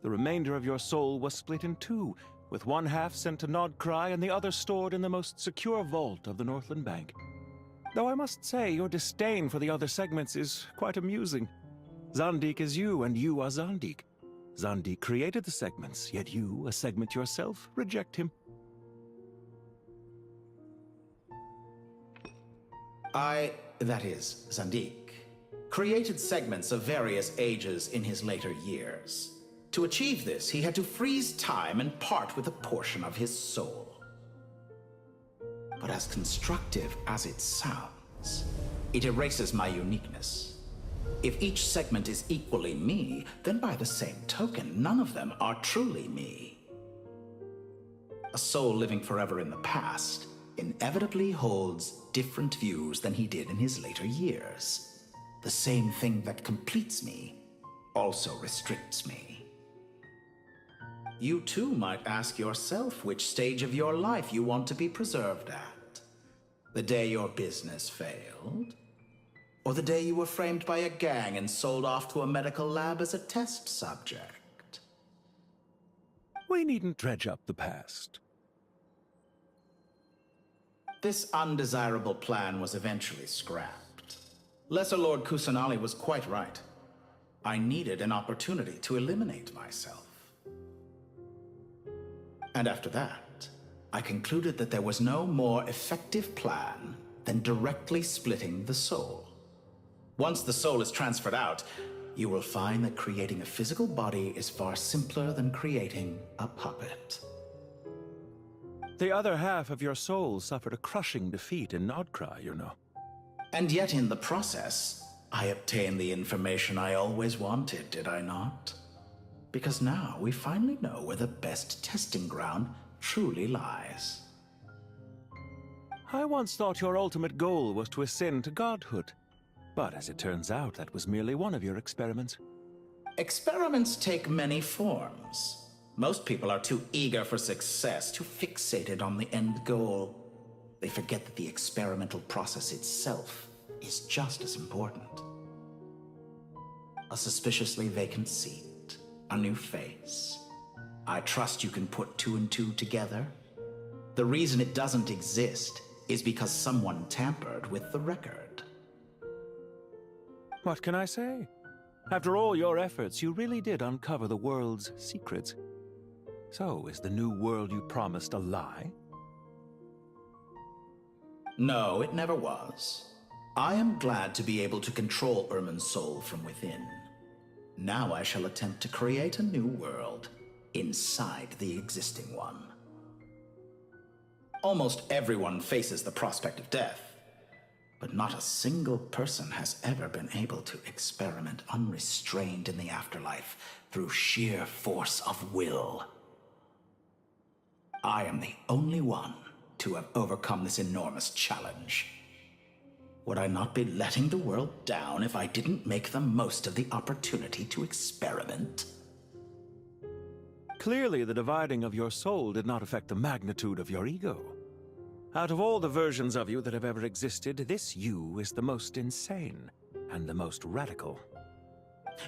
The remainder of your soul was split in two, with one half sent to Nodcry and the other stored in the most secure vault of the Northland Bank. Though I must say, your disdain for the other segments is quite amusing. Zandik is you, and you are Zandik. Zandik created the segments, yet you, a segment yourself, reject him. That is, Zandik, created segments of various ages in his later years. To achieve this, he had to freeze time and part with a portion of his soul. But as constructive as it sounds, it erases my uniqueness. If each segment is equally me, then by the same token, none of them are truly me. A soul living forever in the past inevitably holds different views than he did in his later years. The same thing that completes me also restricts me. You too might ask yourself which stage of your life you want to be preserved at. The day your business failed, or the day you were framed by a gang and sold off to a medical lab as a test subject. We needn't dredge up the past. This undesirable plan was eventually scrapped. Lesser Lord Kusanali was quite right. I needed an opportunity to eliminate myself. And after that, I concluded that there was no more effective plan than directly splitting the soul. Once the soul is transferred out, you will find that creating a physical body is far simpler than creating a puppet. The other half of your soul suffered a crushing defeat in Nodcry, you know. And yet in the process, I obtained the information I always wanted, did I not? Because now we finally know where the best testing ground truly lies. I once thought your ultimate goal was to ascend to godhood. But as it turns out, that was merely one of your experiments. Experiments take many forms. Most people are too eager for success, too fixated on the end goal. They forget that the experimental process itself is just as important. A suspiciously vacant seat, a new face. I trust you can put two and two together. The reason it doesn't exist is because someone tampered with the record. What can I say? After all your efforts, you really did uncover the world's secrets. So, is the new world you promised a lie? No, it never was. I am glad to be able to control Irmin's soul from within. Now I shall attempt to create a new world inside the existing one. Almost everyone faces the prospect of death, but not a single person has ever been able to experiment unrestrained in the afterlife through sheer force of will. I am the only one to have overcome this enormous challenge. Would I not be letting the world down if I didn't make the most of the opportunity to experiment? Clearly, the dividing of your soul did not affect the magnitude of your ego. Out of all the versions of you that have ever existed, this you is the most insane and the most radical.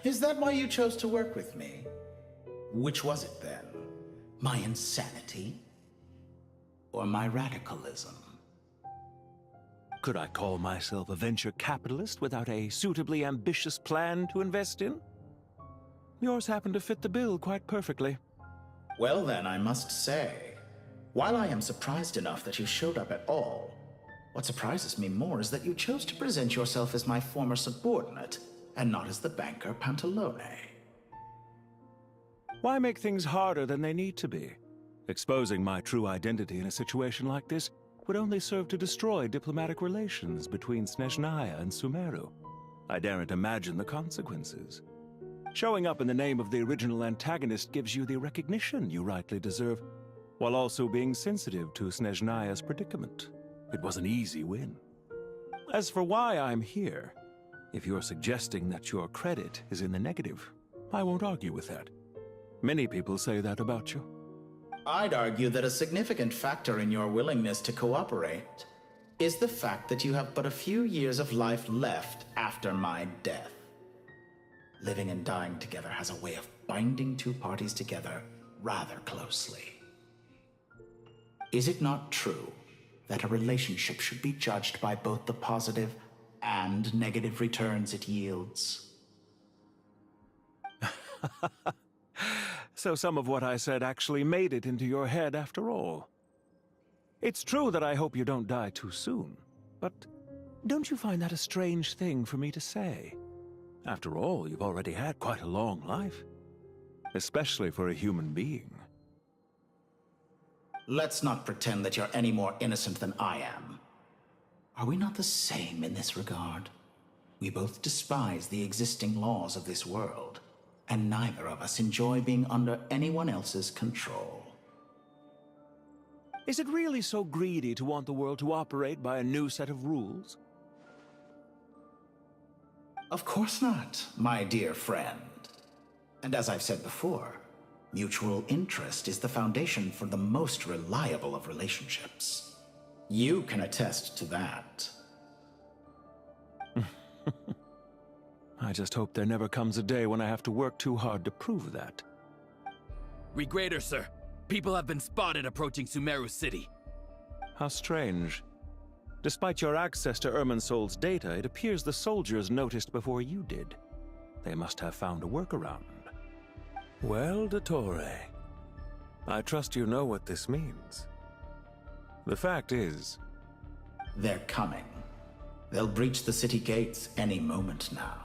Is that why you chose to work with me? Which was it then? My insanity? Or my radicalism? Could I call myself a venture capitalist without a suitably ambitious plan to invest in? Yours happened to fit the bill quite perfectly. Well then, I must say, While I am surprised enough that you showed up at all, what surprises me more is that you chose to present yourself as my former subordinate, and not as the banker Pantalone. Why make things harder than they need to be? Exposing my true identity in a situation like this would only serve to destroy diplomatic relations between Snezhnaya and Sumeru. I daren't imagine the consequences. Showing up in the name of the original antagonist gives you the recognition you rightly deserve, while also being sensitive to Snezhnaya's predicament. It was an easy win. As for why I'm here, if you're suggesting that your credit is in the negative, I won't argue with that. Many people say that about you. I'd argue that a significant factor in your willingness to cooperate is the fact that you have but a few years of life left after my death. Living and dying together has a way of binding two parties together rather closely. Is it not true that a relationship should be judged by both the positive and negative returns it yields? So some of what I said actually made it into your head after all. It's true that I hope you don't die too soon, but don't you find that a strange thing for me to say? After all, you've already had quite a long life, especially for a human being. Let's not pretend that you're any more innocent than I am. Are we not the same in this regard? We both despise the existing laws of this world, and neither of us enjoy being under anyone else's control. Is it really so greedy to want the world to operate by a new set of rules? Of course not, my dear friend. And as I've said before, mutual interest is the foundation for the most reliable of relationships. You can attest to that. I just hope there never comes a day when I have to work too hard to prove that. Regrettor, sir. People have been spotted approaching Sumeru City. How strange. Despite your access to Irminsol's data, it appears the soldiers noticed before you did. They must have found a workaround. Well, Dottore, I trust you know what this means. The fact is... They're coming. They'll breach the city gates any moment now.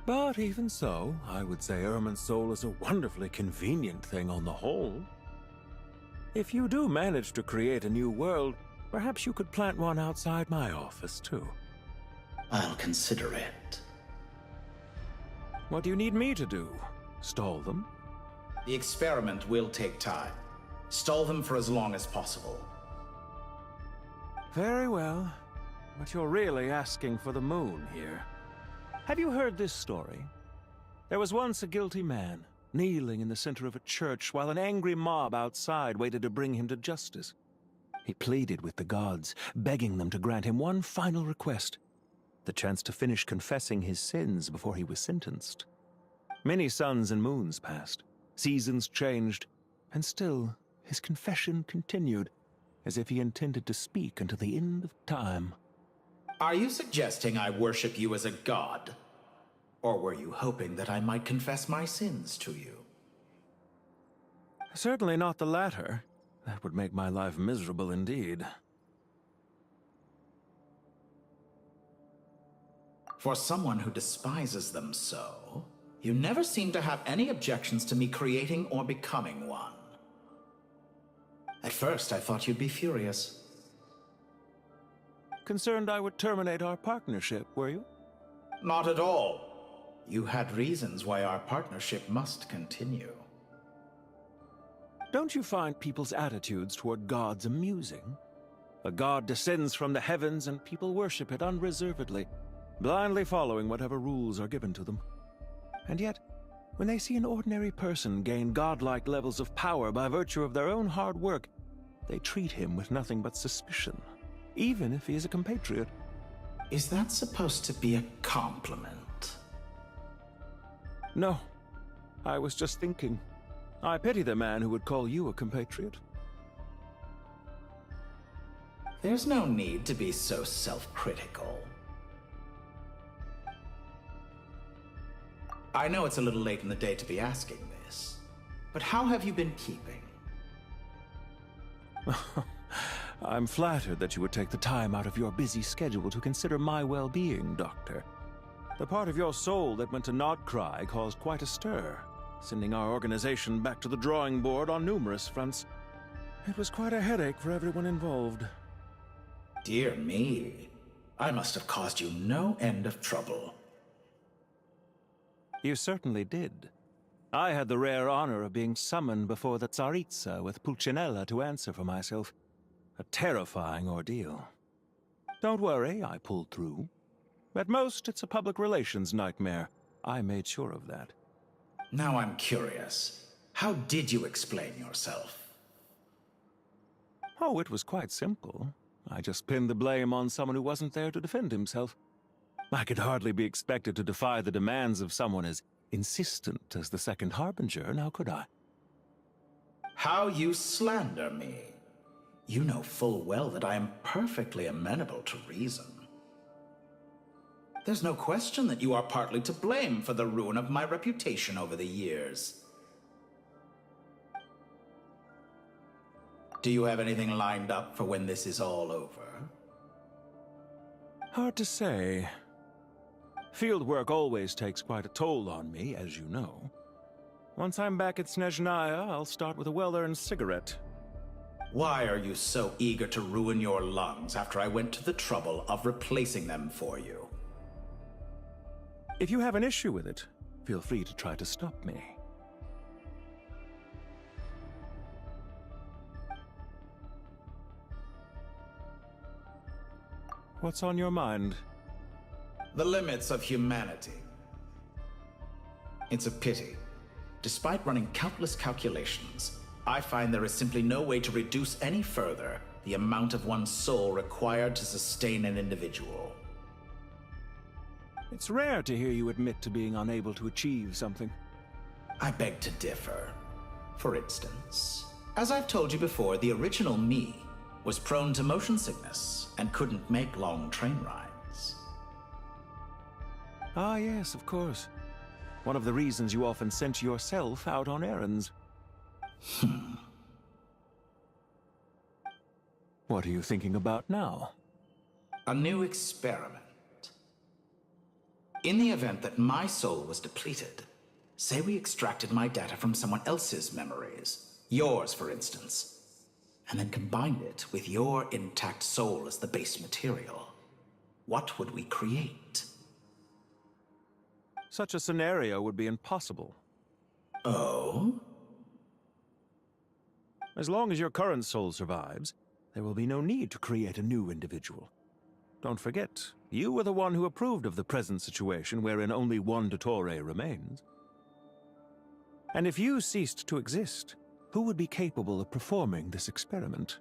But even so, I would say Irminsol is a wonderfully convenient thing on the whole. If you do manage to create a new world, perhaps you could plant one outside my office, too. I'll consider it. What do you need me to do? Stall them? The experiment will take time. Stall them for as long as possible. Very well. But you're really asking for the moon here. Have you heard this story? There was once a guilty man, kneeling in the center of a church while an angry mob outside waited to bring him to justice. He pleaded with the gods, begging them to grant him one final request, the chance to finish confessing his sins before he was sentenced. Many suns and moons passed, seasons changed, and still his confession continued, as if he intended to speak until the end of time. Are you suggesting I worship you as a god? Or were you hoping that I might confess my sins to you? Certainly not the latter. That would make my life miserable indeed. For someone who despises them so, you never seem to have any objections to me creating or becoming one. At first, I thought you'd be furious. Concerned I would terminate our partnership, were you? Not at all. You had reasons why our partnership must continue. Don't you find people's attitudes toward gods amusing? A god descends from the heavens and people worship it unreservedly, blindly following whatever rules are given to them. And yet, when they see an ordinary person gain godlike levels of power by virtue of their own hard work, they treat him with nothing but suspicion, even if he is a compatriot. Is that supposed to be a compliment? No. I was just thinking. I pity the man who would call you a compatriot. There's no need to be so self-critical. I know it's a little late in the day to be asking this, but how have you been keeping? I'm flattered that you would take the time out of your busy schedule to consider my well-being, Doctor. The part of your soul that went to Nodcry caused quite a stir, sending our organization back to the drawing board on numerous fronts. It was quite a headache for everyone involved. Dear me, I must have caused you no end of trouble. You certainly did. I had the rare honor of being summoned before the Tsaritsa with Pulcinella to answer for myself. A terrifying ordeal. Don't worry, I pulled through. At most, it's a public relations nightmare. I made sure of that. Now I'm curious. How did you explain yourself? Oh, it was quite simple. I just pinned the blame on someone who wasn't there to defend himself. I could hardly be expected to defy the demands of someone as insistent as the Second Harbinger, now could I? How you slander me. You know full well that I am perfectly amenable to reason. There's no question that you are partly to blame for the ruin of my reputation over the years. Do you have anything lined up for when this is all over? Hard to say. Field work always takes quite a toll on me, as you know. Once I'm back at Snezhnaya, I'll start with a well-earned cigarette. Why are you so eager to ruin your lungs after I went to the trouble of replacing them for you? If you have an issue with it, feel free to try to stop me. What's on your mind? The limits of humanity. It's a pity. Despite running countless calculations, I find there is simply no way to reduce any further the amount of one's soul required to sustain an individual. It's rare to hear you admit to being unable to achieve something. I beg to differ. For instance, as I've told you before, the original me was prone to motion sickness and couldn't make long train rides. Ah, yes, of course. One of the reasons you often sent yourself out on errands. What are you thinking about now? A new experiment. In the event that my soul was depleted, say we extracted my data from someone else's memories, yours for instance, and then combined it with your intact soul as the base material, what would we create? Such a scenario would be impossible. Oh? As long as your current soul survives, there will be no need to create a new individual. Don't forget, you were the one who approved of the present situation wherein only one Dottore remains. And if you ceased to exist, who would be capable of performing this experiment?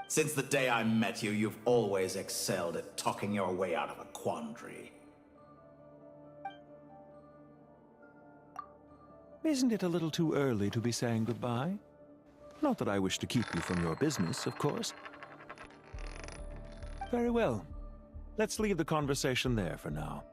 Since the day I met you, you've always excelled at talking your way out of a quandary. Isn't it a little too early to be saying goodbye? Not that I wish to keep you from your business, of course. Very well. Let's leave the conversation there for now.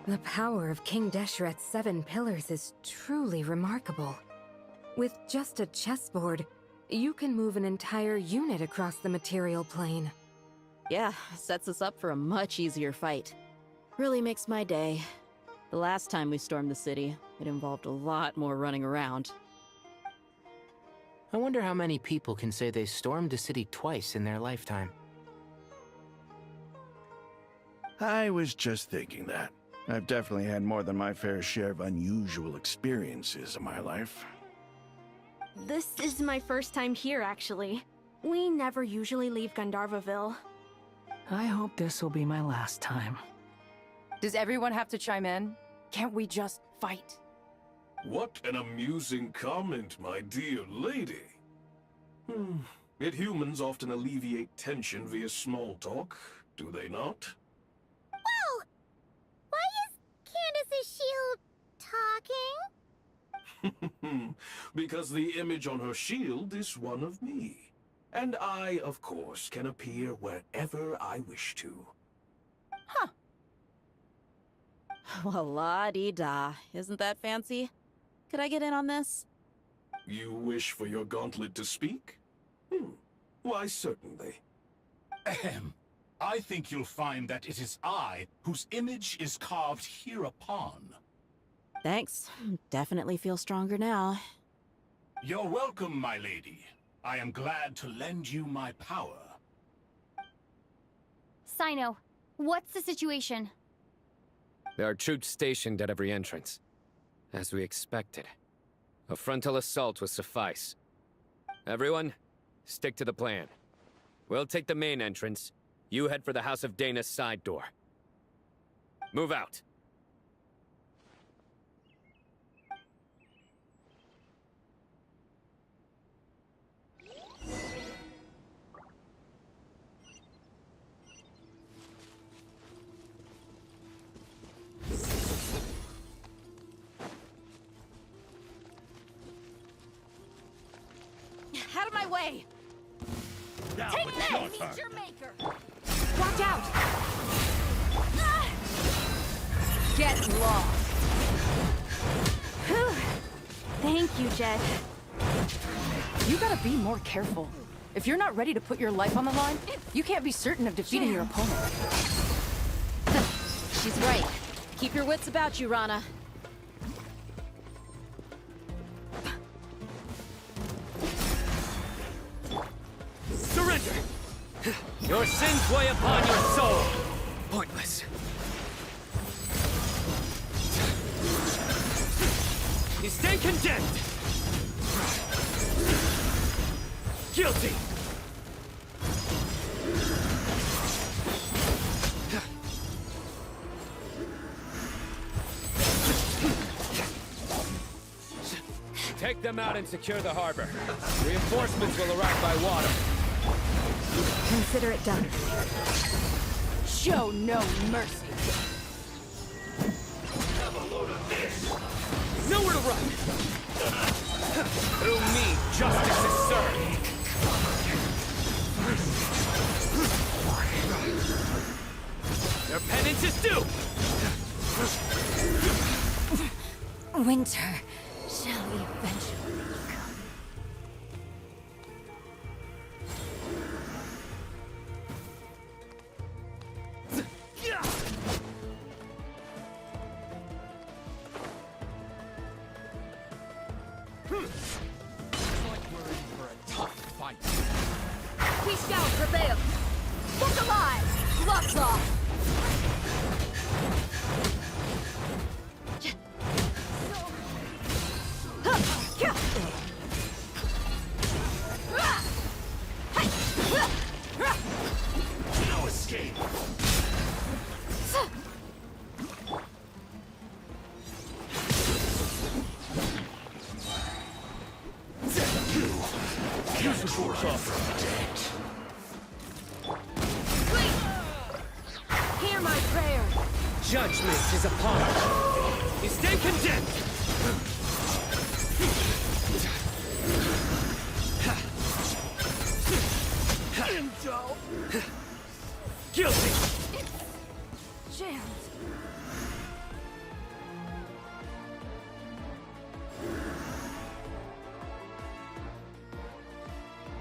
The power of King Deshret's 7 pillars is truly remarkable. With just a chessboard, you can move an entire unit across the material plane. Yeah, sets us up for a much easier fight. Really makes my day. The last time we stormed the city, it involved a lot more running around. I wonder how many people can say they stormed a city twice in their lifetime. I was just thinking that. I've definitely had more than my fair share of unusual experiences in my life. This is my first time here, actually. We never usually leave Gandharvaville. I hope this will be my last time. Does everyone have to chime in? Can't we just fight? What an amusing comment, my dear lady. Yet humans often alleviate tension via small talk, do they not? Whoa! Why is Candace's shield talking? Because the image on her shield is one of me. And I, of course, can appear wherever I wish to. Well, la-dee-da. Isn't that fancy? Could I get in on this? You wish for your gauntlet to speak? Why, certainly. Ahem. I think you'll find that it is I whose image is carved hereupon. Thanks. Definitely feel stronger now. You're welcome, my lady. I am glad to lend you my power. Sino, what's the situation? There are troops stationed at every entrance. As we expected. A frontal assault will suffice. Everyone, stick to the plan. We'll take the main entrance. You head for the House of Dana's side door. Move out. Out of my way! Now Take it's this! your Meet turn. your maker! Watch out! Get lost! Whew. Thank you, Jet. You gotta be more careful. If you're not ready to put your life on the line, you can't be certain of defeating your opponent. She's right. Keep your wits about you, Rana. Surrender! Your sins weigh upon your soul! Pointless. You stay condemned! Guilty! Take them out and secure the harbor. Reinforcements will arrive by water. Consider it done. Show no mercy. Have a load of this. Nowhere to run! Through me, justice is served! Their penance is due! Winter shall eventually come. We shall prevail. Look alive! Gloves off! No escape. Use the force off. Hear my prayer. Judgment is upon us! You stay condemned! Guilty! Jammed.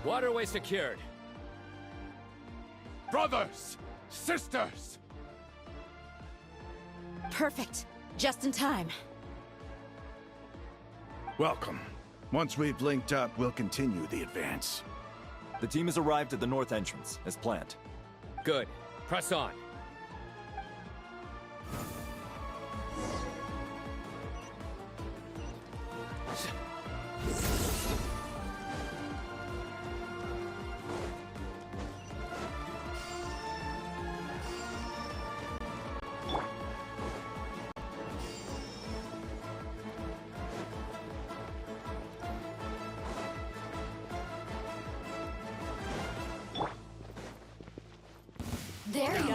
Waterway secured. Brothers! Sisters! Perfect. Just in time. Welcome. Once we've linked up, we'll continue the advance. The team has arrived at the north entrance, as planned. Good. Press on.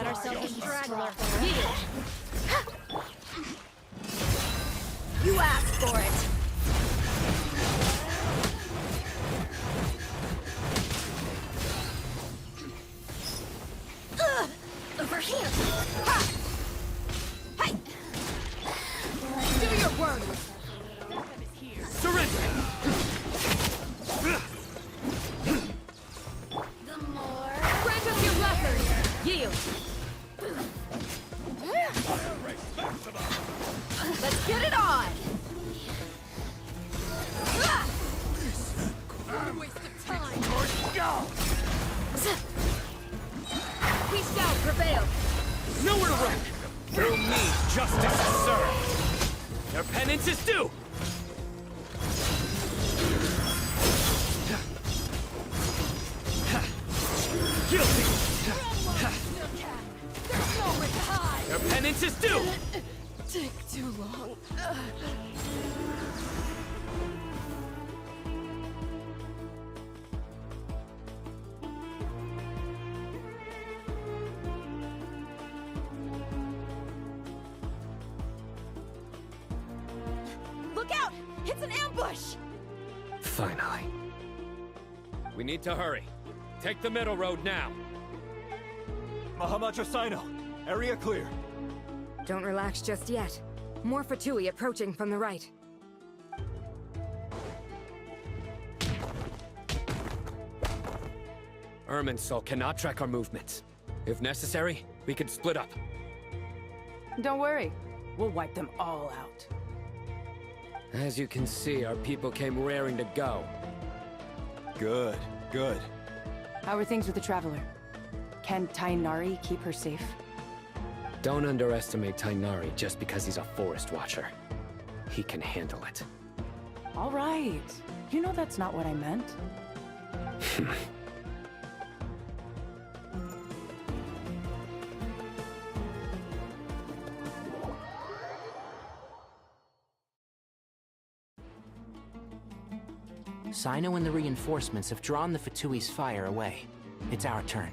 got ourselves a straggler. You asked for it. Over here! Ha! Hey! Do your work! Surrender! The more... Crank up your weapons! Yield! Let's get it on! What a waste of time! Peace out, prevail! Nowhere to run! Through me, justice is served! Their penance is due! Guilty! There's nowhere to hide! Their penance is due! Take too long. Look out! It's an ambush! Finally. We need to hurry. Take the middle road now. Mahamacho Sino, area clear. Don't relax just yet. More Fatui approaching from the right. Irminsul cannot track our movements. If necessary, we can split up. Don't worry. We'll wipe them all out. As you can see, our people came raring to go. Good, good. How are things with the Traveler? Can Tainari keep her safe? Don't underestimate Tainari just because he's a forest watcher. He can handle it. All right. You know that's not what I meant. Sino and the reinforcements have drawn the Fatui's fire away. It's our turn.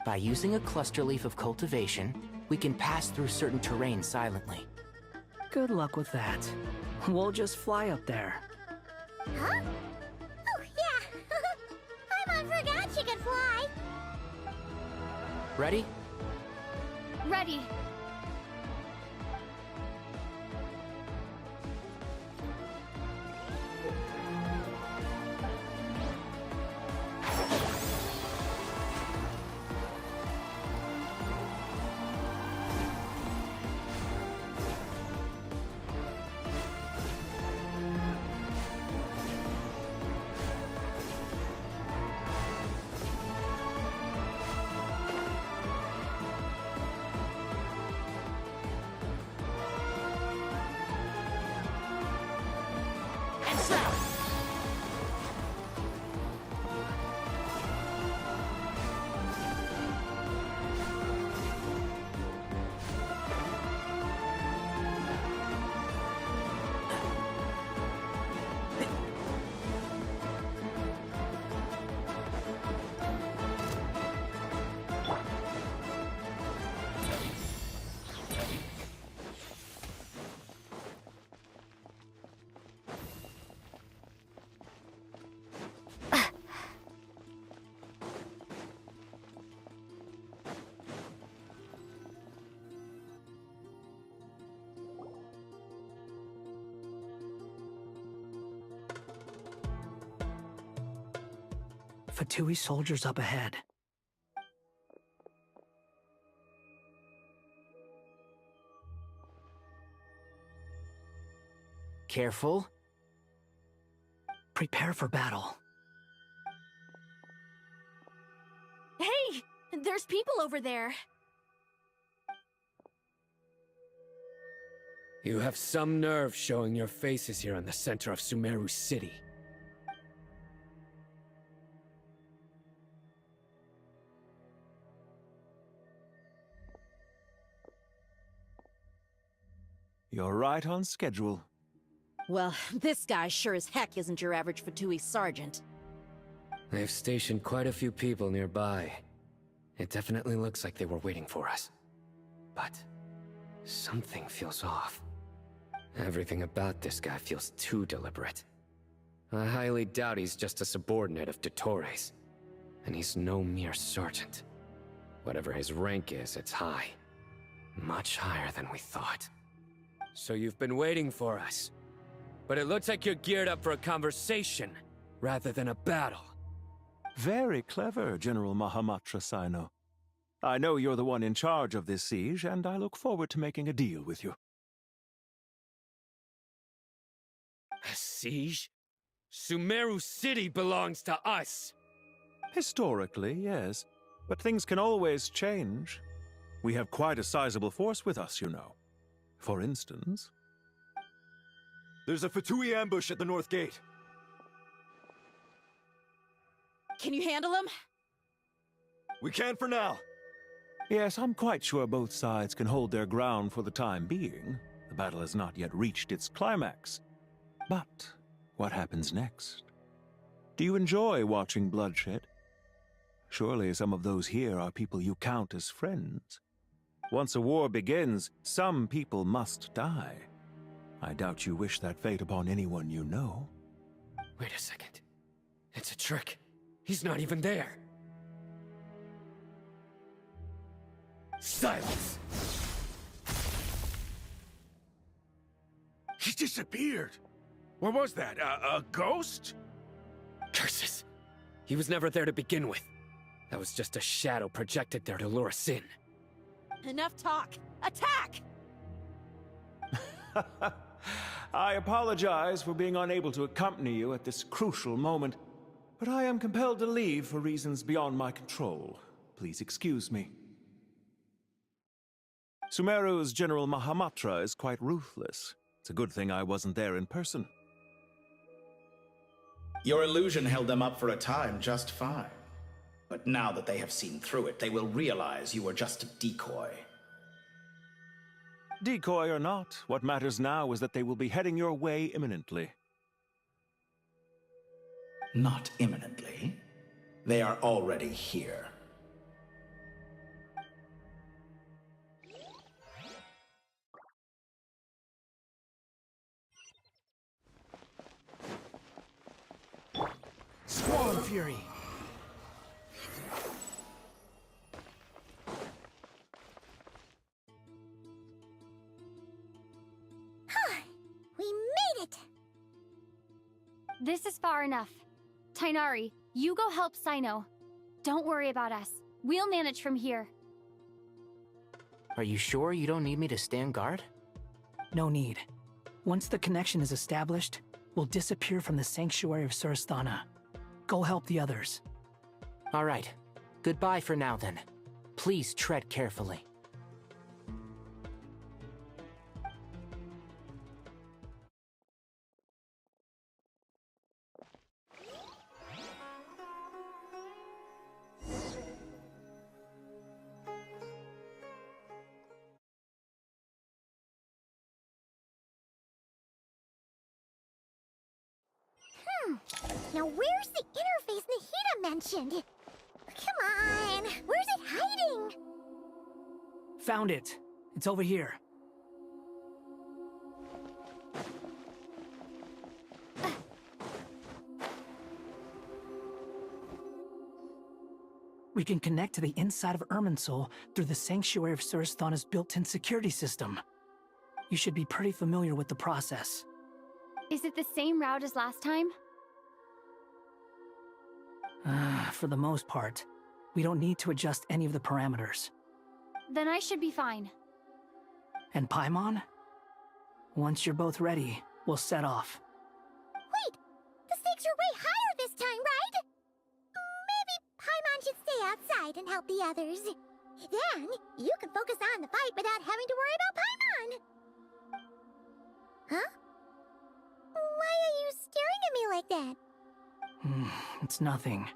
By using a cluster leaf of cultivation, we can pass through certain terrain silently. Good luck with that. We'll just fly up there. Huh? Oh, yeah! Paimon forgot she could fly! Ready? Ready. Fatui soldiers up ahead. Careful. Prepare for battle. Hey! There's people over there. You have some nerve showing your faces here in the center of Sumeru City. You're right on schedule. Well, this guy sure as heck isn't your average Fatui sergeant. They've stationed quite a few people nearby. It definitely looks like they were waiting for us. But something feels off. Everything about this guy feels too deliberate. I highly doubt he's just a subordinate of Dottores. And he's no mere sergeant. Whatever his rank is, it's high. Much higher than we thought. So you've been waiting for us. But it looks like you're geared up for a conversation, rather than a battle. Very clever, General Mahamatra Sino. I know you're the one in charge of this siege, and I look forward to making a deal with you. A siege? Sumeru City belongs to us! Historically, yes. But things can always change. We have quite a sizable force with us, you know. For instance... There's a Fatui ambush at the north gate. Can you handle him? We can for now. Yes, I'm quite sure both sides can hold their ground for the time being. The battle has not yet reached its climax. But what happens next? Do you enjoy watching bloodshed? Surely some of those here are people you count as friends. Once a war begins, some people must die. I doubt you wish that fate upon anyone you know. Wait a second. It's a trick. He's not even there. Silence! He disappeared. What was that? A ghost? Curses! He was never there to begin with. That was just a shadow projected there to lure us in. Enough talk! Attack! I apologize for being unable to accompany you at this crucial moment, but I am compelled to leave for reasons beyond my control. Please excuse me. Sumeru's General Mahamatra is quite ruthless. It's a good thing I wasn't there in person. Your illusion held them up for a time just fine. But now that they have seen through it, they will realize you were just a decoy. Decoy or not, what matters now is that they will be heading your way imminently. Not imminently. They are already here. Squall Fury! We made it! This is far enough. Tainari, you go help Sino. Don't worry about us. We'll manage from here. Are you sure you don't need me to stand guard? No need. Once the connection is established, we'll disappear from the Sanctuary of Surasthana. Go help the others. All right. Goodbye for now, then. Please tread carefully. Now where's the interface Nahida mentioned? Come on, where's it hiding? Found it. It's over here. We can connect to the inside of Irminsul through the Sanctuary of Surasthana's built-in security system. You should be pretty familiar with the process. Is it the same route as last time? For the most part, we don't need to adjust any of the parameters. Then I should be fine. And Paimon? Once you're both ready, we'll set off. Wait! The stakes are way higher this time, right? Maybe Paimon should stay outside and help the others. Then, you can focus on the fight without having to worry about Paimon. Huh? Why are you staring at me like that? It's nothing.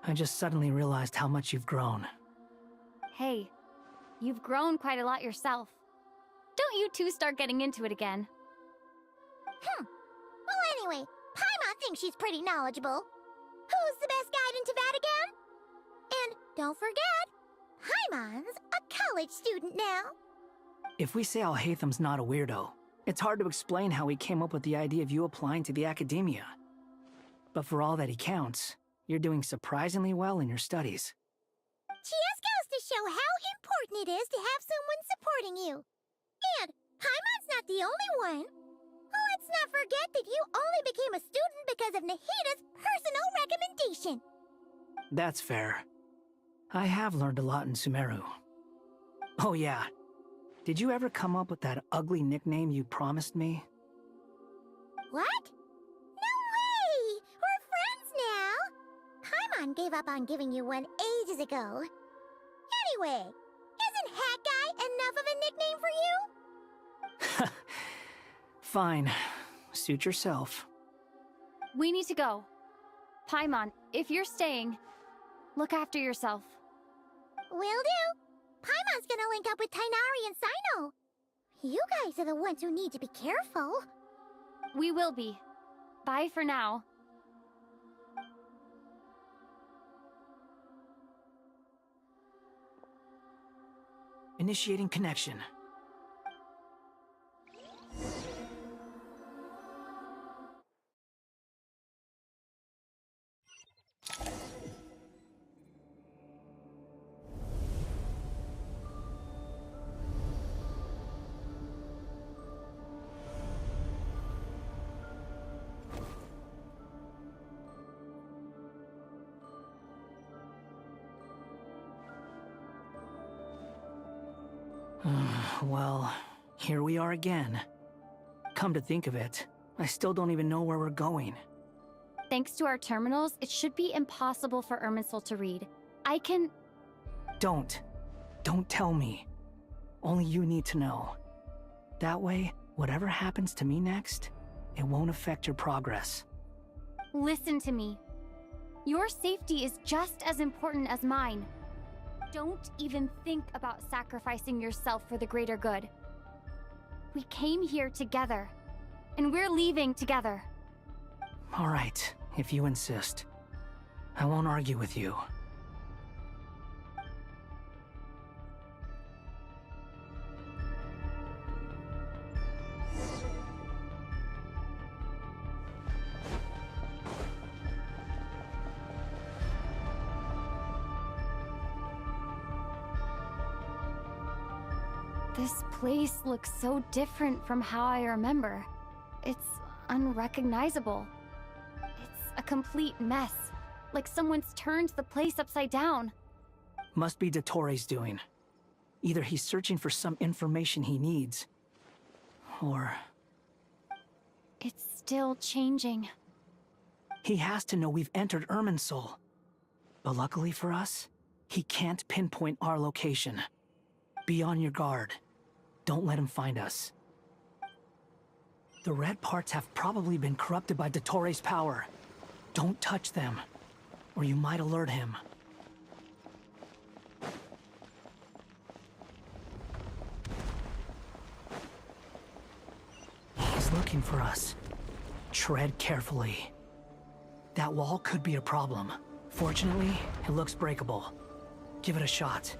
I just suddenly realized how much you've grown. Hey, you've grown quite a lot yourself. Don't you two start getting into it again. Well, anyway, Paimon thinks she's pretty knowledgeable. Who's the best guide in Tavad again? And Don't forget, Paimon's a college student now. If we say Alhatham's not a weirdo, it's hard to explain how he came up with the idea of you applying to the academia. But for all that he counts, you're doing surprisingly well in your studies. Just goes to show how important it is to have someone supporting you. And Paimon's not the only one. Let's not forget that you only became a student because of Nahida's personal recommendation. That's fair. I have learned a lot in Sumeru. Oh yeah. Did you ever come up with that ugly nickname you promised me? What? No way! We're friends now! Paimon gave up on giving you one ages ago. Anyway, isn't Hat Guy enough of a nickname for you? Fine. Suit yourself. We need to go. Paimon, if you're staying, look after yourself. Will do. Paimon's gonna link up with Tainari and Sino. You guys are the ones who need to be careful. We will be. Bye for now. Initiating connection. Well, here we are again. Come to think of it, I still don't even know where we're going. Thanks to our terminals, it should be impossible for Irminsul to read. I can... Don't tell me. Only you need to know. That way, whatever happens to me next, it won't affect your progress. Listen to me. Your safety is just as important as mine. Don't even think about sacrificing yourself for the greater good. We came here together, and we're leaving together. All right, if you insist. I won't argue with you. This place looks so different from how I remember. It's unrecognizable. It's a complete mess, like someone's turned the place upside down. Must be Dottoro's doing. Either he's searching for some information he needs, or... It's still changing. He has to know we've entered Irminsul. But luckily for us, he can't pinpoint our location. Be on your guard. Don't let him find us. The red parts have probably been corrupted by Dottoro's power. Don't touch them, or you might alert him. He's looking for us. Tread carefully. That wall could be a problem. Fortunately, it looks breakable. Give it a shot.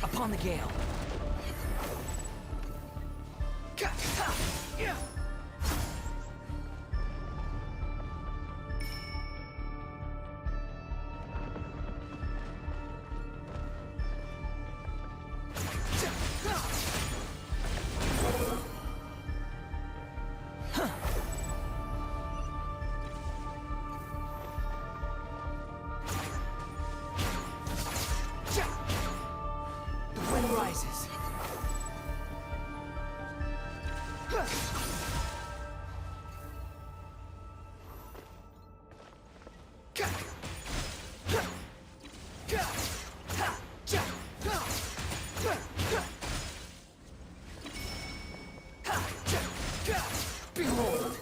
Upon the gale. Behold!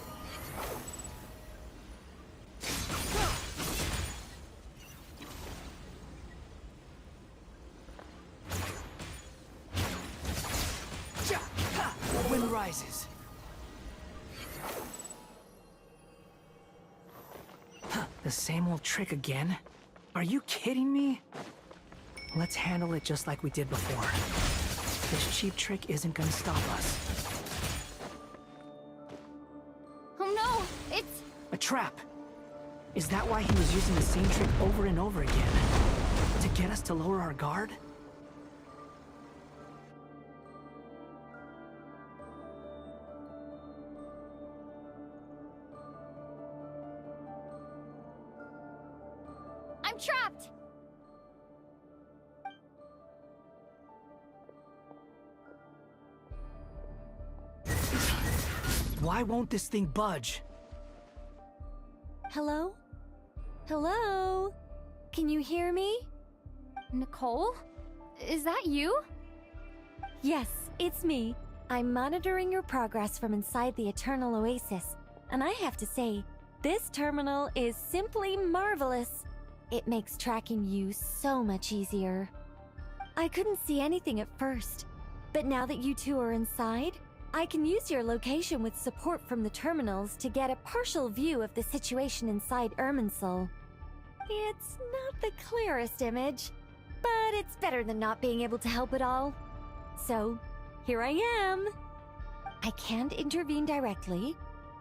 Wind rises. The same old trick again? Are you kidding me? Let's handle it just like we did before. This cheap trick isn't gonna stop us. Oh no, it's... A trap! Is that why he was using the same trick over and over again? To get us to lower our guard? I'm trapped! Why won't this thing budge? Hello? Hello? Can you hear me? Nicole? Is that you? Yes, it's me. I'm monitoring your progress from inside the Eternal Oasis, and I have to say, this terminal is simply marvelous. It makes tracking you so much easier. I couldn't see anything at first, but now that you two are inside, I can use your location with support from the terminals to get a partial view of the situation inside Irminsul. It's not the clearest image, but it's better than not being able to help at all. So, here I am. I can't intervene directly,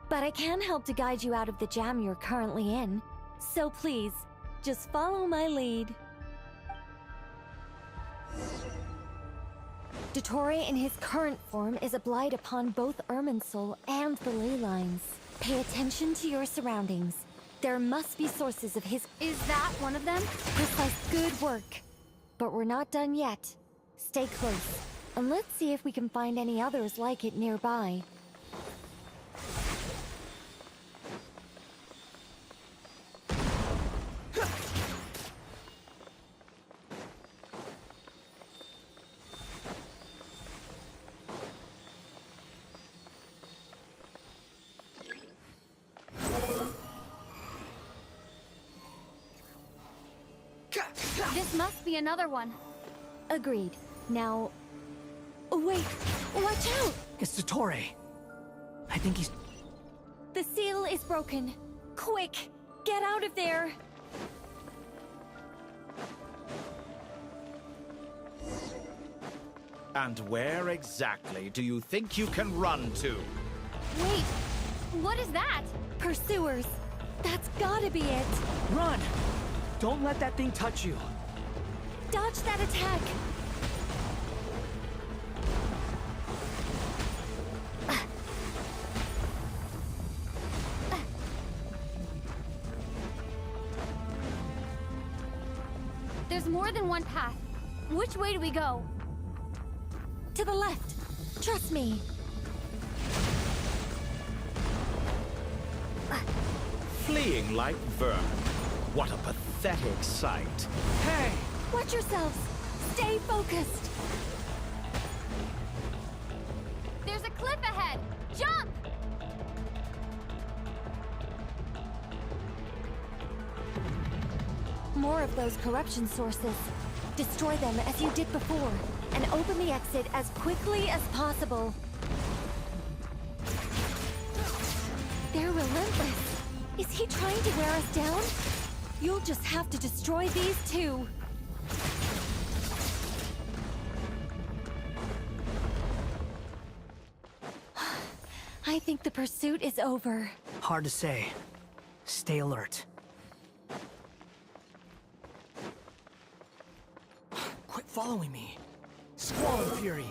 but I can help to guide you out of the jam you're currently in. So please, just follow my lead. Dottore in his current form is a blight upon both Irminsul and the ley lines. Pay attention to your surroundings. There must be sources of his... Is that one of them? Precise, good work. But we're not done yet. Stay close, and let's see if we can find any others like it nearby. This must be another one. Agreed. Now... Oh, wait! Watch out! It's Dottore. I think he's... The seal is broken. Quick! Get out of there! And where exactly do you think you can run to? Wait, what is that? Pursuers. That's gotta be it. Run! Don't let that thing touch you. Dodge that attack! There's more than one path. Which way do we go? To the left. Trust me. Fleeing like vermin. What a pathetic sight. Hey! Watch yourselves. Stay focused. There's a cliff ahead. Jump! More of those corruption sources. Destroy them as you did before, and open the exit as quickly as possible. They're relentless. Is he trying to wear us down? You'll just have to destroy these too. I think the pursuit is over. Hard to say. Stay alert. Quit following me. Squall and Fury.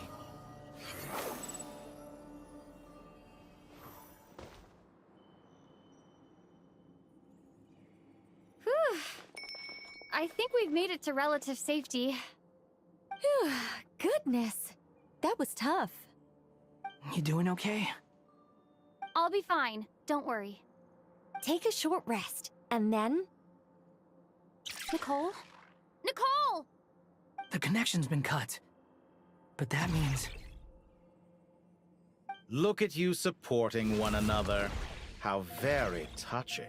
Whew. I think we've made it to relative safety. Phew, goodness. That was tough. You doing okay? I'll be fine. Don't worry. Take a short rest, and then... Nicole? Nicole! The connection's been cut. But that means... Look at you supporting one another. How very touching.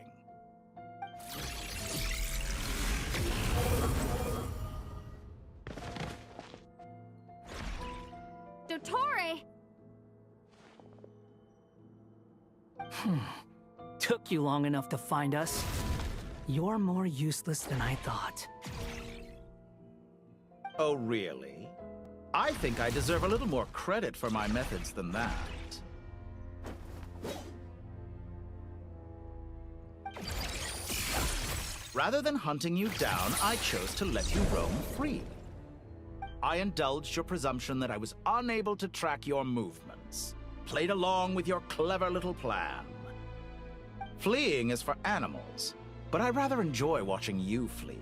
Dottore! Took you long enough to find us. You're more useless than I thought. Oh, really? I think I deserve a little more credit for my methods than that. Rather than hunting you down, I chose to let you roam free. I indulged your presumption that I was unable to track your movements, played along with your clever little plan. Fleeing is for animals, but I rather enjoy watching you flee.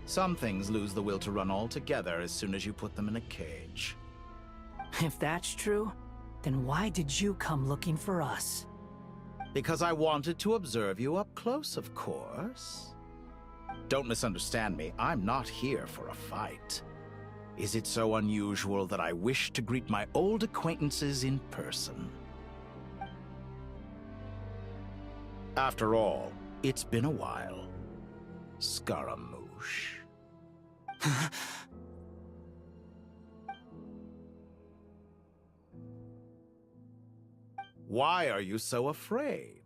Some things lose the will to run altogether as soon as you put them in a cage. If that's true, then why did you come looking for us? Because I wanted to observe you up close, of course. Don't misunderstand me, I'm not here for a fight. Is it so unusual that I wish to greet my old acquaintances in person? After all, it's been a while. Scaramouche. Why are you so afraid?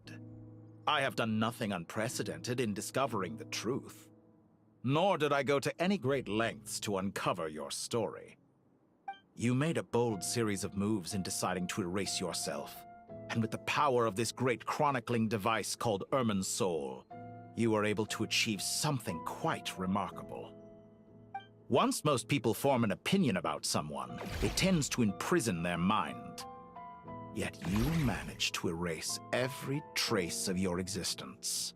I have done nothing unprecedented in discovering the truth. Nor did I go to any great lengths to uncover your story. You made a bold series of moves in deciding to erase yourself. And with the power of this great chronicling device called Irmin's Soul, you were able to achieve something quite remarkable. Once most people form an opinion about someone, it tends to imprison their mind. Yet you managed to erase every trace of your existence.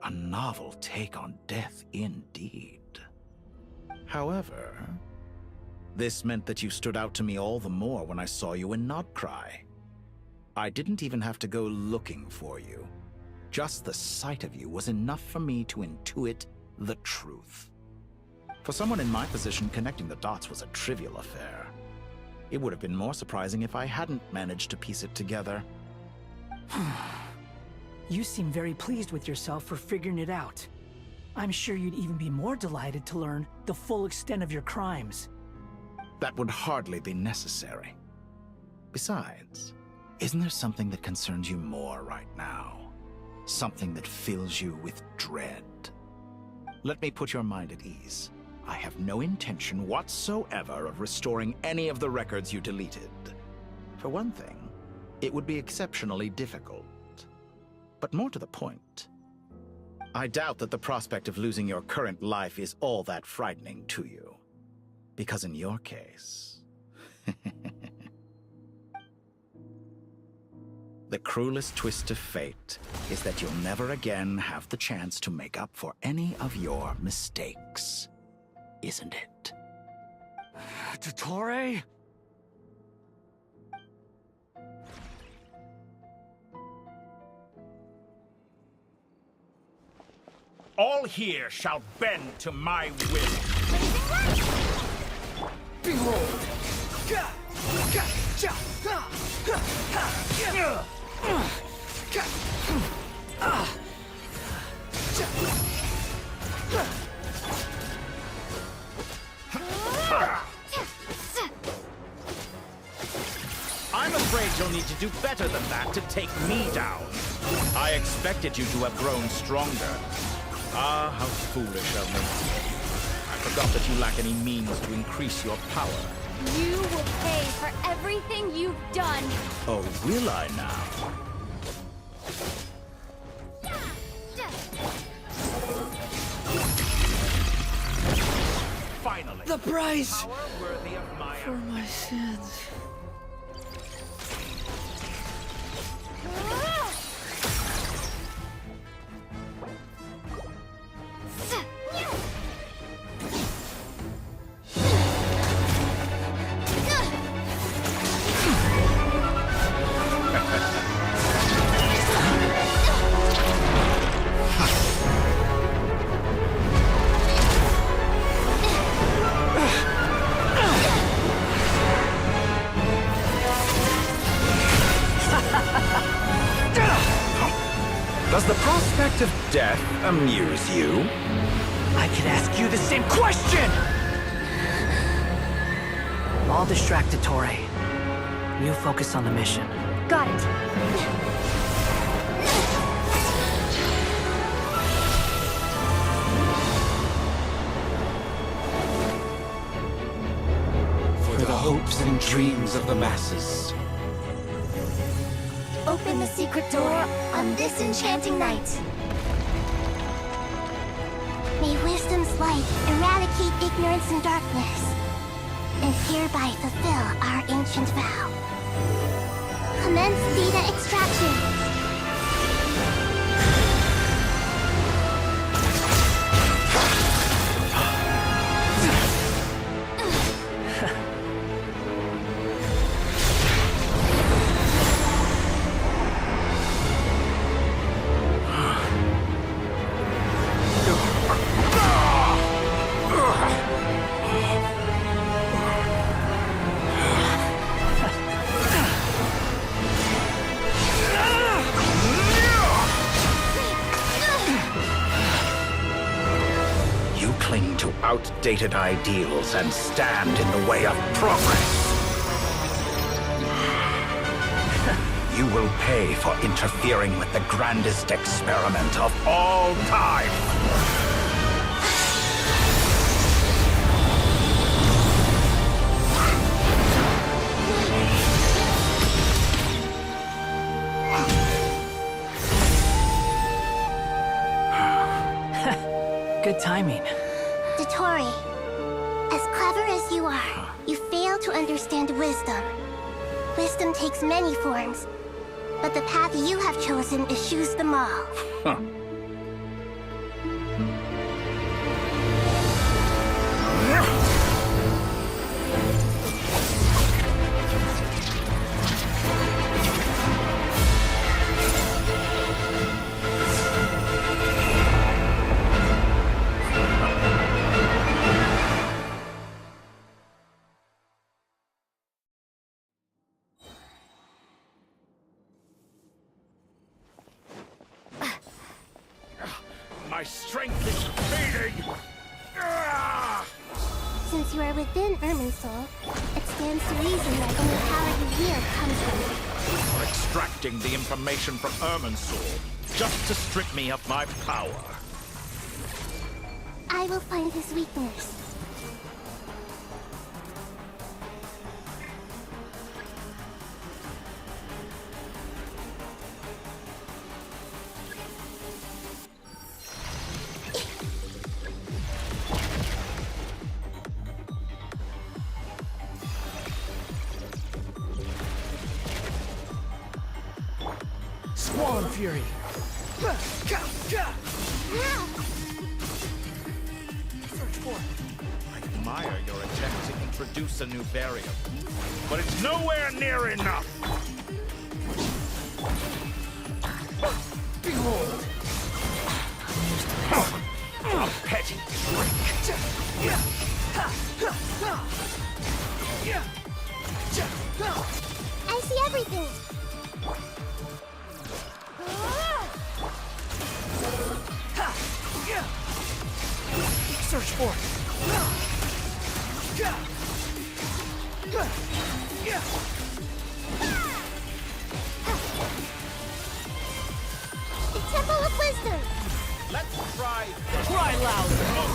A novel take on death indeed. However, this meant that you stood out to me all the more when I saw you in Nodcry. I didn't even have to go looking for you. Just the sight of you was enough for me to intuit the truth. For someone in my position, connecting the dots was a trivial affair. It would have been more surprising if I hadn't managed to piece it together. You seem very pleased with yourself for figuring it out. I'm sure you'd even be more delighted to learn the full extent of your crimes. That would hardly be necessary. Besides, isn't there something that concerns you more right now? Something that fills you with dread? Let me put your mind at ease. I have no intention whatsoever of restoring any of the records you deleted. For one thing, it would be exceptionally difficult. But more to the point, I doubt that the prospect of losing your current life is all that frightening to you. Because in your case... the cruelest twist of fate is that you'll never again have the chance to make up for any of your mistakes. Isn't it? Dottore? All here shall bend to my will. Behold! I'm afraid you'll need to do better than that to take me down. I expected you to have grown stronger. Ah, how foolish of me. I forgot that you lack any means to increase your power. You will pay for everything you've done. Oh, will I now? Finally, the price power worthy of my for my sins. Does the prospect of death amuse you? I could ask you the same question! I'll distract Ettore. You focus on the mission. Got it. For the hopes and dreams of the masses. Open the secret door on this enchanting night. May wisdom's light eradicate ignorance and darkness, and hereby fulfill our ancient vow. Commence data extraction. You cling to outdated ideals and stand in the way of progress. You will pay for interfering with the grandest experiment of all time. Good timing. Dottore, as clever as you are, you fail to understand wisdom. Wisdom takes many forms, but the path you have chosen eschews them all. Huh. My strength is fading! Since you are within Irminsul, it stands to reason that only power you wield comes from it. For extracting the information from Irminsul, just to strip me of my power. I will find his weakness. Squall and Fury. I admire your attempt to introduce a new variable, but it's nowhere near enough. Behold! A petty trick. I see everything! Search for it! The Temple of Wisdom! Let's try. Cry loud!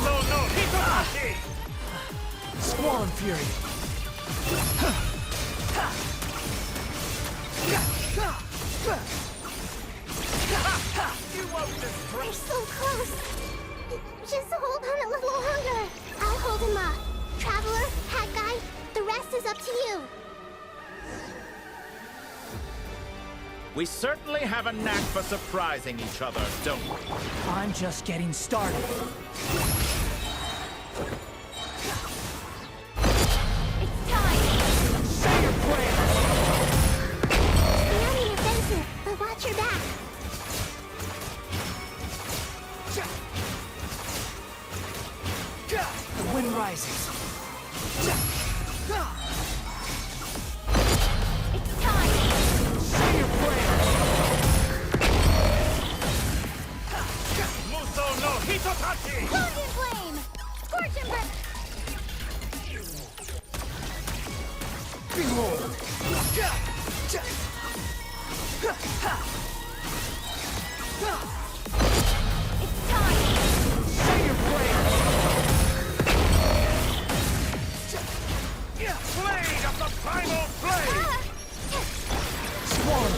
No, Hitomachi! Squall and Fury! You won't destroy. We're so close! Just hold on a little longer! I'll hold him off. Traveler, Hat Guy, the rest is up to you. We certainly have a knack for surprising each other, don't we? I'm just getting started. It's time! Say your prayers! The enemy is offensive, but watch your back. The wind rises. It's time! Say your prayers!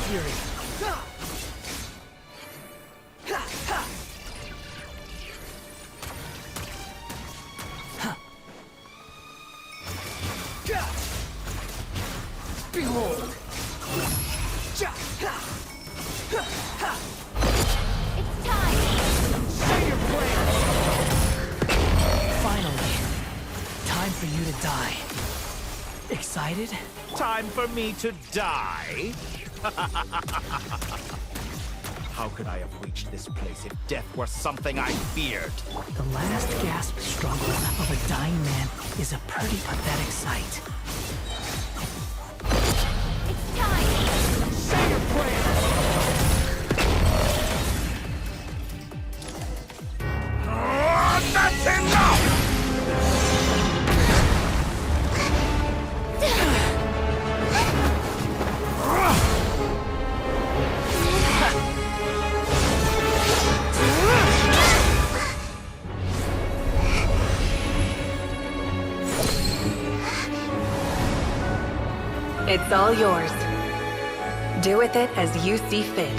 fury. Behold! It's time! Say your prayers! Finally, time for you to die. Excited? Time for me to die? How could I have reached this place if death were something I feared? The last gasp struggle of a dying man is a pretty pathetic sight. It's time! Say your prayers! That's enough! It's all yours. Do with it as you see fit.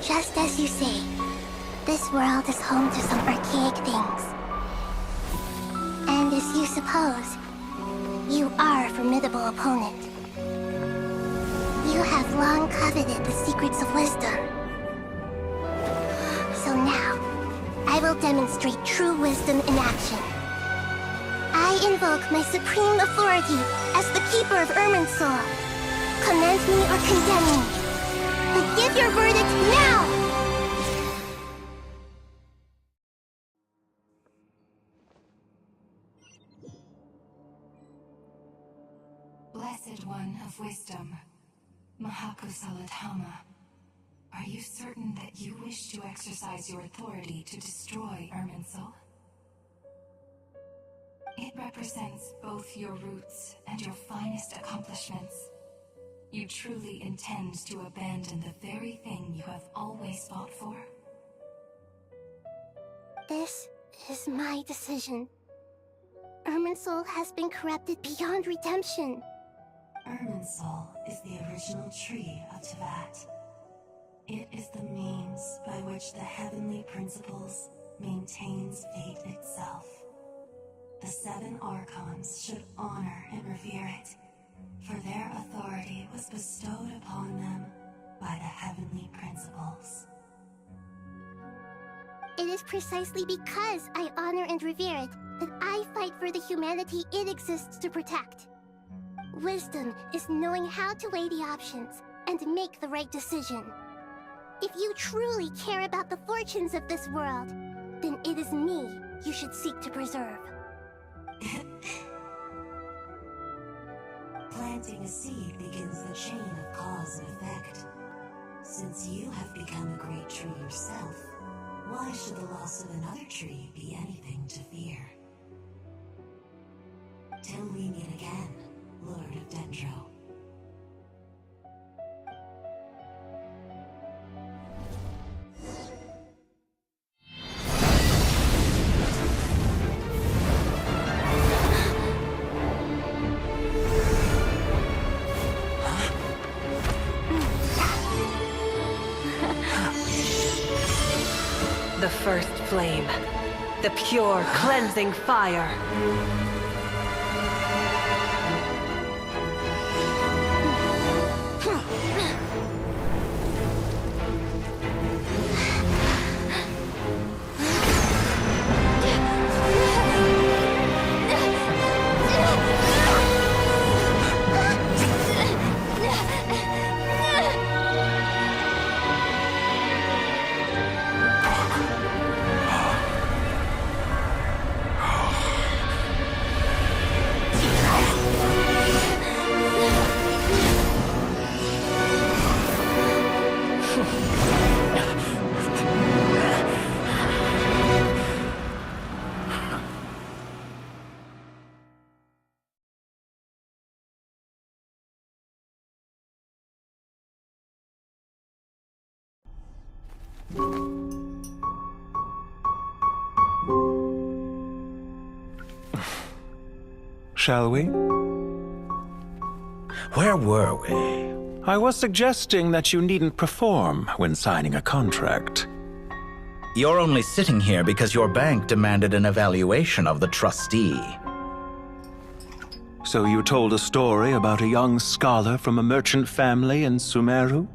Just as you say, this world is home to some archaic things. And as you suppose, you are a formidable opponent. You have long coveted the secrets of wisdom. So now, I will demonstrate true wisdom in action. I invoke my supreme authority as the keeper of Irminsul. Commend me or condemn me, but give your verdict now! Blessed One of Wisdom, Mahakusaladhama, are you certain that you wish to exercise your authority to destroy Irminsul? It represents both your roots and your finest accomplishments. You truly intend to abandon the very thing you have always fought for? This is my decision. Irminsul has been corrupted beyond redemption. Irminsul is the original tree of Tevat. It is the means by which the heavenly principles maintains fate itself. The 7 Archons should honor and revere it, for their authority was bestowed upon them by the heavenly principles. It is precisely because I honor and revere it that I fight for the humanity it exists to protect. Wisdom is knowing how to weigh the options and make the right decision. If you truly care about the fortunes of this world, then it is me you should seek to preserve. Planting a seed begins the chain of cause and effect. Since you have become a great tree yourself, why should the loss of another tree be anything to fear? Till we meet again, Lord of Dendro. The first flame. The pure, cleansing fire. shall we? Where were we? I was suggesting that you needn't perform when signing a contract. You're only sitting here because your bank demanded an evaluation of the trustee. So you told a story about a young scholar from a merchant family in Sumeru?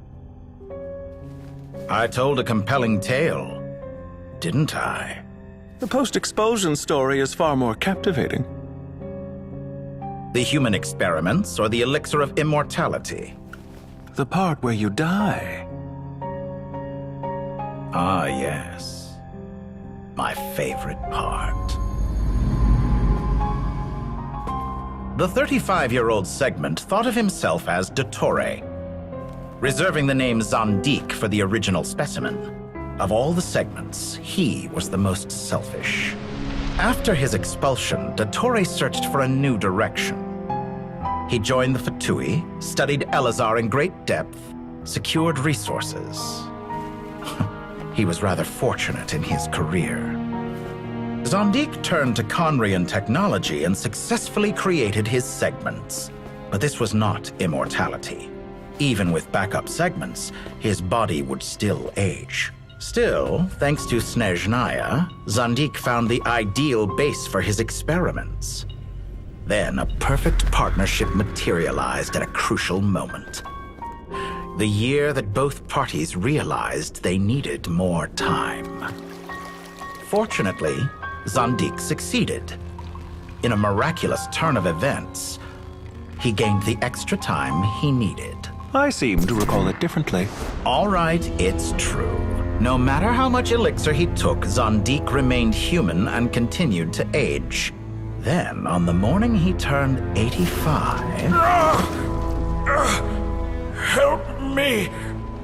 I told a compelling tale, didn't I? The post-expulsion story is far more captivating. The human experiments or the elixir of immortality? The part where you die. Ah, yes. My favorite part. The 35-year-old Segment thought of himself as Dottore, reserving the name Zandik for the original specimen. Of all the Segments, he was the most selfish. After his expulsion, Dottore searched for a new direction. He joined the Fatui, studied Elazar in great depth, secured resources. He was rather fortunate in his career. Zandik turned to Conrian technology and successfully created his segments. But this was not immortality. Even with backup segments, his body would still age. Still, thanks to Snezhnaya, Zandik found the ideal base for his experiments. Then a perfect partnership materialized at a crucial moment. The year that both parties realized they needed more time. Fortunately, Zandik succeeded. In a miraculous turn of events, he gained the extra time he needed. I seem to recall it differently. All right, it's true. No matter how much elixir he took, Zandik remained human and continued to age. Then, on the morning he turned 85... Help me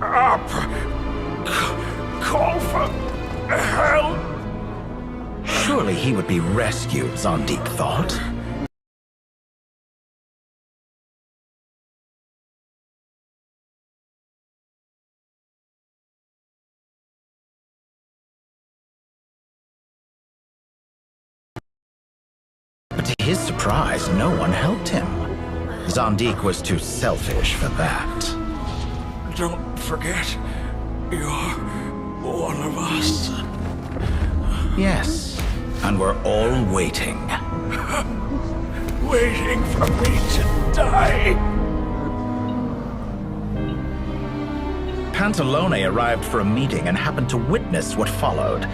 up! Call for help! Surely he would be rescued, Zandik thought. But to his surprise, no one helped him. Zandik was too selfish for that. Don't forget, you're one of us. Yes, and we're all waiting. Waiting for me to die. Pantalone arrived for a meeting and happened to witness what followed.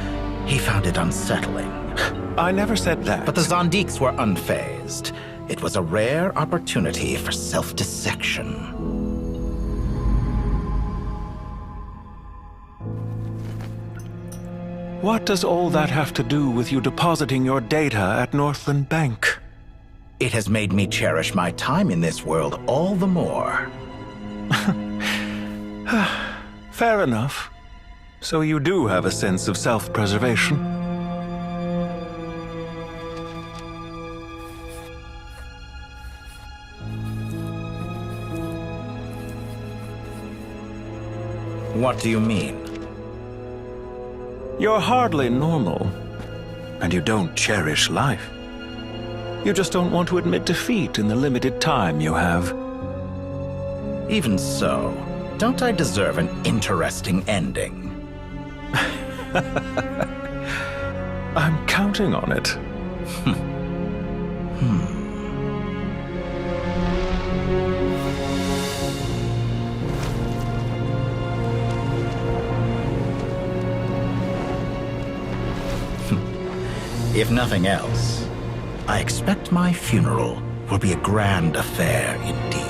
He found it unsettling. I never said that. But the Zandiks were unfazed. It was a rare opportunity for self-dissection. What does all that have to do with you depositing your data at Northland Bank? It has made me cherish my time in this world all the more. Fair enough. So you do have a sense of self-preservation. What do you mean? You're hardly normal, and you don't cherish life. You just don't want to admit defeat in the limited time you have. Even so, don't I deserve an interesting ending? I'm counting on it. If nothing else, I expect my funeral will be a grand affair indeed.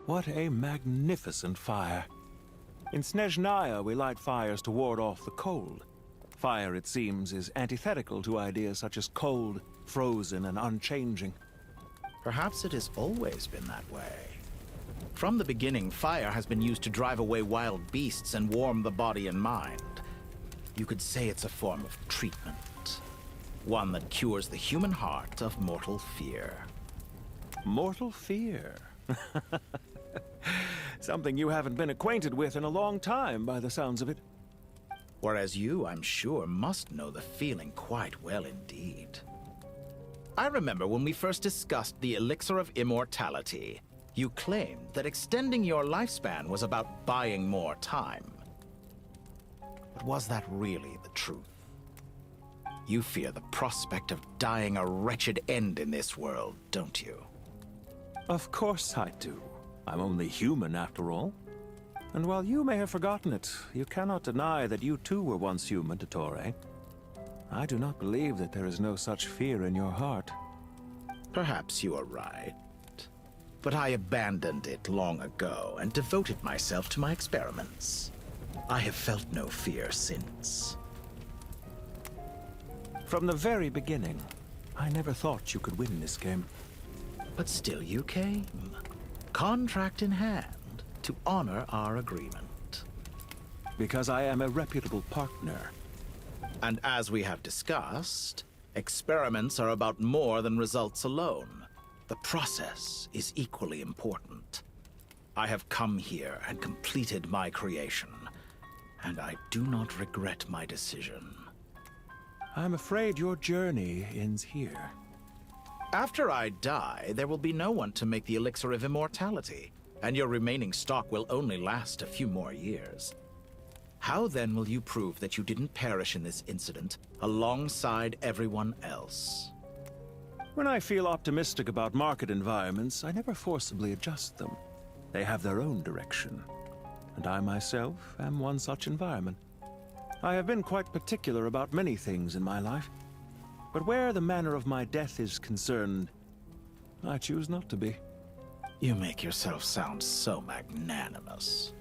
What a magnificent fire. In Snezhnaya, we light fires to ward off the cold. Fire, it seems, is antithetical to ideas such as cold, frozen, and unchanging. Perhaps it has always been that way. From the beginning, fire has been used to drive away wild beasts and warm the body and mind. You could say it's a form of treatment. One that cures the human heart of mortal fear. Mortal fear? Something you haven't been acquainted with in a long time, by the sounds of it. Whereas you, I'm sure, must know the feeling quite well indeed. I remember when we first discussed the Elixir of Immortality, you claimed that extending your lifespan was about buying more time. But was that really the truth? You fear the prospect of dying a wretched end in this world, don't you? Of course I do. I'm only human, after all. And while you may have forgotten it, you cannot deny that you too were once human, Dottore. I do not believe that there is no such fear in your heart. Perhaps you are right. But I abandoned it long ago and devoted myself to my experiments. I have felt no fear since. From the very beginning, I never thought you could win this game. But still you came, contract in hand, to honor our agreement. Because I am a reputable partner. And as we have discussed, experiments are about more than results alone. The process is equally important. I have come here and completed my creation, and I do not regret my decision. I'm afraid your journey ends here. After I die, there will be no one to make the Elixir of Immortality, and your remaining stock will only last a few more years. How then will you prove that you didn't perish in this incident alongside everyone else? When I feel optimistic about market environments, I never forcibly adjust them. They have their own direction, and I myself am one such environment. I have been quite particular about many things in my life, but where the manner of my death is concerned, I choose not to be. You make yourself sound so magnanimous.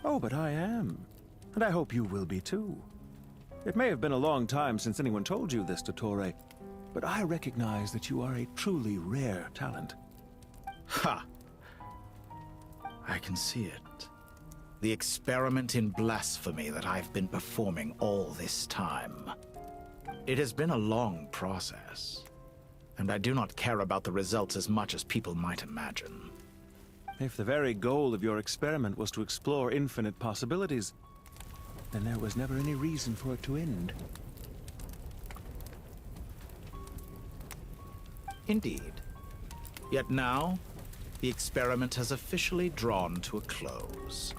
Oh, but I am. And I hope you will be too. It may have been a long time since anyone told you this, Dottore, but I recognize that you are a truly rare talent. Ha! I can see it. The experiment in blasphemy that I've been performing all this time. It has been a long process, and I do not care about the results as much as people might imagine. If the very goal of your experiment was to explore infinite possibilities, then there was never any reason for it to end. Indeed. Yet now, the experiment has officially drawn to a close.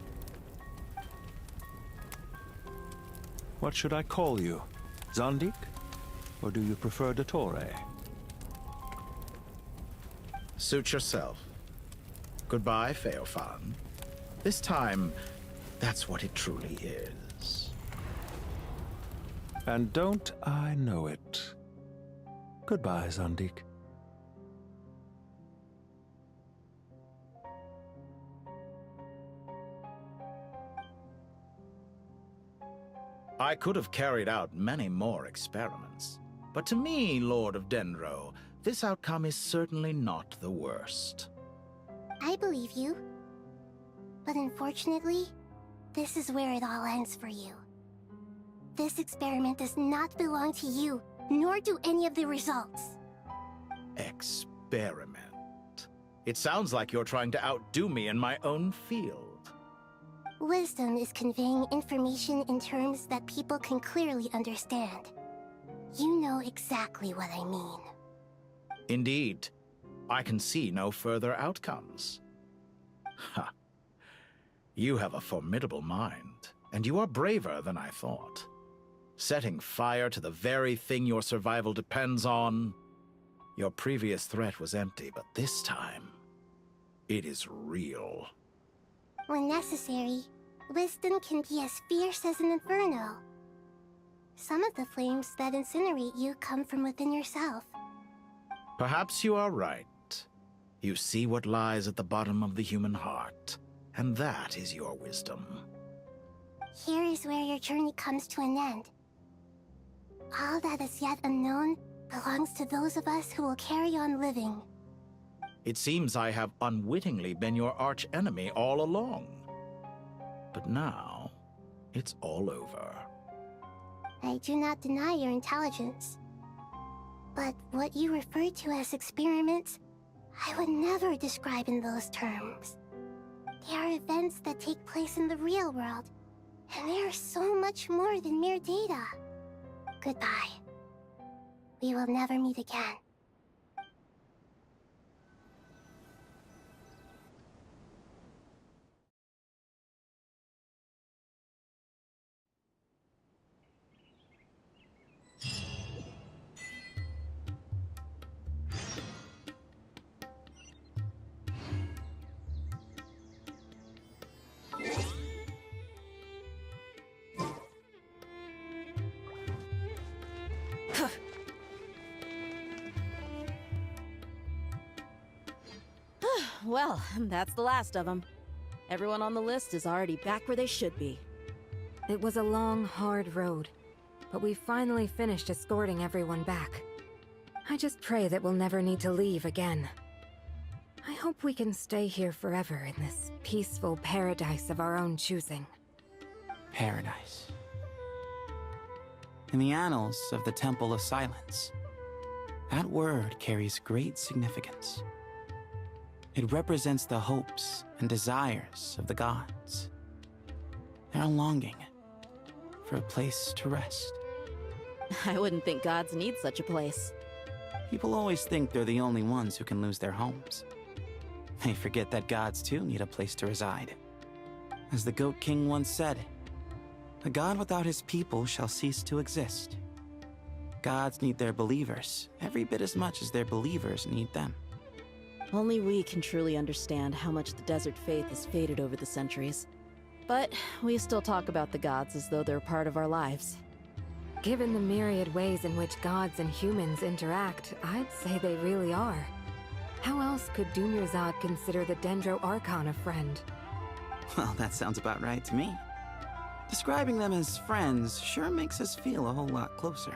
What should I call you? Zandik? Or do you prefer Dottore? Suit yourself. Goodbye, Feofan. This time, that's what it truly is. And don't I know it? Goodbye, Zandik. I could have carried out many more experiments, but to me, Lord of Dendro, this outcome is certainly not the worst. I believe you. But unfortunately, this is where it all ends for you. This experiment does not belong to you, nor do any of the results. Experiment? It sounds like you're trying to outdo me in my own field. Wisdom is conveying information in terms that people can clearly understand. You know exactly what I mean. Indeed. I can see no further outcomes. Ha. You have a formidable mind, and you are braver than I thought. Setting fire to the very thing your survival depends on. Your previous threat was empty, but this time, it is real. When necessary, wisdom can be as fierce as an inferno. Some of the flames that incinerate you come from within yourself. Perhaps you are right. You see what lies at the bottom of the human heart, and that is your wisdom. Here is where your journey comes to an end. All that is yet unknown belongs to those of us who will carry on living. It seems I have unwittingly been your arch-enemy all along. But now, it's all over. I do not deny your intelligence. But what you refer to as experiments, I would never describe in those terms. They are events that take place in the real world, and they are so much more than mere data. Goodbye. We will never meet again. Well, that's the last of them. Everyone on the list is already back where they should be. It was a long, hard road, but we finally finished escorting everyone back. I just pray that we'll never need to leave again. I hope we can stay here forever in this peaceful paradise of our own choosing. Paradise. In the annals of the Temple of Silence, that word carries great significance. It represents the hopes and desires of the gods. Their longing for a place to rest. I wouldn't think gods need such a place. People always think they're the only ones who can lose their homes. They forget that gods too need a place to reside. As the Goat King once said, "A god without his people shall cease to exist." Gods need their believers every bit as much as their believers need them. Only we can truly understand how much the desert faith has faded over the centuries. But we still talk about the gods as though they're part of our lives. Given the myriad ways in which gods and humans interact, I'd say they really are. How else could Dunyarzad consider the Dendro Archon a friend? Well, that sounds about right to me. Describing them as friends sure makes us feel a whole lot closer.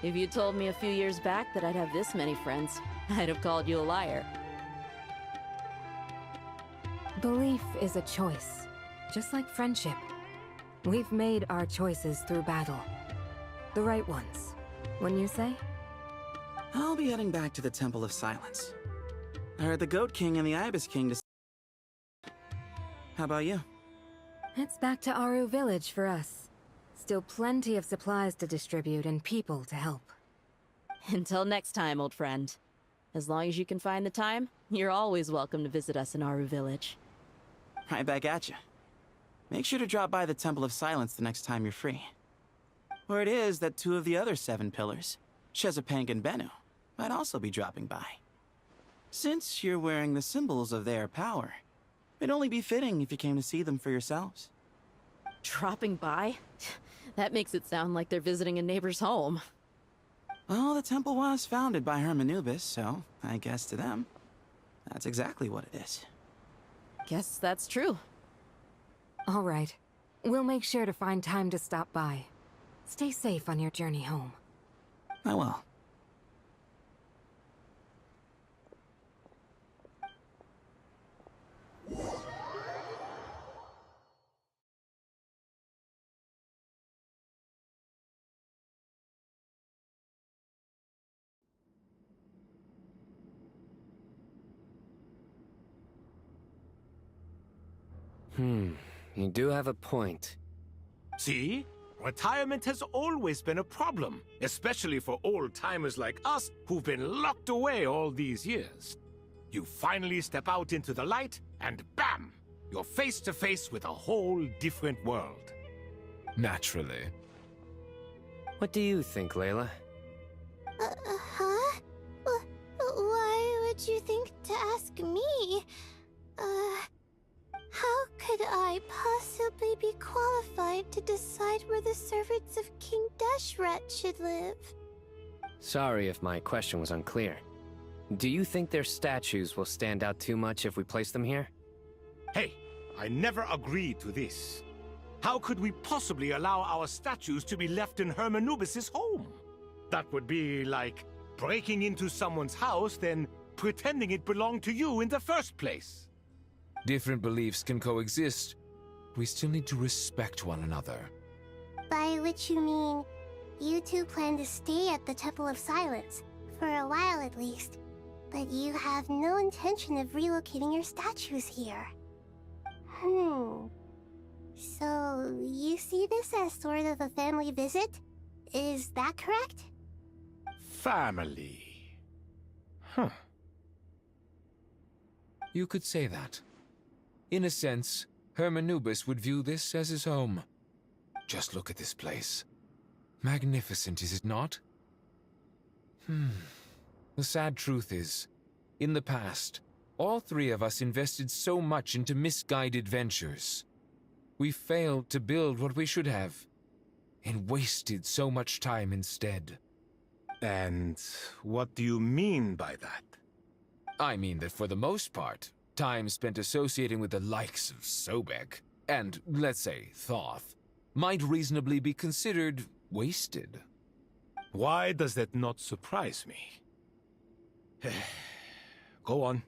If you told me a few years back that I'd have this many friends, I'd have called you a liar. Belief is a choice, just like friendship. We've made our choices through battle. The right ones, wouldn't you say? I'll be heading back to the Temple of Silence. I heard the Goat King and the Ibis King How about you? It's back to Aru Village for us. Still plenty of supplies to distribute and people to help. Until next time, old friend. As long as you can find the time, you're always welcome to visit us in Aru Village. Right back at you. Make sure to drop by the Temple of Silence the next time you're free. Or it is that two of the other 7 pillars, Shezapang and Bennu, might also be dropping by. Since you're wearing the symbols of their power, it'd only be fitting if you came to see them for yourselves. Dropping by? That makes it sound like they're visiting a neighbor's home. Well, the temple was founded by Hermanubis, so I guess to them, that's exactly what it is. Guess that's true. All right. We'll make sure to find time to stop by. Stay safe on your journey home. I will. You do have a point. See? Retirement has always been a problem, especially for old-timers like us who've been locked away all these years. You finally step out into the light, and bam! You're face to face with a whole different world. Naturally. What do you think, Layla? Huh? Why would you think to ask me? How could I possibly be qualified to decide where the servants of King Deshret should live? Sorry if my question was unclear. Do you think their statues will stand out too much if we place them here? Hey, I never agreed to this. How could we possibly allow our statues to be left in Hermanubis' home? That would be like breaking into someone's house, then pretending it belonged to you in the first place. Different beliefs can coexist. We still need to respect one another. By which you mean, you two plan to stay at the Temple of Silence, for a while at least, but you have no intention of relocating your statues here. So, you see this as sort of a family visit? Is that correct? Family. Huh. You could say that. In a sense, Hermanubis would view this as his home. Just look at this place. Magnificent, is it not? The sad truth is, in the past, all three of us invested so much into misguided ventures. We failed to build what we should have, and wasted so much time instead. And what do you mean by that? I mean that for the most part, time spent associating with the likes of Sobek, and, let's say, Thoth, might reasonably be considered wasted. Why does that not surprise me? Go on.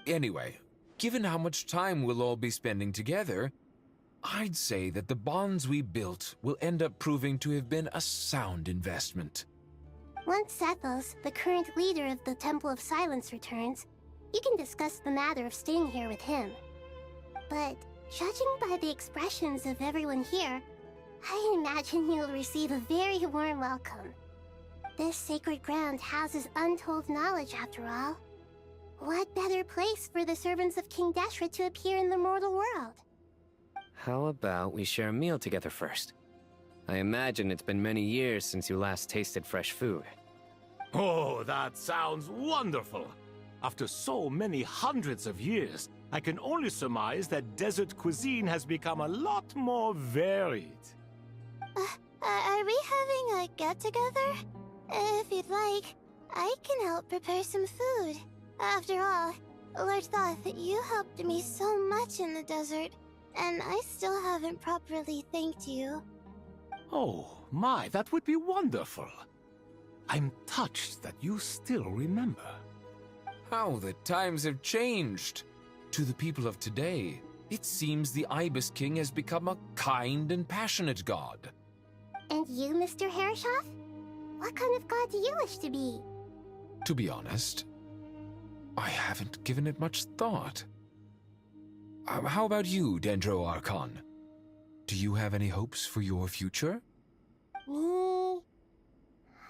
Anyway, given how much time we'll all be spending together, I'd say that the bonds we built will end up proving to have been a sound investment. Once Sethos, the current leader of the Temple of Silence, returns, you can discuss the matter of staying here with him. But judging by the expressions of everyone here, I imagine you'll receive a very warm welcome. This sacred ground houses untold knowledge, after all. What better place for the servants of King Deshret to appear in the mortal world? How about we share a meal together first? I imagine it's been many years since you last tasted fresh food. Oh, that sounds wonderful! After so many hundreds of years, I can only surmise that desert cuisine has become a lot more varied. Are we having a get-together? If you'd like, I can help prepare some food. After all, Lord Thoth, you helped me so much in the desert, and I still haven't properly thanked you. Oh, my, that would be wonderful. I'm touched that you still remember. How the times have changed! To the people of today, it seems the Ibis King has become a kind and passionate god. And you, Mr. Herreshoff? What kind of god do you wish to be? To be honest, I haven't given it much thought. How about you, Dendro Archon? Do you have any hopes for your future? Me?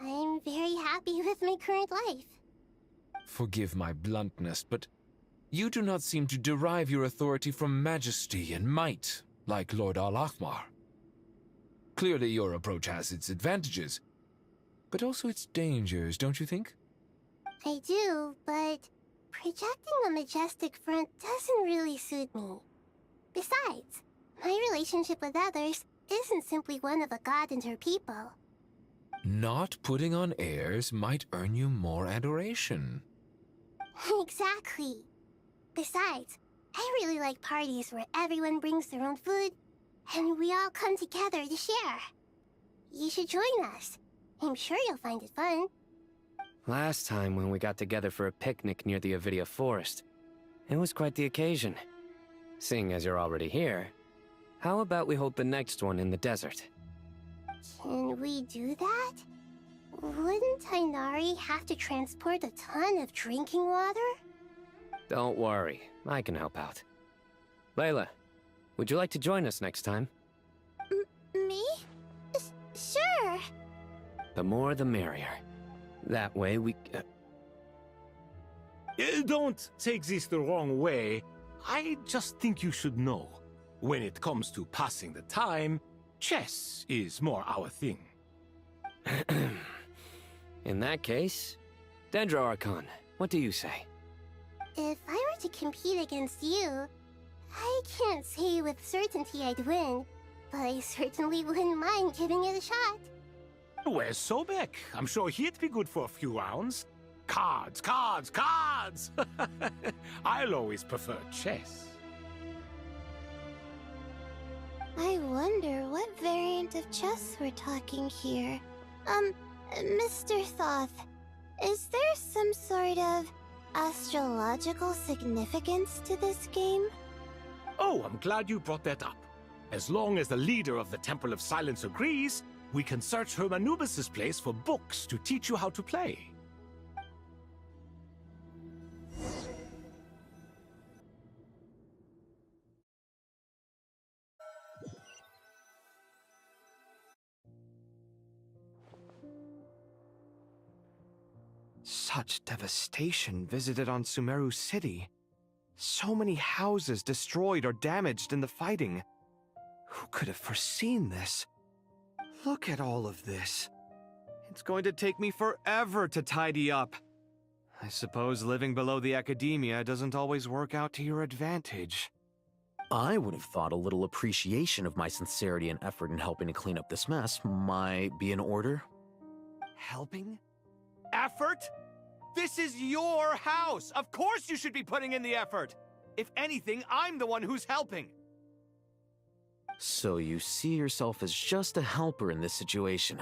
I'm very happy with my current life. Forgive my bluntness, but you do not seem to derive your authority from majesty and might, like Lord Al-Ahmar. Clearly your approach has its advantages, but also its dangers, don't you think? I do, but projecting a majestic front doesn't really suit me. Besides, my relationship with others isn't simply one of a god and her people. Not putting on airs might earn you more adoration. Exactly. Besides, I really like parties where everyone brings their own food, and we all come together to share. You should join us. I'm sure you'll find it fun. Last time when we got together for a picnic near the Avidia Forest, it was quite the occasion. Seeing as you're already here, how about we hold the next one in the desert? Can we do that? Wouldn't Tainari have to transport a ton of drinking water? Don't worry, I can help out. Layla, would you like to join us next time? Me? Sure. The more the merrier. That way we... Don't take this the wrong way. I just think you should know. When it comes to passing the time, chess is more our thing. In that case, Dendro Archon, what do you say? If I were to compete against you, I can't say with certainty I'd win, but I certainly wouldn't mind giving it a shot. Where's Sobek? I'm sure he'd be good for a few rounds. Cards, cards, cards! I'll always prefer chess. I wonder what variant of chess we're talking here. Mr. Thoth, is there some sort of astrological significance to this game? Oh, I'm glad you brought that up. As long as the leader of the Temple of Silence agrees, we can search Hermanubis' place for books to teach you how to play. Such devastation visited on Sumeru City. So many houses destroyed or damaged in the fighting. Who could have foreseen this? Look at all of this. It's going to take me forever to tidy up. I suppose living below the academia doesn't always work out to your advantage. I would have thought a little appreciation of my sincerity and effort in helping to clean up this mess might be in order. Helping? Effort? This is your house! Of course you should be putting in the effort! If anything, I'm the one who's helping. So you see yourself as just a helper in this situation.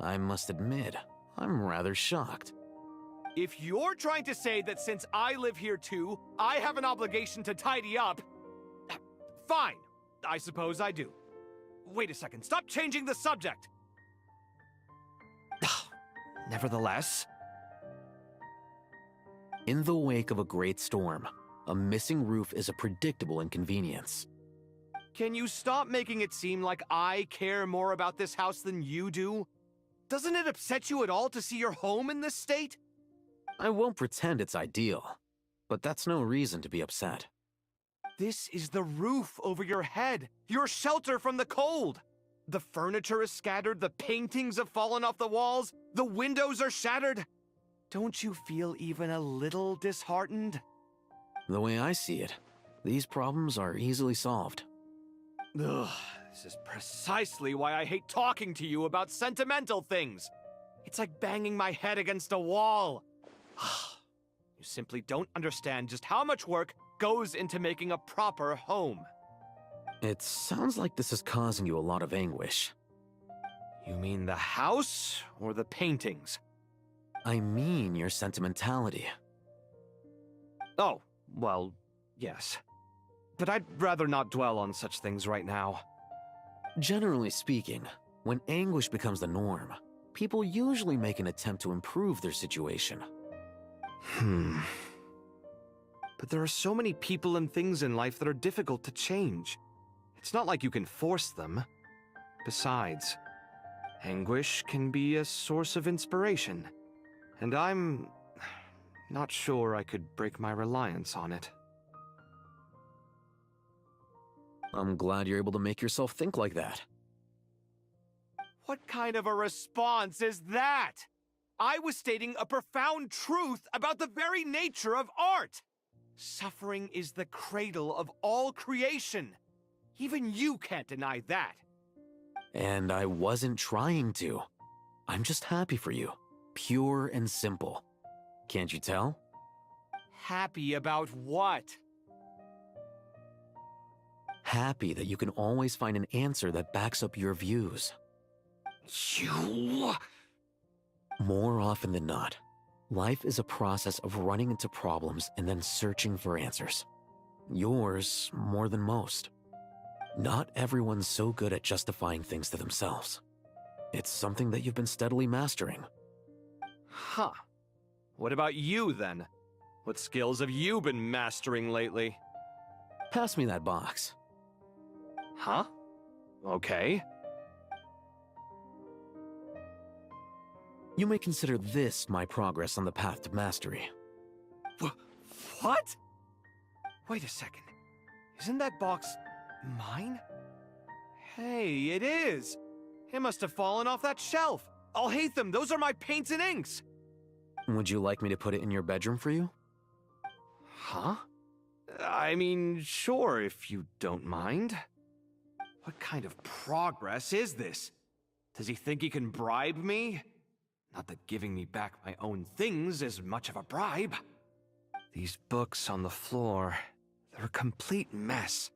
I must admit, I'm rather shocked. If you're trying to say that since I live here too, I have an obligation to tidy up, fine, I suppose I do. Wait a second, stop changing the subject! Nevertheless... In the wake of a great storm, a missing roof is a predictable inconvenience. Can you stop making it seem like I care more about this house than you do? Doesn't it upset you at all to see your home in this state? I won't pretend it's ideal, but that's no reason to be upset. This is the roof over your head, your shelter from the cold. The furniture is scattered, the paintings have fallen off the walls, the windows are shattered. Don't you feel even a little disheartened? The way I see it, these problems are easily solved. Ugh, this is precisely why I hate talking to you about sentimental things. It's like banging my head against a wall. You simply don't understand just how much work goes into making a proper home. It sounds like this is causing you a lot of anguish. You mean the house or the paintings? I mean your sentimentality. Oh, well, yes. But I'd rather not dwell on such things right now. Generally speaking, when anguish becomes the norm, people usually make an attempt to improve their situation. But there are so many people and things in life that are difficult to change. It's not like you can force them. Besides, anguish can be a source of inspiration. And I'm not sure I could break my reliance on it. I'm glad you're able to make yourself think like that. What kind of a response is that? I was stating a profound truth about the very nature of art. Suffering is the cradle of all creation. Even you can't deny that. And I wasn't trying to. I'm just happy for you. Pure and simple. Can't you tell? Happy about what? Happy that you can always find an answer that backs up your views. You... More often than not, life is a process of running into problems and then searching for answers. Yours more than most. Not everyone's so good at justifying things to themselves. It's something that you've been steadily mastering. Huh. What about you, then? What skills have you been mastering lately? Pass me that box. Huh? Okay. You may consider this my progress on the path to mastery. What? Wait a second. Isn't that box mine? Hey, it is! It must have fallen off that shelf. I'll hate them. Those are my paints and inks. Would you like me to put it in your bedroom for you? Huh? I mean, sure, if you don't mind. What kind of progress is this? Does he think he can bribe me? Not that giving me back my own things is much of a bribe. These books on the floor, they're a complete mess.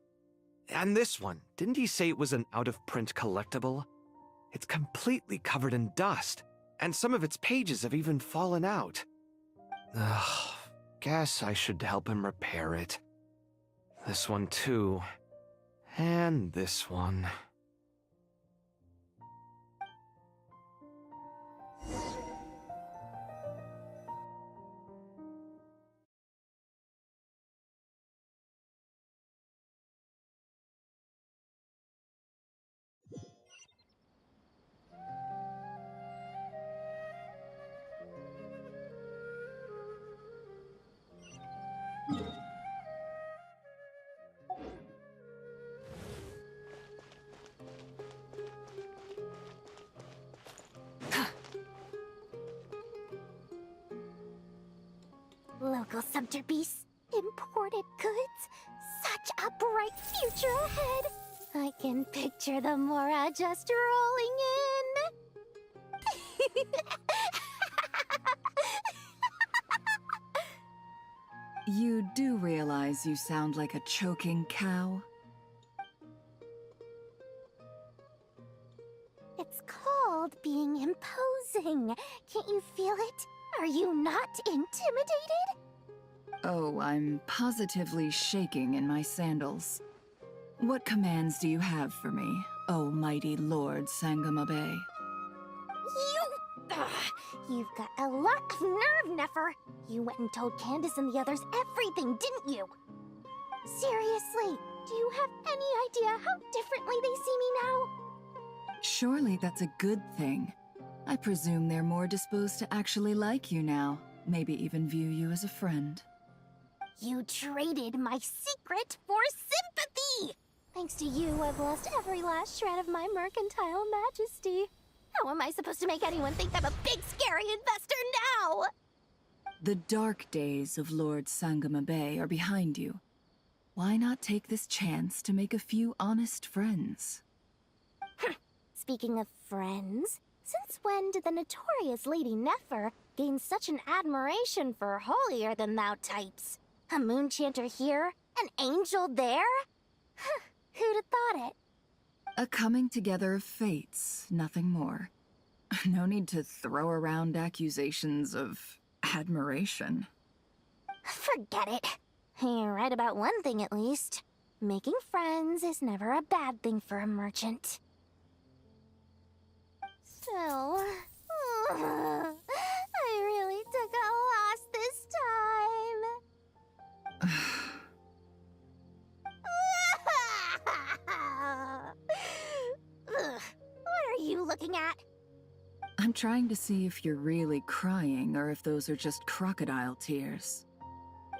And this one, didn't he say it was an out-of-print collectible? It's completely covered in dust, and some of its pages have even fallen out. Ugh, guess I should help him repair it. This one too. And this one. Local subterbeasts, imported goods, such a bright future ahead. I can picture the Mora just rolling in. You do realize you sound like a choking cow? It's called being imposing. Can't you feel it? Are you not intimidated? Oh, I'm positively shaking in my sandals. What commands do you have for me, oh mighty Lord Sangama Bay? You've got a lot of nerve, Nefer. You went and told Candace and the others everything, didn't you? Seriously, do you have any idea how differently they see me now? Surely that's a good thing. I presume they're more disposed to actually like you now, maybe even view you as a friend. You traded my secret for sympathy! Thanks to you, I've lost every last shred of my mercantile majesty. How am I supposed to make anyone think I'm a big, scary investor now? The dark days of Lord Sangama Bay are behind you. Why not take this chance to make a few honest friends? Speaking of friends, since when did the notorious Lady Nefer gain such an admiration for holier-than-thou types? A moon chanter here, an angel there? Who'd have thought it? A coming together of fates, nothing more. No need to throw around accusations of admiration. Forget it. You're right about one thing at least. Making friends is never a bad thing for a merchant. So, I really took a loss this time. What are you looking at? I'm trying to see if you're really crying or if those are just crocodile tears.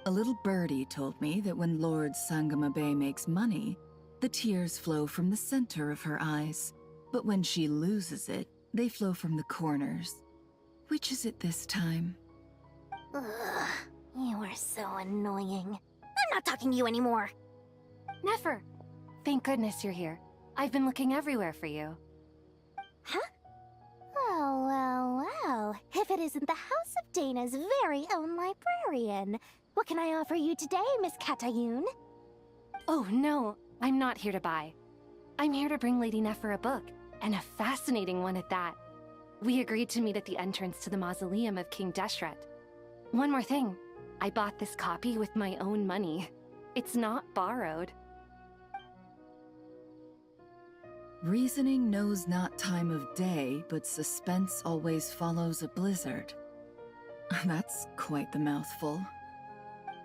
A little birdie told me that when Lord Sangama Bay makes money, the tears flow from the center of her eyes, but when she loses it, they flow from the corners. Which is it this time? Ugh, you are so annoying. I'm not talking to you anymore. Nefer! Thank goodness you're here. I've been looking everywhere for you. Huh? Well. If it isn't the House of Dana's very own librarian. What can I offer you today, Miss Katayun? Oh, no. I'm not here to buy. I'm here to bring Lady Nefer a book, and a fascinating one at that. We agreed to meet at the entrance to the mausoleum of King Deshret. One more thing. I bought this copy with my own money. It's not borrowed. Reasoning knows not time of day, but suspense always follows a blizzard. That's quite the mouthful.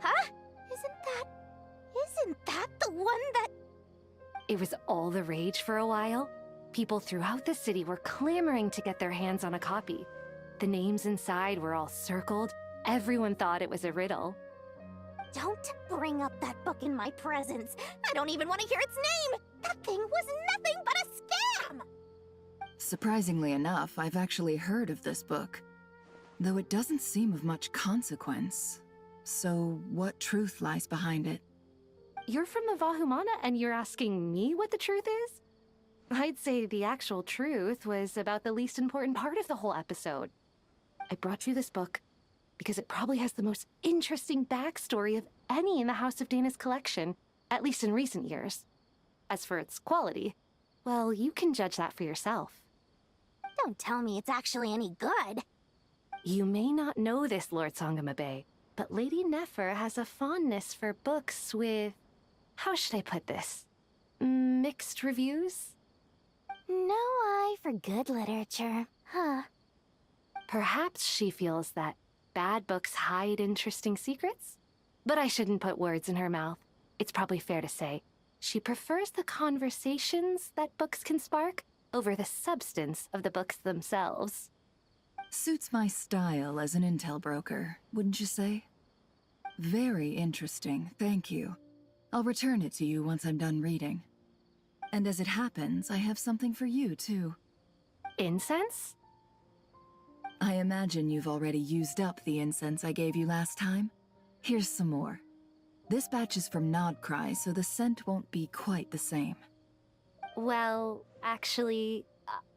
Huh? Isn't that the one that... It was all the rage for a while. People throughout the city were clamoring to get their hands on a copy. The names inside were all circled. Everyone thought it was a riddle. Don't bring up that book in my presence. I don't even want to hear its name. That thing was nothing but a scam. Surprisingly enough, I've actually heard of this book, though it doesn't seem of much consequence. So, what truth lies behind it? You're from the Vahumana and you're asking me what the truth is? I'd say the actual truth was about the least important part of the whole episode. I brought you this book because it probably has the most interesting backstory of any in the House of Dana's collection, at least in recent years. As for its quality, well, you can judge that for yourself. Don't tell me it's actually any good. You may not know this, Lord Sangama Bay, but Lady Nefer has a fondness for books with... how should I put this? Mixed reviews? No eye for good literature, huh? Perhaps she feels that bad books hide interesting secrets? But I shouldn't put words in her mouth. It's probably fair to say she prefers the conversations that books can spark over the substance of the books themselves. Suits my style as an intel broker, wouldn't you say? Very interesting, thank you. I'll return it to you once I'm done reading. And as it happens, I have something for you, too. Incense? I imagine you've already used up the incense I gave you last time. Here's some more. This batch is from Nodcry, so the scent won't be quite the same. Well, actually,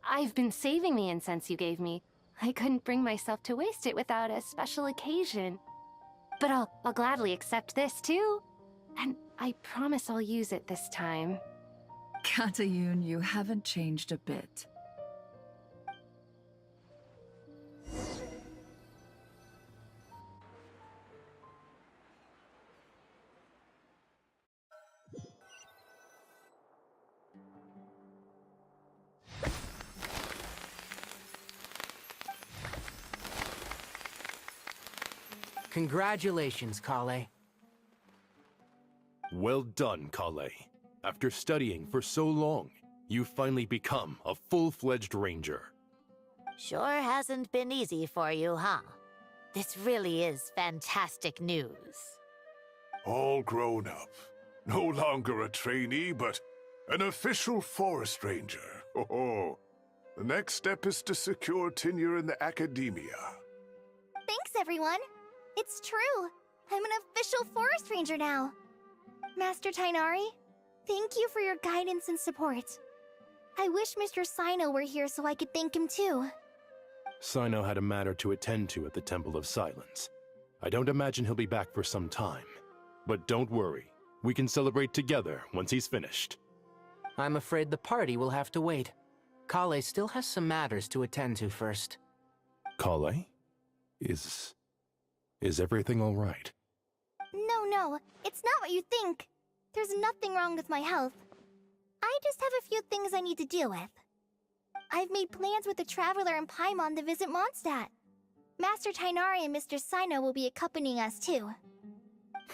I've been saving the incense you gave me. I couldn't bring myself to waste it without a special occasion. But I'll gladly accept this, too. And I promise I'll use it this time. Katayun, you haven't changed a bit. Congratulations, Kale. Well done, Kale. After studying for so long, you've finally become a full-fledged ranger. Sure hasn't been easy for you, huh? This really is fantastic news. All grown up. No longer a trainee, but an official forest ranger. Oh, the next step is to secure tenure in the academia. Thanks, everyone. It's true. I'm an official forest ranger now. Master Tainari, thank you for your guidance and support. I wish Mr. Sino were here so I could thank him too. Sino had a matter to attend to at the Temple of Silence. I don't imagine he'll be back for some time. But don't worry, we can celebrate together once he's finished. I'm afraid the party will have to wait. Kale still has some matters to attend to first. Kale? Is everything all right? No, it's not what you think. There's nothing wrong with my health. I just have a few things I need to deal with. I've made plans with the Traveler and Paimon to visit Mondstadt. Master Tainari and Mr. Sino will be accompanying us too.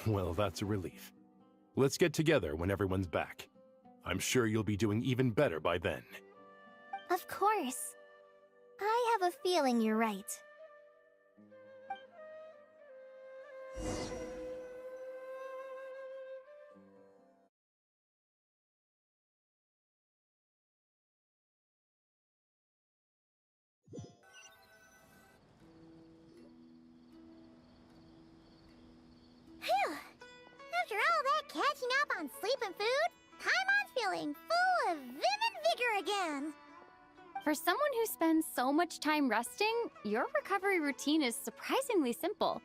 Well, that's a relief. Let's get together when everyone's back. I'm sure you'll be doing even better by then. Of course. I have a feeling you're right. Phew! After all that catching up on sleep and food, Paimon's feeling full of vim and vigor again. For someone who spends so much time resting, your recovery routine is surprisingly simple.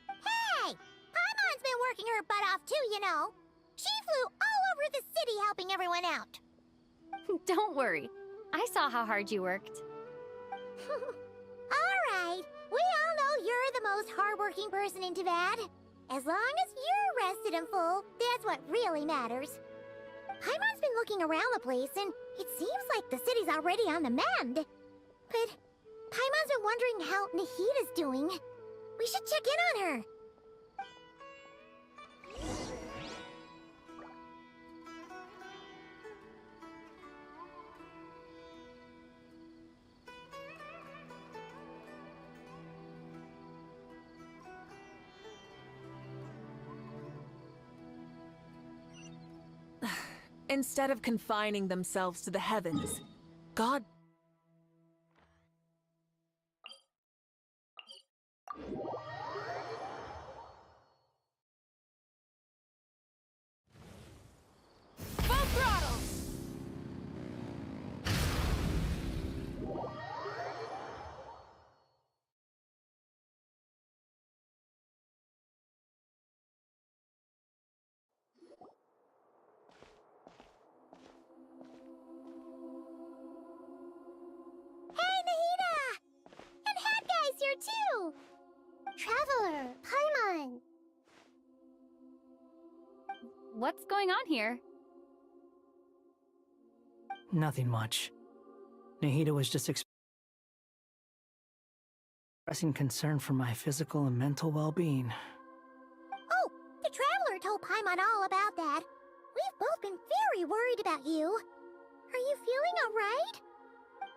Hey! Paimon's been working her butt off too, you know. She flew all over the city helping everyone out. Don't worry. I saw how hard you worked. Alright, we all know you're the most hardworking person in Tavad. As long as you're rested and full, that's what really matters. Paimon's been looking around the place, and it seems like the city's already on the mend. But Paimon's been wondering how Nahita's doing. We should check in on her. Instead of confining themselves to the heavens, God... Full throttle! Hey, Nahita! And Hat Guy's here too! what's going on here? Nothing much. Nahida was just expressing concern for my physical and mental well-being. Oh, the Traveler told Paimon all about that. We've both been very worried about you. Are you feeling alright?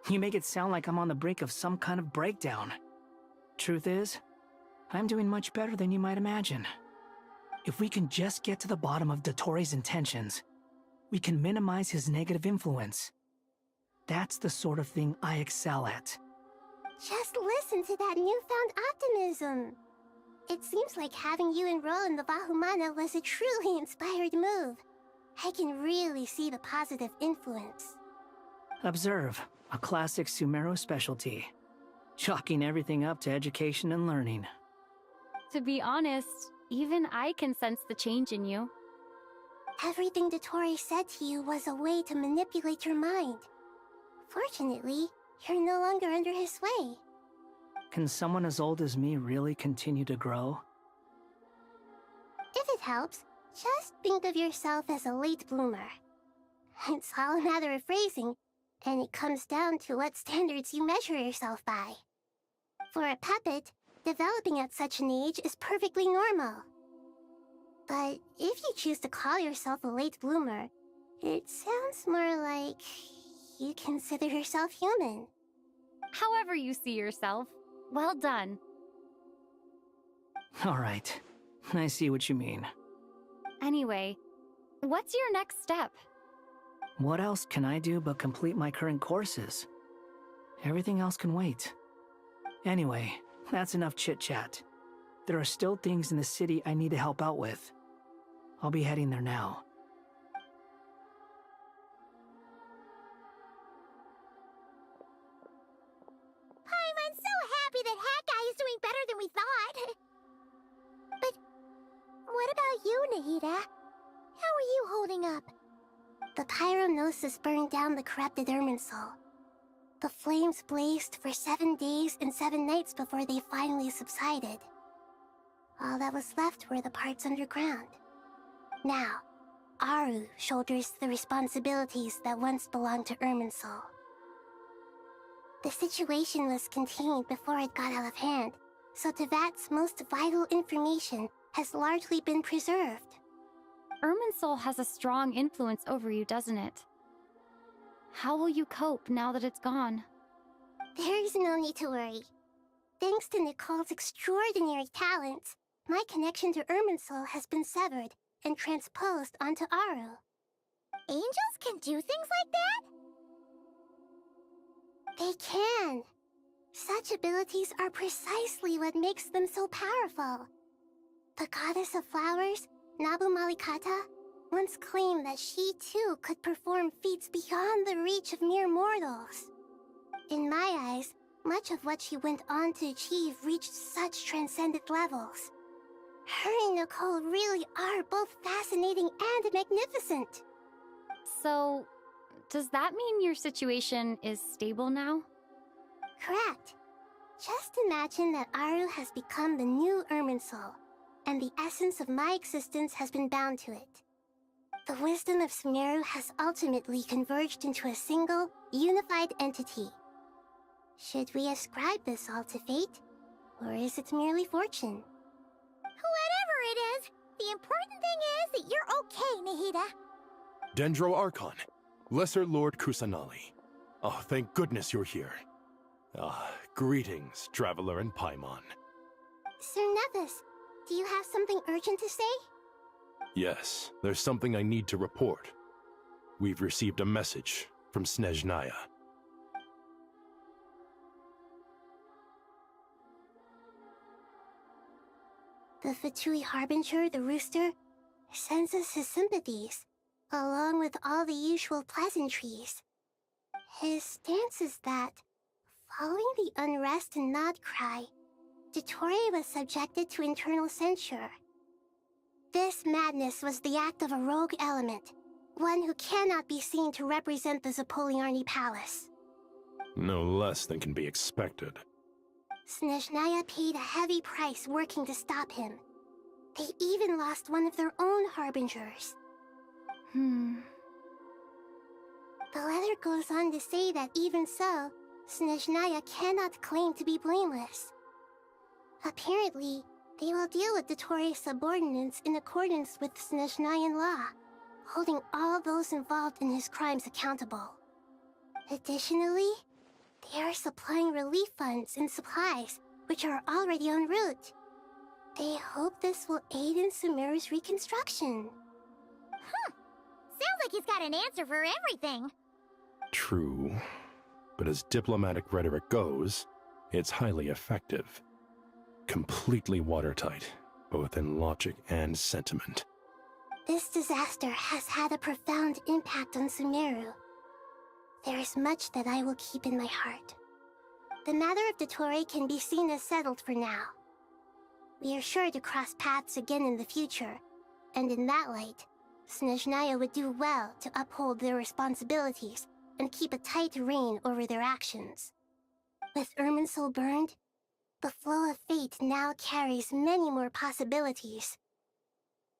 You make it sound like I'm on the brink of some kind of breakdown. Truth is, I'm doing much better than you might imagine. If we can just get to the bottom of Dottore's intentions, we can minimize his negative influence. That's the sort of thing I excel at. Just listen to that newfound optimism. It seems like having you enroll in the Vahumana was a truly inspired move. I can really see the positive influence. Observe, a classic Sumeru specialty. Chalking everything up to education and learning. To be honest, even I can sense the change in you. Everything Dottore said to you was a way to manipulate your mind. Fortunately, you're no longer under his sway. Can someone as old as me really continue to grow? If it helps, just think of yourself as a late bloomer. It's all a matter of phrasing, and it comes down to what standards you measure yourself by. For a puppet, developing at such an age is perfectly normal. But if you choose to call yourself a late bloomer, it sounds more like you consider yourself human. However you see yourself, well done. Alright, I see what you mean. Anyway, what's your next step? What else can I do but complete my current courses? Everything else can wait. Anyway, that's enough chit-chat. There are still things in the city I need to help out with. I'll be heading there now. I'm so happy that Hat Guy is doing better than we thought. But what about you, Nahida? How are you holding up? The pyronosis burned down the corrupted Irminsul. The flames blazed for 7 days and 7 nights before they finally subsided. All that was left were the parts underground. Now, Aru shoulders the responsibilities that once belonged to Irminsul. The situation was contained before it got out of hand, so Tevat's most vital information has largely been preserved. Irminsul has a strong influence over you, doesn't it? How will you cope now that it's gone? There is no need to worry. Thanks to Nicole's extraordinary talents, my connection to Irminsul has been severed and transposed onto Aru. Angels can do things like that? They can. Such abilities are precisely what makes them so powerful. The goddess of flowers, Nabu Malikata, once claimed that she too could perform feats beyond the reach of mere mortals. In my eyes, much of what she went on to achieve reached such transcendent levels. Her and Nicole really are both fascinating and magnificent. So, does that mean your situation is stable now? Correct. Just imagine that Aru has become the new Irminsul, and the essence of my existence has been bound to it. The wisdom of Sumeru has ultimately converged into a single, unified entity. Should we ascribe this all to fate, or is it merely fortune? Whatever it is, the important thing is that you're okay, Nahida. Dendro Archon, Lesser Lord Kusanali. Oh, thank goodness you're here. Greetings, Traveler and Paimon. Sir Nevis, do you have something urgent to say? Yes, there's something I need to report. We've received a message from Snezhnaya. The Fatui Harbinger, the Rooster, sends us his sympathies, along with all the usual pleasantries. His stance is that, following the unrest and Nod Cry, Dottore was subjected to internal censure. This madness was the act of a rogue element, one who cannot be seen to represent the Zapoliarni Palace. No less than can be expected. Snezhnaya paid a heavy price working to stop him. They even lost one of their own harbingers, The letter goes on to say that even so, Snezhnaya cannot claim to be blameless. Apparently, they will deal with Dottore subordinates in accordance with Snezhnayan law, holding all those involved in his crimes accountable. Additionally, they are supplying relief funds and supplies, which are already en route. They hope this will aid in Sumeru's reconstruction. Sounds like he's got an answer for everything. True. But as diplomatic rhetoric goes, it's highly effective. Completely watertight, both in logic and sentiment. This disaster has had a profound impact on Sumeru. There is much that I will keep in my heart. The matter of Dottore can be seen as settled for now. We are sure to cross paths again in the future, and in that light, Snezhnaya would do well to uphold their responsibilities and keep a tight rein over their actions. With Irminsul burned, the flow of fate now carries many more possibilities.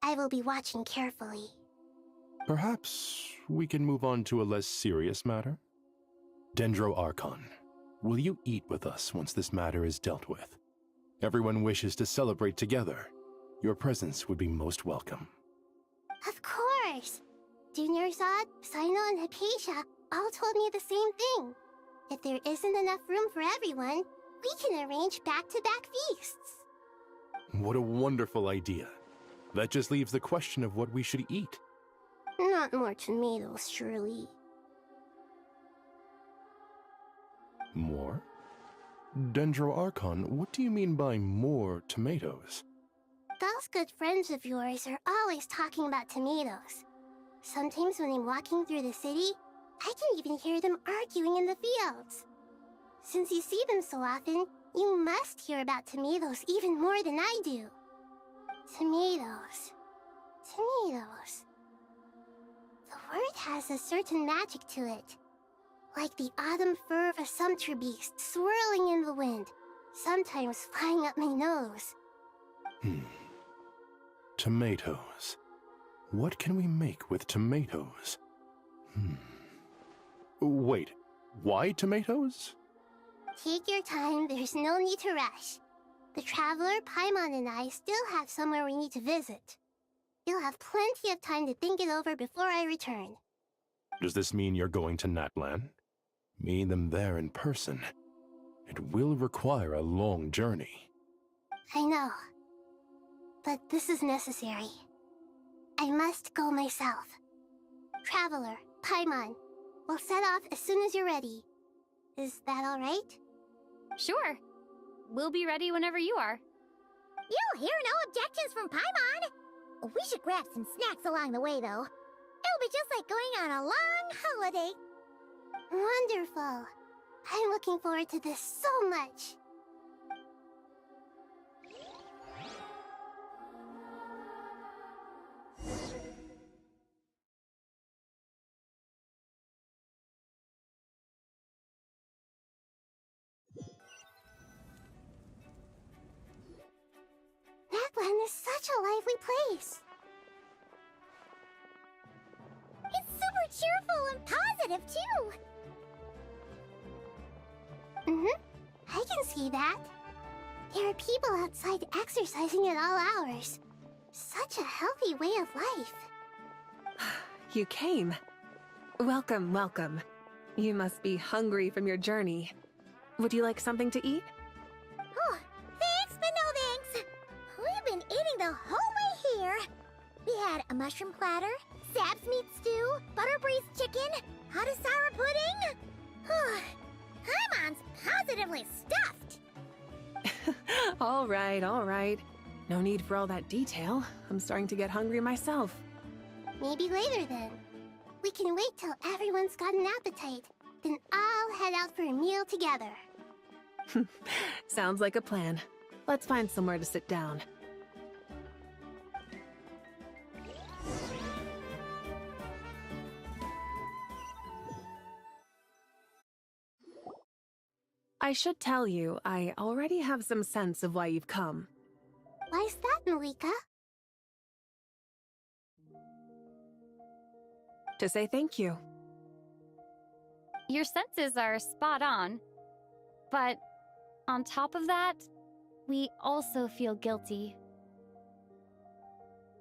I will be watching carefully. Perhaps we can move on to a less serious matter? Dendro Archon, will you eat with us once this matter is dealt with? Everyone wishes to celebrate together. Your presence would be most welcome. Of course! Junior Zod, Sino, and Hypatia all told me the same thing. If there isn't enough room for everyone, we can arrange back-to-back feasts. What a wonderful idea. That just leaves the question of what we should eat. Not more tomatoes, surely. More? Dendro Archon, what do you mean by more tomatoes? Those good friends of yours are always talking about tomatoes. Sometimes when I'm walking through the city, I can even hear them arguing in the fields. Since you see them so often, you must hear about tomatoes even more than I do. Tomatoes. Tomatoes. The word has a certain magic to it. Like the autumn fur of a sumpter beast swirling in the wind, sometimes flying up my nose. Tomatoes. What can we make with tomatoes? Wait, why tomatoes? Take your time, there's no need to rush. The Traveler, Paimon, and I still have somewhere we need to visit. You'll have plenty of time to think it over before I return. Does this mean you're going to Natlan? Meet them there in person. It will require a long journey. I know. But this is necessary. I must go myself. Traveler, Paimon, we'll set off as soon as you're ready. Is that all right? Sure. We'll be ready whenever you are. You'll hear no objections from Paimon. We should grab some snacks along the way, though. It'll be just like going on a long holiday. Wonderful. I'm looking forward to this so much. Natlan is such a lively place. It's super cheerful and positive, too. I can see that. There are people outside exercising at all hours. Such a healthy way of life. You came. Welcome, welcome. You must be hungry from your journey. Would you like something to eat? Oh, thanks, but no thanks. We've been eating the whole way here. We had a mushroom platter, Sab's meat stew, butter braised chicken, hot and sour pudding. Paimon's positively stuffed. All right, all right. No need for all that detail. I'm starting to get hungry myself. Maybe later then. We can wait till everyone's got an appetite. Then I'll head out for a meal together. Sounds like a plan. Let's find somewhere to sit down. I should tell you, I already have some sense of why you've come. Why's that, Malika? To say thank you. Your senses are spot on. But on top of that, we also feel guilty.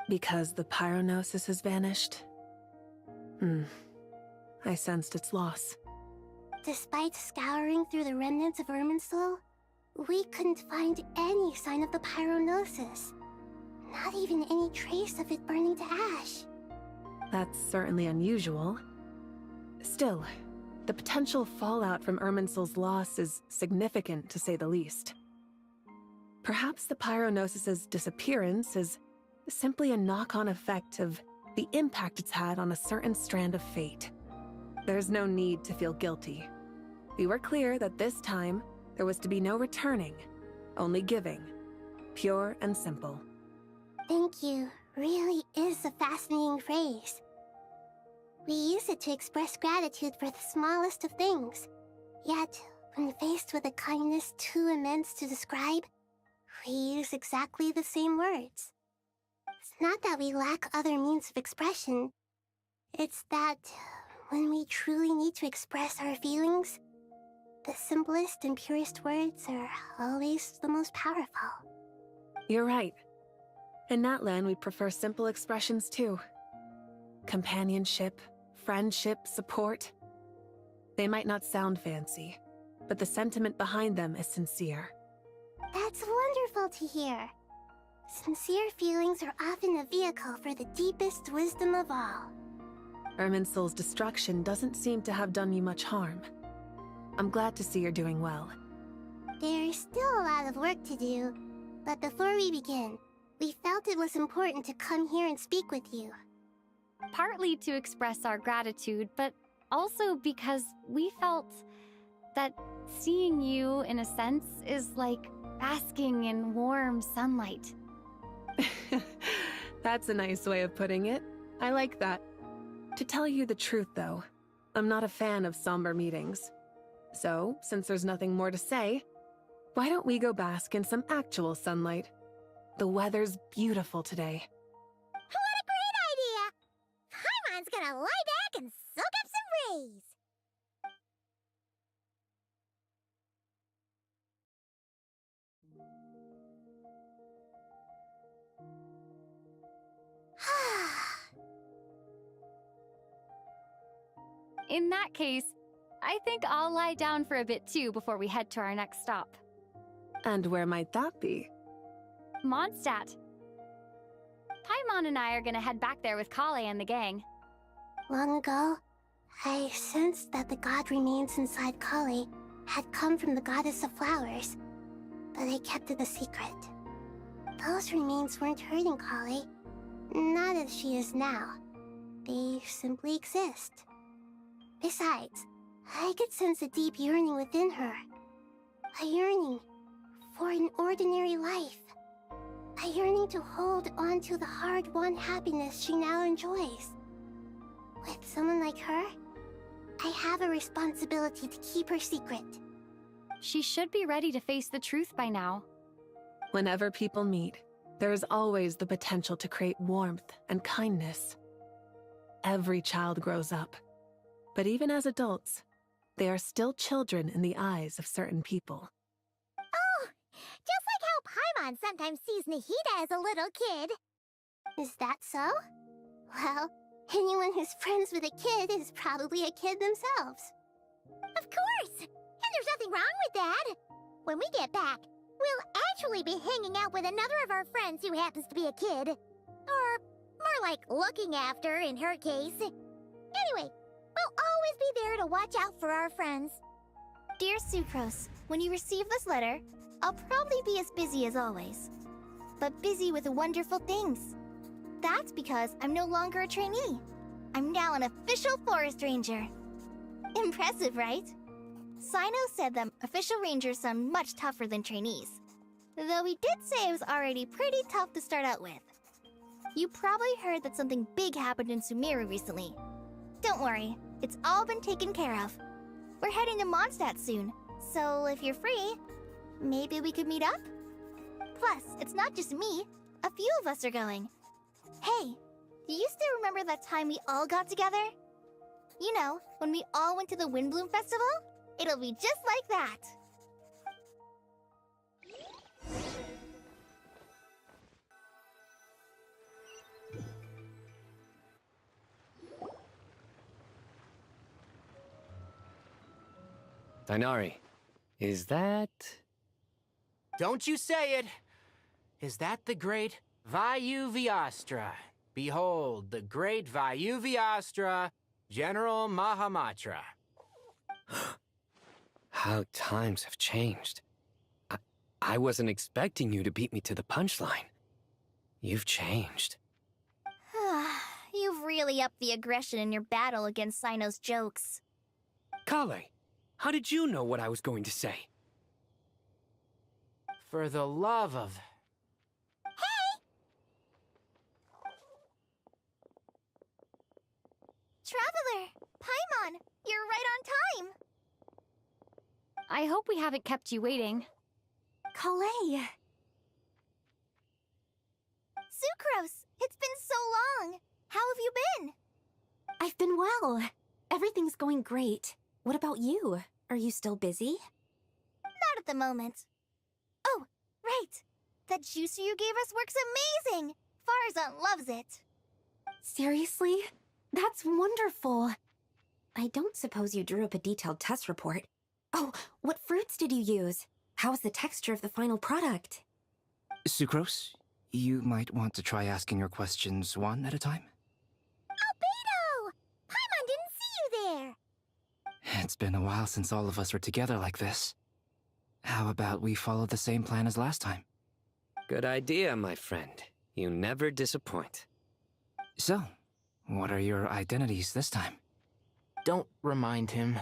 Because the pyronosis has vanished? I sensed its loss. Despite scouring through the remnants of Irminsul, we couldn't find any sign of the pyronosis. Not even any trace of it burning to ash. That's certainly unusual. Still, the potential fallout from Irminsul's loss is significant, to say the least. Perhaps the pyronosis's disappearance is simply a knock-on effect of the impact it's had on a certain strand of fate. There's no need to feel guilty. We were clear that this time, there was to be no returning, only giving. Pure and simple. Thank you really is a fascinating phrase. We use it to express gratitude for the smallest of things. Yet, when faced with a kindness too immense to describe, we use exactly the same words. It's not that we lack other means of expression. It's that when we truly need to express our feelings, the simplest and purest words are always the most powerful. You're right. In Natlan, we prefer simple expressions too. Companionship, friendship, support. They might not sound fancy, but the sentiment behind them is sincere. That's wonderful to hear. Sincere feelings are often a vehicle for the deepest wisdom of all. Irminsul's destruction doesn't seem to have done you much harm. I'm glad to see you're doing well. There's still a lot of work to do, but before we begin, we felt it was important to come here and speak with you. Partly to express our gratitude, but also because we felt that seeing you, in a sense, is like basking in warm sunlight. That's a nice way of putting it. I like that. To tell you the truth, though, I'm not a fan of somber meetings. So, since there's nothing more to say, why don't we go bask in some actual sunlight? The weather's beautiful today. What a great idea! Paimon's gonna lie back and soak up some rays. In that case, I think I'll lie down for a bit too before we head to our next stop. And where might that be? Mondstadt. Paimon and I are gonna head back there with Kale and the gang. Long ago, I sensed that the god remains inside Kale had come from the goddess of flowers, but I kept it a secret. Those remains weren't hurting Kale, not as she is now. They simply exist. Besides, I could sense a deep yearning within her. A yearning for an ordinary life. A yearning to hold on to the hard-won happiness she now enjoys. With someone like her, I have a responsibility to keep her secret. She should be ready to face the truth by now. Whenever people meet, there is always the potential to create warmth and kindness. Every child grows up. But even as adults, they are still children in the eyes of certain people. Oh, just like how Paimon sometimes sees Nahida as a little kid. Is that so? Well, anyone who's friends with a kid is probably a kid themselves. Of course! And there's nothing wrong with that. When we get back, we'll actually be hanging out with another of our friends who happens to be a kid. Or more like looking after, in her case. Anyway, we'll always be there to watch out for our friends. Dear Sucrose, when you receive this letter, I'll probably be as busy as always. But busy with wonderful things. That's because I'm no longer a trainee. I'm now an official forest ranger. Impressive, right? Sino said that official rangers sound much tougher than trainees. Though he did say it was already pretty tough to start out with. You probably heard that something big happened in Sumeru recently. Don't worry, it's all been taken care of. We're heading to Mondstadt soon, so if you're free, maybe we could meet up? Plus, it's not just me. A few of us are going. Hey, do you still remember that time we all got together? You know, when we all went to the Windbloom Festival? It'll be just like that. Dainari, is that... Don't you say it! Is that the great Vayu-Vyastra? Behold, the great Vayu-Vyastra, General Mahamatra. How times have changed. I wasn't expecting you to beat me to the punchline. You've changed. You've really upped the aggression in your battle against Sino's jokes. Kale, how did you know what I was going to say? For the love of... Traveler! Paimon! You're right on time! I hope we haven't kept you waiting. Kalei! Sucrose! It's been so long! How have you been? I've been well. Everything's going great. What about you? Are you still busy? Not at the moment. Oh, right! That juicer you gave us works amazing! Farzan loves it. Seriously? That's wonderful. I don't suppose you drew up a detailed test report. Oh, what fruits did you use? How's the texture of the final product? Sucrose, you might want to try asking your questions one at a time. Albedo! Paimon didn't see you there! It's been a while since all of us were together like this. How about we follow the same plan as last time? Good idea, my friend. You never disappoint. So, what are your identities this time? Don't remind him.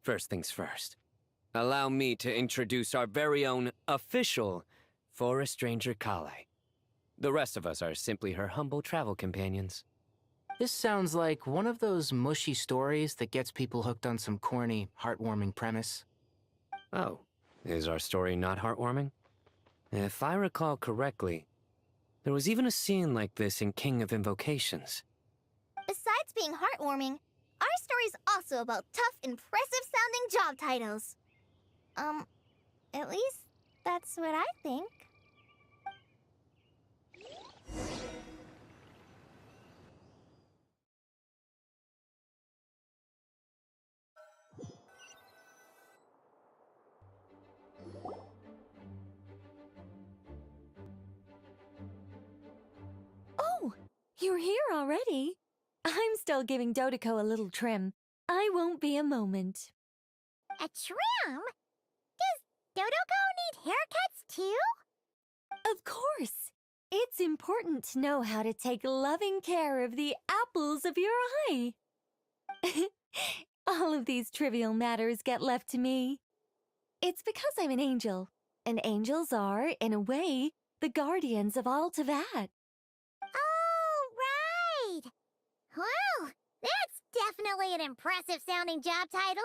First things first. Allow me to introduce our very own official Forest Ranger Kale. The rest of us are simply her humble travel companions. This sounds like one of those mushy stories that gets people hooked on some corny, heartwarming premise. Oh, is our story not heartwarming? If I recall correctly, there was even a scene like this in King of Invocations. Besides being heartwarming, our story's also about tough, impressive-sounding job titles. At least that's what I think. Oh, you're here already? I'm still giving Dodeko a little trim. I won't be a moment. A trim? Does Dodeko need haircuts too? Of course. It's important to know how to take loving care of the apples of your eye. All of these trivial matters get left to me. It's because I'm an angel, and angels are, in a way, the guardians of all Teyvat. Oh, right! Wow, that's definitely an impressive-sounding job title.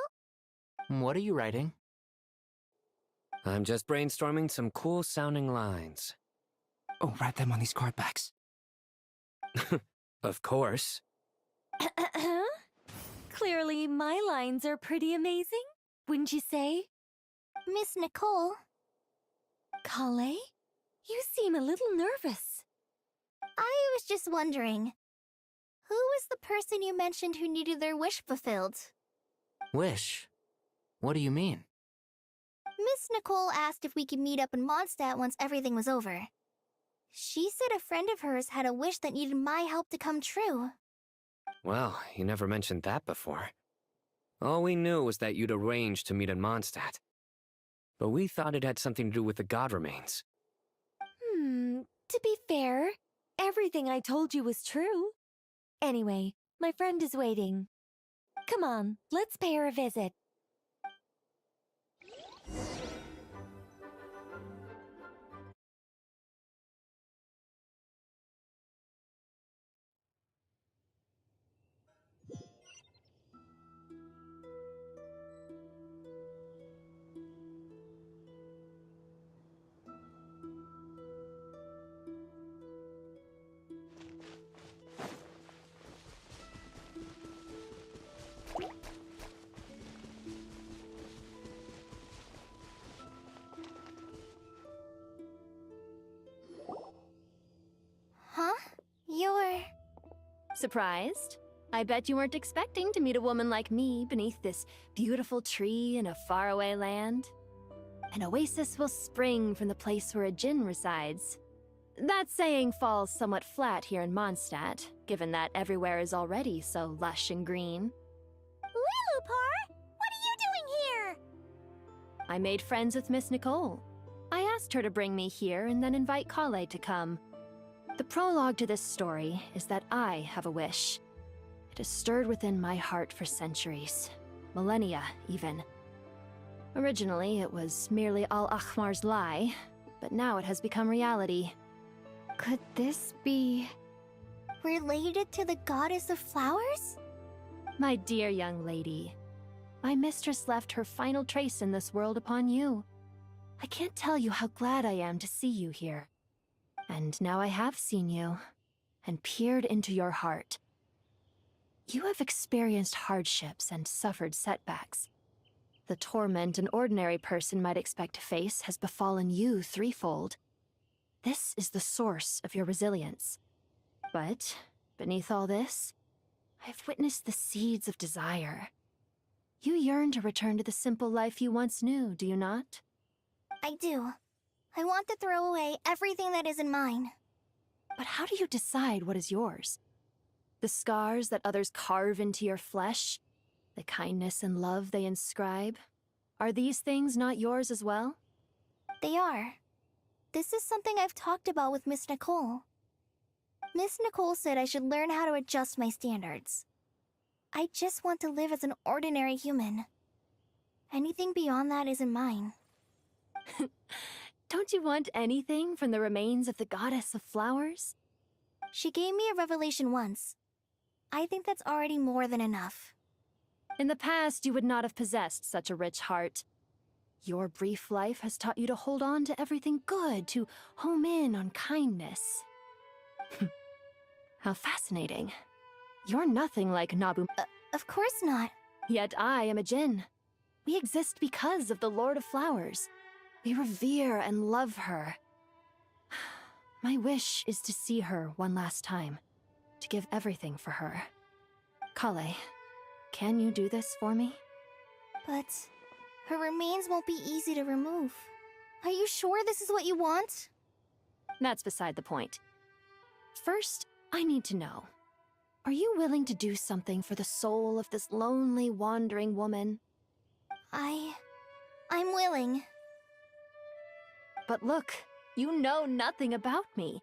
What are you writing? I'm just brainstorming some cool-sounding lines. Oh, write them on these card backs. Of course. Clearly, my lines are pretty amazing, wouldn't you say? Miss Nicole. Kale? You seem a little nervous. I was just wondering, who was the person you mentioned who needed their wish fulfilled? Wish? What do you mean? Miss Nicole asked if we could meet up in Mondstadt once everything was over. She said a friend of hers had a wish that needed my help to come true. Well, you never mentioned that before. All we knew was that you'd arranged to meet in Mondstadt. But we thought it had something to do with the god remains. To be fair, everything I told you was true. Anyway, my friend is waiting. Come on, let's pay her a visit. Surprised? I bet you weren't expecting to meet a woman like me beneath this beautiful tree in a faraway land. An oasis will spring from the place where a djinn resides. That saying falls somewhat flat here in Mondstadt, given that everywhere is already so lush and green. Lilupar, what are you doing here? I made friends with Miss Nicole. I asked her to bring me here and then invite Kale to come. The prologue to this story is that I have a wish. It has stirred within my heart for centuries, millennia even. Originally, it was merely Al-Ahmar's lie, but now it has become reality. Could this be... related to the goddess of flowers? My dear young lady, my mistress left her final trace in this world upon you. I can't tell you how glad I am to see you here. And now I have seen you, and peered into your heart. You have experienced hardships and suffered setbacks. The torment an ordinary person might expect to face has befallen you threefold. This is the source of your resilience. But, beneath all this, I have witnessed the seeds of desire. You yearn to return to the simple life you once knew, do you not? I do. I want to throw away everything that isn't mine. But how do you decide what is yours? The scars that others carve into your flesh? The kindness and love they inscribe? Are these things not yours as well? They are. This is something I've talked about with Miss Nicole. Miss Nicole said I should learn how to adjust my standards. I just want to live as an ordinary human. Anything beyond that isn't mine. Don't you want anything from the remains of the goddess of flowers? She gave me a revelation once. I think that's already more than enough. In the past, you would not have possessed such a rich heart. Your brief life has taught you to hold on to everything good, to home in on kindness. How fascinating. You're nothing like Nabu. Of course not. Yet I am a djinn. We exist because of the Lord of Flowers. We revere and love her. My wish is to see her one last time, to give everything for her. Kale, can you do this for me? But her remains won't be easy to remove. Are you sure this is what you want? That's beside the point. First, I need to know. Are you willing to do something for the soul of this lonely, wandering woman? I'm willing. But look, you know nothing about me.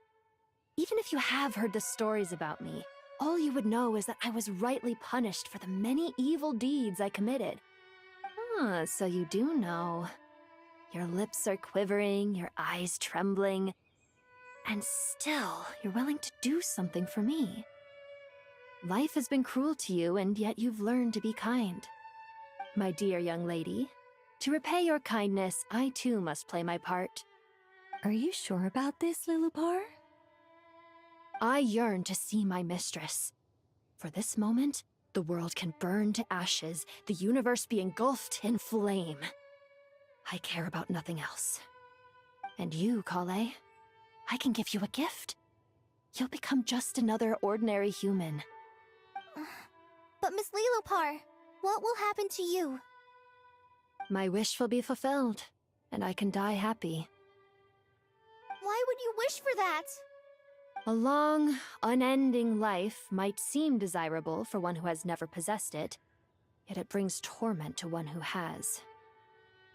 Even if you have heard the stories about me, all you would know is that I was rightly punished for the many evil deeds I committed. Ah, so you do know. Your lips are quivering, your eyes trembling, and still you're willing to do something for me. Life has been cruel to you, and yet you've learned to be kind. My dear young lady, to repay your kindness, I too must play my part. Are you sure about this, Lilupar? I yearn to see my mistress. For this moment, the world can burn to ashes, the universe be engulfed in flame. I care about nothing else. And you, Kale, I can give you a gift. You'll become just another ordinary human. But Miss Lilupar, what will happen to you? My wish will be fulfilled, and I can die happy. Why would you wish for that? A long, unending life might seem desirable for one who has never possessed it, yet it brings torment to one who has.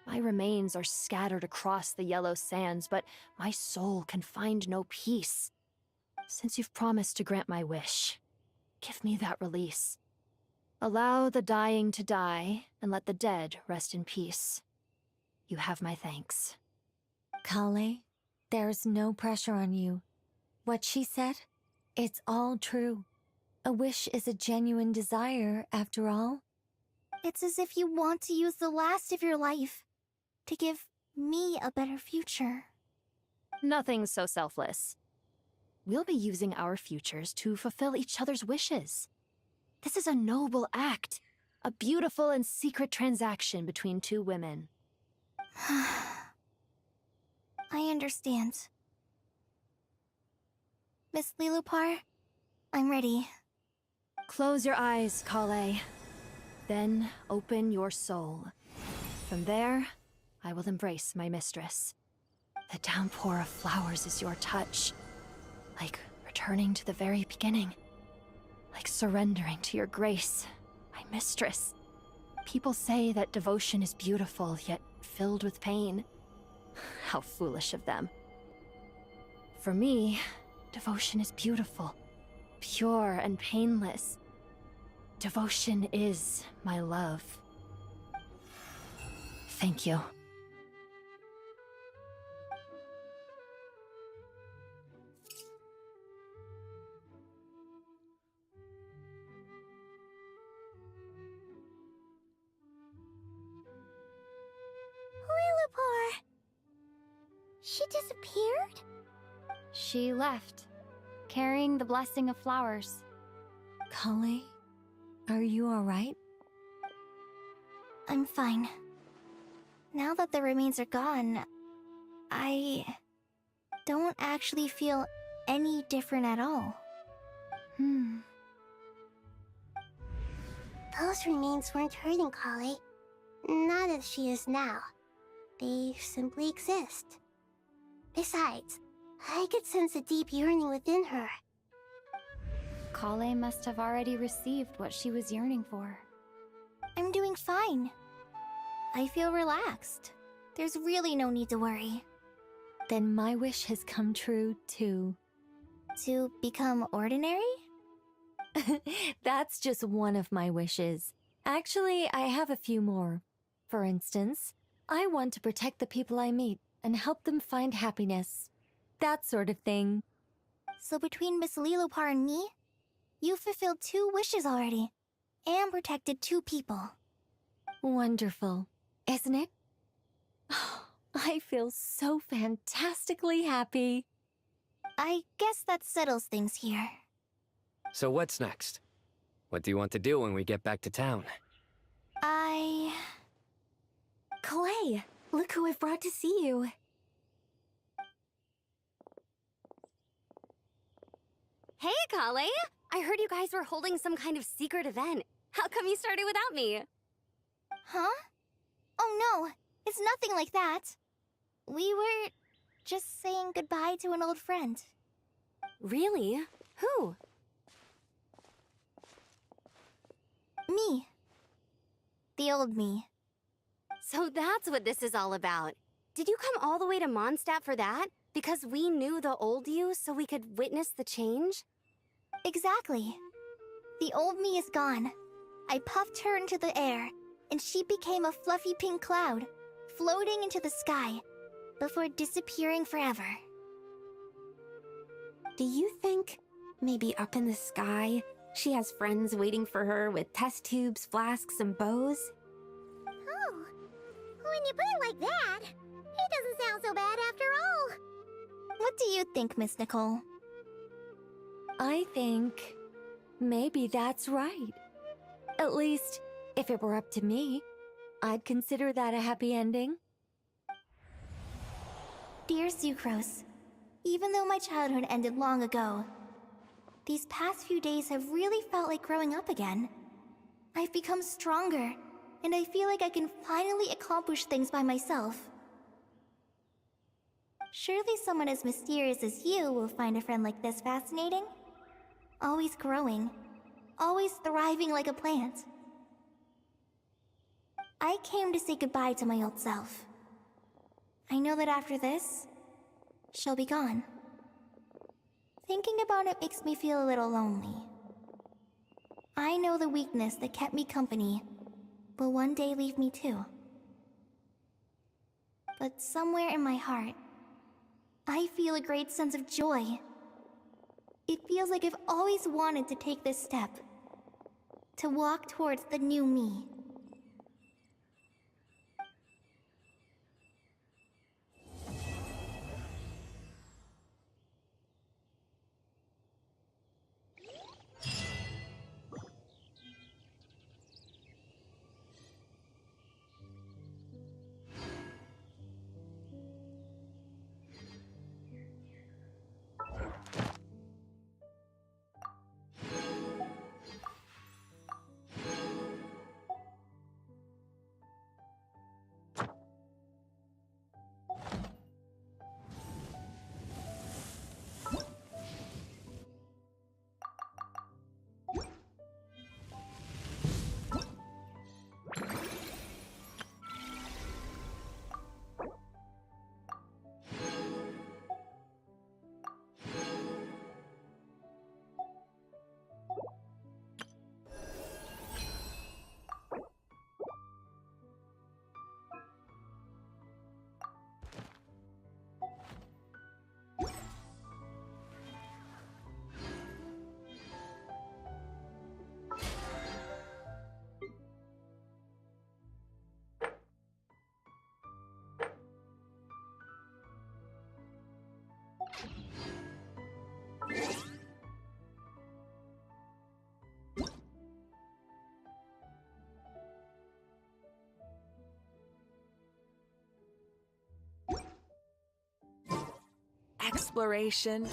My remains are scattered across the yellow sands, but my soul can find no peace. Since you've promised to grant my wish, give me that release. Allow the dying to die, and let the dead rest in peace. You have my thanks. Kale, there's no pressure on you. What she said, it's all true. A wish is a genuine desire, after all. It's as if you want to use the last of your life to give me a better future. Nothing so selfless. We'll be using our futures to fulfill each other's wishes. This is a noble act, a beautiful and secret transaction between two women. I understand. Miss Lilupar, I'm ready. Close your eyes, Kale. Then open your soul. From there, I will embrace my mistress. The downpour of flowers is your touch. Like returning to the very beginning. Like surrendering to your grace, my mistress. People say that devotion is beautiful, yet filled with pain. How foolish of them. For me, devotion is beautiful, pure and painless. Devotion is my love. Thank you. Lillipore! She disappeared? She left, carrying the blessing of flowers. Kale, are you alright? I'm fine. Now that the remains are gone, I don't actually feel any different at all. Those remains weren't hurting Kale. Not as she is now. They simply exist. Besides, I could sense a deep yearning within her. Kale must have already received what she was yearning for. I'm doing fine. I feel relaxed. There's really no need to worry. Then my wish has come true, too. To become ordinary? That's just one of my wishes. Actually, I have a few more. For instance, I want to protect the people I meet and help them find happiness. That sort of thing. So between Miss Lillipore and me, you've fulfilled 2 wishes already, and protected 2 people. Wonderful, isn't it? I feel so fantastically happy. I guess that settles things here. So what's next? What do you want to do when we get back to town? Clay, look who I've brought to see you. Hey, Kale! I heard you guys were holding some kind of secret event. How come you started without me? Huh? Oh no, it's nothing like that. We were just saying goodbye to an old friend. Really? Who? Me. The old me. So that's what this is all about. Did you come all the way to Mondstadt for that? Because we knew the old you so we could witness the change? Exactly. The old me is gone. I puffed her into the air, and she became a fluffy pink cloud, floating into the sky, before disappearing forever. Do you think maybe up in the sky, she has friends waiting for her with test tubes, flasks, and bows? Oh, when you put it like that, it doesn't sound so bad after all. What do you think, Miss Nicole? I think maybe that's right. At least, if it were up to me, I'd consider that a happy ending. Dear Sucrose, even though my childhood ended long ago, these past few days have really felt like growing up again. I've become stronger, and I feel like I can finally accomplish things by myself. Surely someone as mysterious as you will find a friend like this fascinating? Always growing, always thriving like a plant. I came to say goodbye to my old self. I know that after this, she'll be gone. Thinking about it makes me feel a little lonely. I know the weakness that kept me company will one day leave me too. But somewhere in my heart, I feel a great sense of joy. It feels like I've always wanted to take this step, to walk towards the new me. exploration.